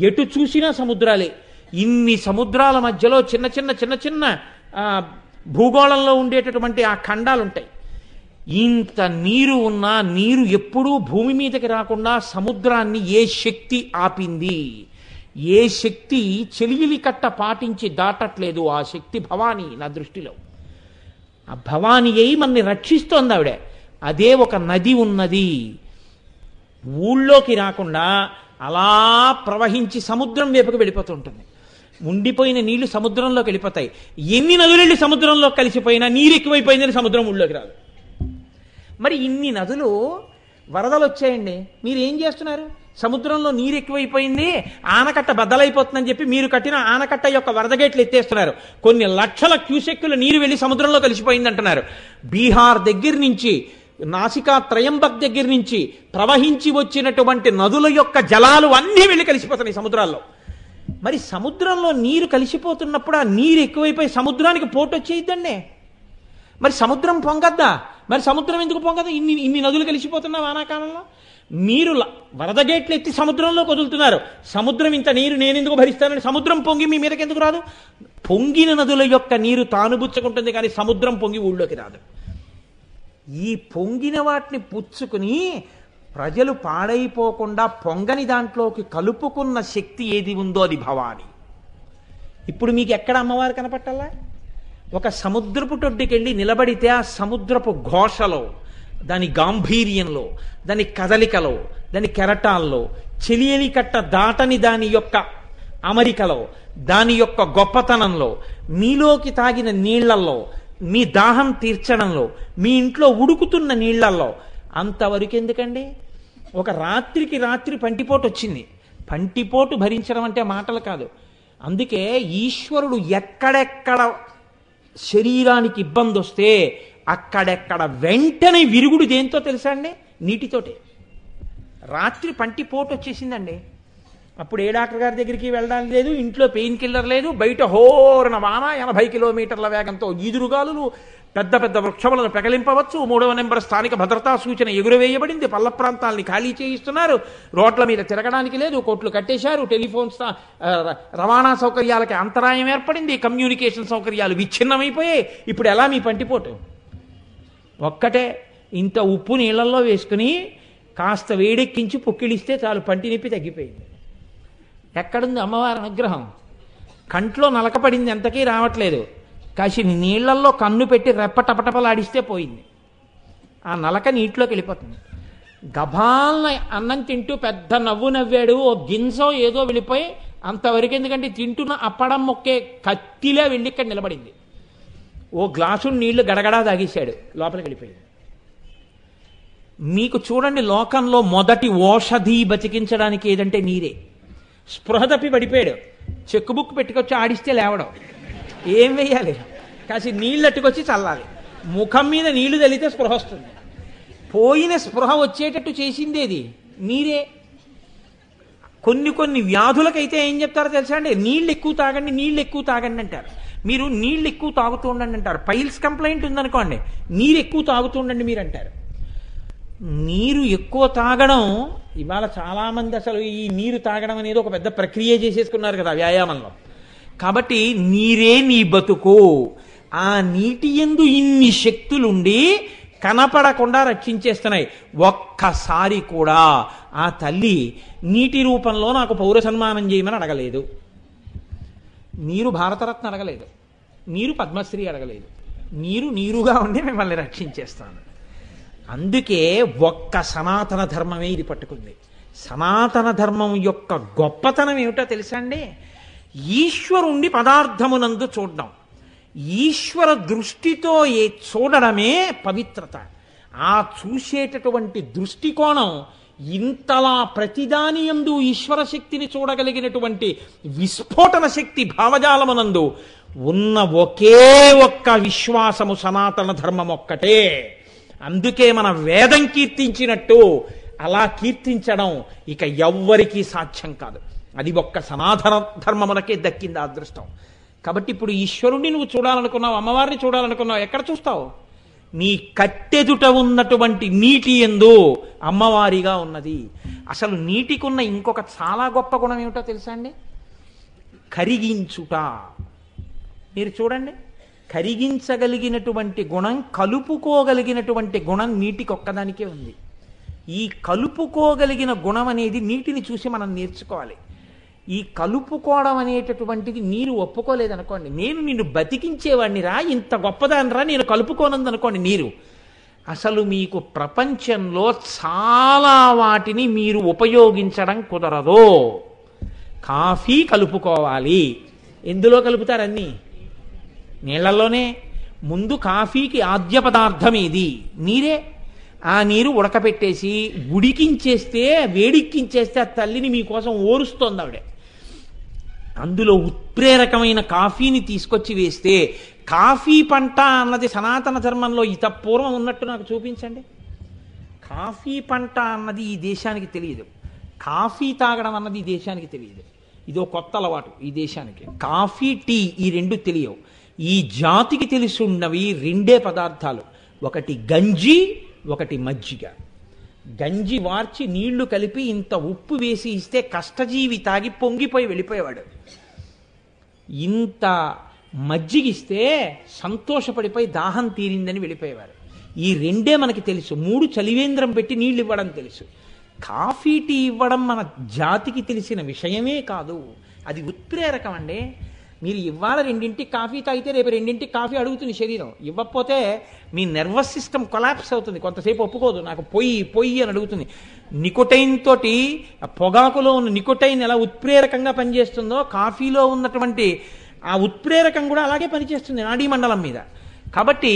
ఎటు చూసినా సముద్రాలే. ఇన్ని సముద్రాల మధ్యలో చిన్న చిన్న చిన్న చిన్న భూగోళంలో ఉండేటటువంటి ఆ ఖండాలు ఉంటాయి. ఇంత నీరు ఉన్నా నీరు ఎప్పుడూ భూమి మీదకి రాకుండా సముద్రాన్ని ఏ శక్తి ఆపింది? ఏ శక్తి చెలియలి కట్ట పాటించి దాటట్లేదు? ఆ శక్తి భవానీ నా దృష్టిలో. ఆ భవానీ అయి మనని రక్షిస్తోంది ఆవిడ. అదే ఒక నది ఉన్నది, ఊళ్ళోకి రాకుండా అలా ప్రవహించి సముద్రం వైపుకి వెళ్ళిపోతుంటుంది. ఉండిపోయిన నీళ్లు సముద్రంలోకి వెళ్ళిపోతాయి. ఎన్ని నదులు వెళ్ళి సముద్రంలో కలిసిపోయినా నీరు ఎక్కువైపోయిందని సముద్రం ఊళ్ళోకి రాదు. మరి ఇన్ని నదులు వరదలు వచ్చాయండి, మీరు ఏం చేస్తున్నారు? సముద్రంలో నీరు ఎక్కువైపోయింది, ఆనకట్ట బద్దలైపోతుందని చెప్పి మీరు కట్టిన ఆనకట్ట యొక్క వరద గేట్లు ఎత్తేస్తున్నారు. కొన్ని లక్షల క్యూసెక్కుల నీరు వెళ్ళి సముద్రంలో కలిసిపోయింది అంటున్నారు. బీహార్ దగ్గర నుంచి, నాసికా త్రయంబక్ దగ్గర నుంచి ప్రవహించి వచ్చినటువంటి నదుల యొక్క జలాలు అన్నీ వెళ్ళి కలిసిపోతున్నాయి సముద్రాల్లో. మరి సముద్రంలో నీరు కలిసిపోతున్నప్పుడు ఆ నీరు ఎక్కువైపోయి సముద్రానికి పోటు వచ్చేయిద్దండి. మరి సముద్రం పొంగద్దా? మరి సముద్రం ఎందుకు పొంగదు? ఇన్ని నదులు కలిసిపోతున్నా వానాకాలంలో. మీరు వరద గేట్లు ఎత్తి సముద్రంలో వదులుతున్నారు. సముద్రం ఇంత నీరు నేను ఎందుకు భరిస్తానని సముద్రం పొంగి మీ మీదకి ఎందుకు రాదు? పొంగిన నదుల యొక్క నీరు తానుబుచ్చుకుంటుంది, కానీ సముద్రం పొంగి ఊళ్ళోకి రాదు. ఈ పొంగిన వాటిని పుచ్చుకుని ప్రజలు పాడైపోకుండా పొంగని దాంట్లోకి కలుపుకున్న శక్తి ఏది ఉందో అది భవాని. ఇప్పుడు మీకు ఎక్కడ అమ్మవారు కనపట్టాలా? ఒక సముద్రపు టొడ్డుకెళ్ళి నిలబడితే ఆ సముద్రపు ఘోషలో, దాని గాంభీర్యంలో, దాని కదలికలో, దాని కెరటాల్లో, చెలియలి కట్ట దాటని దాని యొక్క అమరికలో, దాని యొక్క గొప్పతనంలో, మీలోకి తాగిన నీళ్లల్లో, మీ దాహం తీర్చడంలో, మీ ఇంట్లో ఉడుకుతున్న నీళ్లల్లో, అంతవరకు ఎందుకండి? ఒక రాత్రికి రాత్రి పంటిపోటు వచ్చింది. పంటిపోటు భరించడం అంటే మాటలు కాదు. అందుకే ఈశ్వరుడు ఎక్కడెక్కడ శరీరానికి ఇబ్బంది వస్తే అక్కడెక్కడ వెంటనే విరుగుడు దేంతో తెలుసా అండి? నీటితోటే. రాత్రి పంటిపోటు వచ్చేసిందండి, అప్పుడు ఏ డాక్టర్ గారి దగ్గరికి వెళ్ళడానికి లేదు, ఇంట్లో పెయిన్ కిల్లర్ లేదు, బయట హోరణ వాన 80 కిలోమీటర్ల వేగంతో ఈదురుగాలులు, పెద్ద పెద్ద వృక్షములను పెకలింపవచ్చు, 3వ నెంబర్ స్థానిక భద్రతా సూచన ఎగురవేయబడింది, పల్ల ప్రాంతాలని ఖాళీ చేయిస్తున్నారు, రోడ్ల మీద తిరగడానికి లేదు, కోట్లు కట్టేశారు, టెలిఫోన్స్ రవాణా సౌకర్యాలకి అంతరాయం ఏర్పడింది, కమ్యూనికేషన్ సౌకర్యాలు విచ్ఛిన్నమైపోయాయి. ఇప్పుడు ఎలా మీ పంటిపోటు? ఒక్కటే, ఇంత ఉప్పు నీళ్ళల్లో వేసుకుని కాస్త వేడెక్కించి పొక్కిలిస్తే చాలు, పంటి నొప్పి తగ్గిపోయింది. ఎక్కడుంది అమ్మవారి అనుగ్రహం? కంట్లో నలకపడింది, ఎంతకీ రావట్లేదు, కాసి నీళ్లల్లో కన్ను పెట్టి రెప్ప టపటపలాడిస్తే పోయింది, ఆ నలక నీటిలోకి వెళ్ళిపోతుంది. గభాలన అన్నం తింటూ పెద్ద నవ్వు నవ్వాడు, ఓ గింజో ఏదో వెళ్ళిపోయి అంతవరకు, ఎందుకంటే తింటున్న అప్పడం మొక్కే కత్తిలా వెళ్ళి ఇక్కడ నిలబడింది. ఓ గ్లాసు నీళ్లు గడగడా తాగేశాడు, లోపలికి వెళ్ళిపోయింది. మీకు చూడండి, లోకంలో మొదటి ఓషధి బతికించడానికి ఏదంటే నీరే. స్పృహ తప్పి పడిపోయాడు, చెక్ బుక్ పెట్టుకొచ్చి ఆడిస్తే లేవడం, ఏం వెయ్యాలి? కాసి నీళ్ళు అట్టుకొచ్చి చల్లాలి, ముఖం మీద నీళ్లు తల్లితే స్పృహ వస్తుంది. పోయిన స్పృహ వచ్చేటట్టు చేసిందేది నీరే. కొన్ని వ్యాధులకైతే ఏం చెప్తారో తెలుసా అండి? నీళ్ళు ఎక్కువ తాగండి, నీళ్ళు ఎక్కువ తాగండి అంటారు. మీరు నీళ్ళు ఎక్కువ తాగుతూ ఉండండి అంటారు. పైల్స్ కంప్లైంట్ ఉందనుకోండి, నీరు ఎక్కువ తాగుతూ ఉండండి మీరు అంటారు. నీరు ఎక్కువ తాగడం, ఇవాళ చాలామంది అసలు ఈ నీరు తాగడం అనేది ఒక పెద్ద ప్రక్రియ చేసేసుకున్నారు కదా వ్యాయామంలో. కాబట్టి నీరే నీ బతుకు. ఆ నీటి యందు ఇన్ని శక్తులుండి కనపడకుండా రక్షించేస్తున్నాయి. ఒక్కసారి కూడా ఆ తల్లి నీటి రూపంలో నాకు పౌర సన్మానం చేయమని అడగలేదు, నీరు భారతరత్న అడగలేదు, నీరు పద్మశ్రీ అడగలేదు, నీరు నీరుగా ఉండి మిమ్మల్ని రక్షించేస్తాను. అందుకే ఒక్క సనాతన ధర్మమే ఇది పట్టుకుంది. సనాతన ధర్మం యొక్క గొప్పతనం ఏమిటో తెలుసా అండి? ఈశ్వరుణ్ణి పదార్థమునందు చూడడం, ఈశ్వర దృష్టితో చూడడమే పవిత్రత. ఆ చూసేటటువంటి దృష్టికోణం ఇంతలా ప్రతిదాని యందు ఈశ్వర శక్తిని చూడగలిగినటువంటి విస్ఫోటన శక్తి భావజాలమునందు ఉన్న ఒకే ఒక్క విశ్వాసము సనాతన ధర్మం ఒక్కటే. అందుకే మన వేదం కీర్తించినట్టు అలా కీర్తించడం ఇక ఎవ్వరికీ సాధ్యం కాదు. అది ఒక్క సనాతన ధర్మమునకే దక్కింది ఆ అదృష్టం. కాబట్టి ఇప్పుడు ఈశ్వరుణ్ణి నువ్వు చూడాలనుకున్నావు, అమ్మవారిని చూడాలనుకున్నావు, ఎక్కడ చూస్తావు? నీ కట్టెదుట ఉన్నటువంటి నీటి యందు అమ్మవారిగా ఉన్నది. అసలు నీటికున్న ఇంకొక చాలా గొప్ప గుణం ఏమిటో తెలుసా అండి? కరిగించుట. మీరు చూడండి, కరిగించగలిగినటువంటి గుణం, కలుపుకోగలిగినటువంటి గుణం నీటికి ఒక్కదానికే ఉంది. ఈ కలుపుకోగలిగిన గుణం అనేది నీటిని చూసి మనం నేర్చుకోవాలి. ఈ కలుపుకోవడం అనేటటువంటిది నీరు ఒప్పుకోలేదనుకోండి, నేను నిన్ను బతికించేవాడిని రా, ఇంత గొప్పదాని రా, నేను కలుపుకోనంది అనుకోండి నీరు. అసలు మీకు ప్రపంచంలో చాలా వాటిని మీరు ఉపయోగించడం కుదరదు. కాఫీ కలుపుకోవాలి, ఎందులో కలుపుతారన్నీ? నీళ్లలోనే. ముందు కాఫీకి ఆద్య పదార్థం ఏది? నీరే. ఆ నీరు ఉడకపెట్టేసి ఉడికించేస్తే, వేడిక్కించేస్తే ఆ తల్లిని మీకోసం ఓరుస్తోంది ఆవిడ. అందులో ఉత్ప్రేరకమైన కాఫీని తీసుకొచ్చి వేస్తే, కాఫీ పంట అన్నది సనాతన ధర్మంలో ఇతపూర్వం ఉన్నట్టు నాకు చూపించండి. కాఫీ పంట అన్నది ఈ దేశానికి తెలియదు, కాఫీ తాగడం అన్నది ఈ దేశానికి తెలియదు. ఇదో కొత్త అలవాటు ఈ దేశానికి. కాఫీ, టీ ఈ రెండు తెలియవు. ఈ జాతికి తెలిసి ఉన్నవి రెండే పదార్థాలు, ఒకటి గంజి, ఒకటి మజ్జిగ. గంజి వార్చి నీళ్లు కలిపి ఇంత ఉప్పు వేసి ఇస్తే కష్టజీవి తాగి పొంగిపోయి వెళ్ళిపోయేవాడు. ఇంత మజ్జిగిస్తే సంతోషపడిపోయి దాహం తీరిందని వెళ్ళిపోయేవారు. ఈ రెండే మనకి తెలుసు. 3 చలివేంద్రం పెట్టి నీళ్లు ఇవ్వడం తెలుసు. కాఫీ, టీ ఇవ్వడం మన జాతికి తెలిసిన విషయమే కాదు, అది ఉత్ప్రేరకం అండి. మీరు ఇవాళ 2ంటికి కాఫీ తాగితే రేపు 2ంటికి కాఫీ అడుగుతుంది శరీరం. ఇవ్వకపోతే మీ నర్వస్ సిస్టమ్ కొలాప్స్ అవుతుంది, కొంతసేపు ఒప్పుకోదు, నాకు పొయ్యి అని అడుగుతుంది. నికోటైన్ తోటి, పొగాకులో ఉన్న నికోటైన్ ఎలా ఉత్ప్రేరకంగా పనిచేస్తుందో, కాఫీలో ఉన్నటువంటి ఆ ఉత్ప్రేరకం కూడా అలాగే పనిచేస్తుంది నాడీ మండలం మీద. కాబట్టి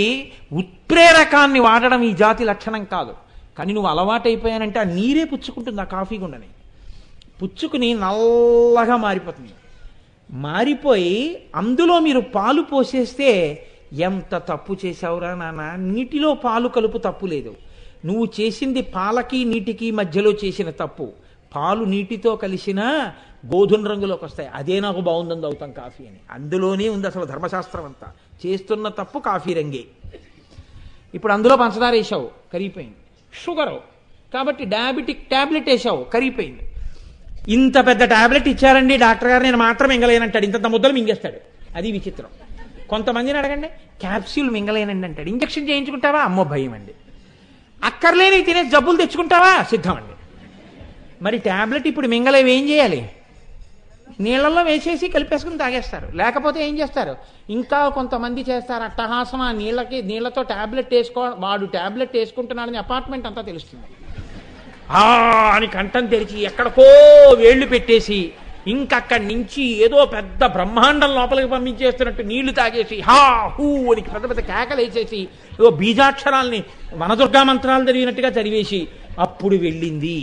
ఉత్ప్రేరకాన్ని వాడడం ఈ జాతి లక్షణం కాదు. కానీ నువ్వు అలవాటైపోయానంటే ఆ నీరే పుచ్చుకుంటుంది, ఆ కాఫీ గుండని పుచ్చుకుని నల్లగా మారిపోతుంది. మారిపోయి అందులో మీరు పాలు పోసేస్తే ఎంత తప్పు చేశావురా నాన్న, నీటిలో పాలు కలుపు తప్పు లేదు, నువ్వు చేసింది పాలకి నీటికి మధ్యలో చేసిన తప్పు. పాలు నీటితో కలిసినా గోధుమ రంగులోకి వస్తాయి, అదే నాకు బాగుందని అవుతాం కాఫీ అని. అందులోనే ఉంది అసలు ధర్మశాస్త్రం అంతా. చేస్తున్న తప్పు కాఫీ రంగే. ఇప్పుడు అందులో పంచదార వేసావు, కరిగిపోయింది. షుగరు కాబట్టి డయాబెటిక్ ట్యాబ్లెట్ వేసావు, కరిగిపోయింది. ఇంత పెద్ద ట్యాబ్లెట్ ఇచ్చారండి డాక్టర్ గారు, నేను మాత్రం మింగలేనంటాడు, ఇంత ముద్దలు మింగేస్తాడు. అది విచిత్రం. కొంతమందిని అడగండి, క్యాప్సూల్ మింగలేనండి అంటాడు. ఇంజక్షన్ చేయించుకుంటావా? అమ్మో భయం అండి. అక్కర్లేని తినే జబ్బులు తెచ్చుకుంటావా? సిద్ధం అండి. మరి ట్యాబ్లెట్ ఇప్పుడు మింగలేవి ఏం చేయాలి? నీళ్ళల్లో వేసేసి కలిపేసుకుని తాగేస్తారు. లేకపోతే ఏం చేస్తారు? ఇంకా కొంతమంది చేస్తారు అట్టహాసం, ఆ నీళ్ళతో ట్యాబ్లెట్ వాడు ట్యాబ్లెట్ వేసుకుంటున్నాడని అపార్ట్మెంట్ అంతా తెలుస్తుంది. అని కంఠం తెరిచి ఎక్కడికో వేళ్లు పెట్టేసి ఇంకక్కడి నుంచి ఏదో పెద్ద బ్రహ్మాండం లోపలికి పంపించేస్తున్నట్టు నీళ్లు తాగేసి హా హూ అని పెద్ద పెద్ద కేకలు వేసేసి ఏదో బీజాక్షరాల్ని వనదుర్గా మంత్రాలు చదివినట్టుగా చదివేసి అప్పుడు వెళ్ళింది.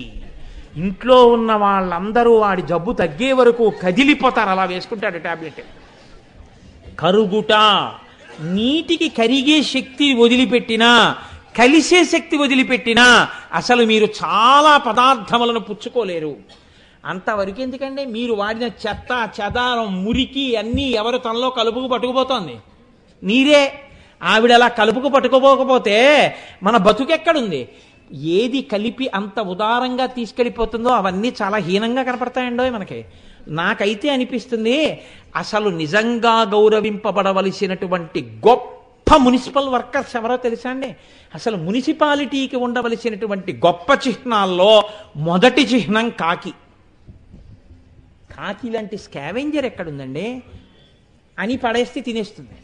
ఇంట్లో ఉన్న వాళ్ళందరూ వాడి జబ్బు తగ్గే వరకు కదిలిపోతారు. అలా వేసుకుంటాడు టాబ్లెట్. కరుగుట, నీటికి కరిగే శక్తి వదిలిపెట్టినా, కలిసే శక్తి వదిలిపెట్టినా అసలు మీరు చాలా పదార్థములను పుచ్చుకోలేరు. అంతవరకు ఎందుకంటే మీరు వాడిన చెత్త చెదారం మురికి అన్నీ ఎవరు తనలో కలుపుకు పట్టుకుపోతోంది? నీరే. ఆవిడ అలా కలుపుకు పట్టుకుపోకపోతే మన బతుకెక్కడుంది? ఏది కలిపి అంత ఉదారంగా తీసుకెళ్ళిపోతుందో అవన్నీ చాలా హీనంగా కనపడతాయండో మనకి. నాకైతే అనిపిస్తుంది అసలు నిజంగా గౌరవింపబడవలసినటువంటి గొప్ప మున్సిపల్ వర్కర్స్ ఎవరో తెలుసా అండి? అసలు మున్సిపాలిటీకి ఉండవలసినటువంటి గొప్ప చిహ్నాల్లో మొదటి చిహ్నం కాకి. కాకి లాంటి స్కావెంజర్ ఎక్కడుందండి? అని పడేస్తే తినేస్తుంది.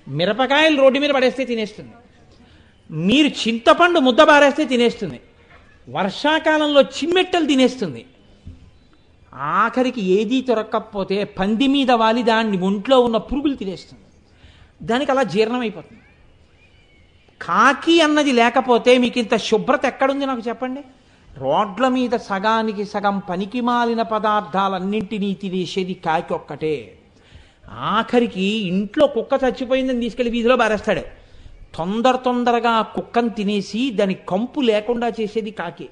మిరపకాయలు రోడ్డు మీద పడేస్తే తినేస్తుంది. మీరు చింతపండు ముద్ద బారేస్తే తినేస్తుంది. వర్షాకాలంలో చిమ్మెట్టలు తినేస్తుంది. ఆఖరికి ఏదీ దొరక్కపోతే పంది మీద వాలి దాన్ని ఒంట్లో ఉన్న పురుగులు తినేస్తుంది. దానికి అలా జీర్ణమైపోతుంది. కాకి అన్నది లేకపోతే మీకు ఇంత శుభ్రత ఎక్కడుంది నాకు చెప్పండి? రోడ్ల మీద సగానికి సగం పనికి మాలిన పదార్థాలన్నింటినీ తినేసేది కాకి ఒక్కటే. ఆఖరికి ఇంట్లో కుక్క చచ్చిపోయిందని తీసుకెళ్లి వీధిలో బారేస్తాడు. తొందరగా కుక్కను తినేసి దాని కంపు లేకుండా చేసేది కాకి.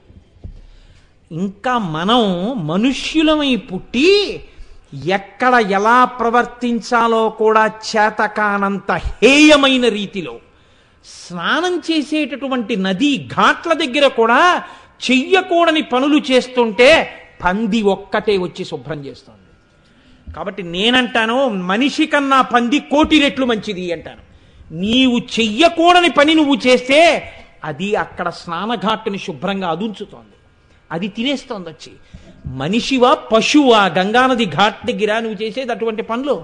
ఇంకా మనం మనుష్యులమై పుట్టి ఎక్కడ ఎలా ప్రవర్తించాలో కూడా చేతకానంత హేయమైన రీతిలో స్నానం చేసేటటువంటి నదీ ఘాట్ల దగ్గర కూడా చెయ్యకూడని పనులు చేస్తుంటే పంది ఒక్కటే వచ్చి శుభ్రం చేస్తుంది. కాబట్టి నేనంటాను మనిషి కన్నా పంది 1,000,000 రెట్లు మంచిది అంటాను. నీవు చెయ్యకూడని పని నువ్వు చేస్తే అది అక్కడ స్నానఘాట్టుని శుభ్రంగా అదుంచుతోంది, అది తినేస్తోంది వచ్చి. మనిషివా పశువా? గంగానది ఘాట్ దగ్గర నువ్వు చేసేది అటువంటి పనులు,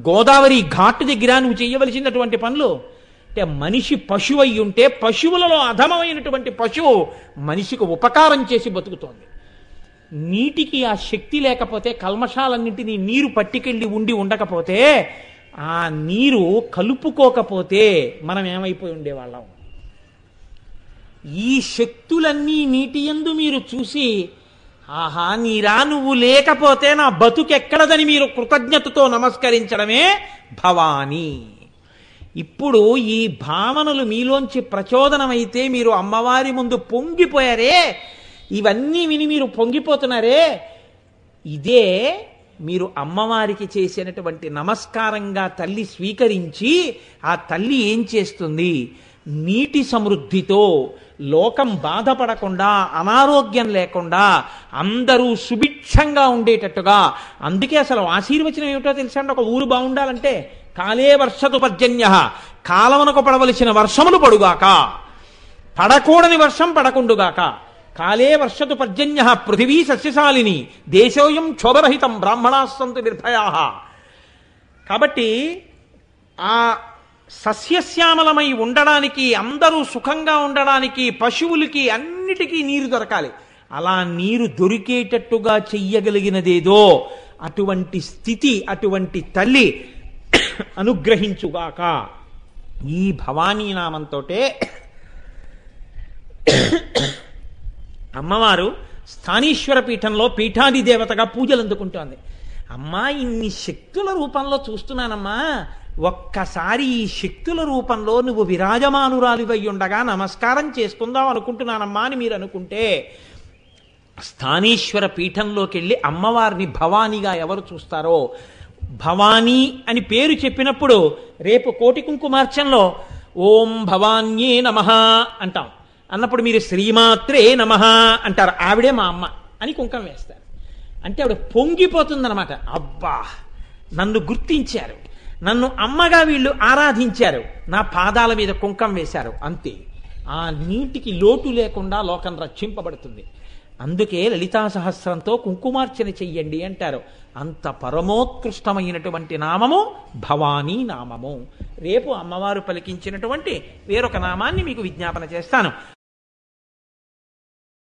గోదావరి ఘాట్ దగ్గర నువ్వు చేయవలసింది అటువంటి పనులు. అంటే మనిషి పశువు అయి ఉంటే పశువులలో అధమమైనటువంటి పశువు మనిషికి ఉపకారం చేసి బతుకుతోంది. నీటికి ఆ శక్తి లేకపోతే, కల్మషాలన్నింటినీ నీరు పట్టుకెళ్ళి ఉండకపోతే, ఆ నీరు కలుపుకోకపోతే మనం ఏమైపోయి ఉండేవాళ్ళం? ఈ శక్తులన్నీ నీటి యందు మీరు చూసి ఆహా నీరా నువ్వు లేకపోతే నా బతుకెక్కడదని మీరు కృతజ్ఞతతో నమస్కరించడమే భవానీ. ఇప్పుడు ఈ భావనలు మీలోంచి ప్రచోదనమైతే మీరు అమ్మవారి ముందు పొంగిపోయారే, ఇవన్నీ విని మీరు పొంగిపోతున్నారే, ఇదే మీరు అమ్మవారికి చేసినటువంటి నమస్కారంగా తల్లి స్వీకరించి ఆ తల్లి ఏం చేస్తుంది? నీటి సమృద్ధితో లోకం బాధపడకుండా, అనారోగ్యం లేకుండా అందరూ సుభిక్షంగా ఉండేటట్టుగా. అందుకే అసలు ఆశీర్వచనం ఏమిటో తెలుసా అండి? ఒక ఊరు బాగుండాలంటే కాలే వర్షతు పర్జన్య, కాలమునకు పడవలసిన వర్షములు పడుగాక, పడకూడని వర్షం పడకుండుగాక. కాలే వర్షతు పర్జన్య పృథివీ సస్యశాలిని దేశోయం క్షోభరహితం బ్రాహ్మణాస్సంతు నిర్భయాః. కాబట్టి ఆ సస్యశ్యామలమై ఉండడానికి, అందరూ సుఖంగా ఉండడానికి, పశువులకి అన్నిటికీ నీరు దొరకాలి. అలా నీరు దొరికేటట్టుగా చెయ్యగలిగినదేదో అటువంటి స్థితి అటువంటి తల్లి అనుగ్రహించుగాక. ఈ భవానీ నామంతోటే అమ్మవారు స్థానీశ్వర పీఠంలో పీఠాది దేవతగా పూజలు అందుకుంటోంది. అమ్మా ఇన్ని శక్తుల రూపంలో చూస్తున్నానమ్మా, ఒక్కసారి ఈ శక్తుల రూపంలో నువ్వు విరాజమానురాలివై ఉండగా నమస్కారం చేసుకుందాం అనుకుంటున్నానమ్మా అని మీరు అనుకుంటే, స్థానేశ్వర పీఠంలోకి వెళ్ళి అమ్మవారిని భవానీగా ఎవరు చూస్తారో, భవానీ అని పేరు చెప్పినప్పుడు రేపు కోటి కుంకుమార్చనలో ఓం భవాన్యే నమః అంటాం. అన్నప్పుడు మీరు శ్రీమాత్రే నమః అంటారు, ఆవిడే మా అమ్మ అని కుంకం వేస్తారు. అంటే ఆవిడ పొంగిపోతుందన్నమాట. అబ్బా, నన్ను గుర్తించారు, నన్ను అమ్మగా వీళ్ళు ఆరాధించారు, నా పాదాల మీద కుంకం వేశారు, అంతే. ఆ నీటికి లోటు లేకుండా లోకం రక్షింపబడుతుంది. అందుకే లలితా సహస్రంతో కుంకుమార్చన చెయ్యండి అంటారు. అంత పరమోత్కృష్టమైనటువంటి నామము భవానీ నామము. రేపు అమ్మవారు పలికించినటువంటి వేరొక నామాన్ని మీకు విజ్ఞాపన చేస్తాను.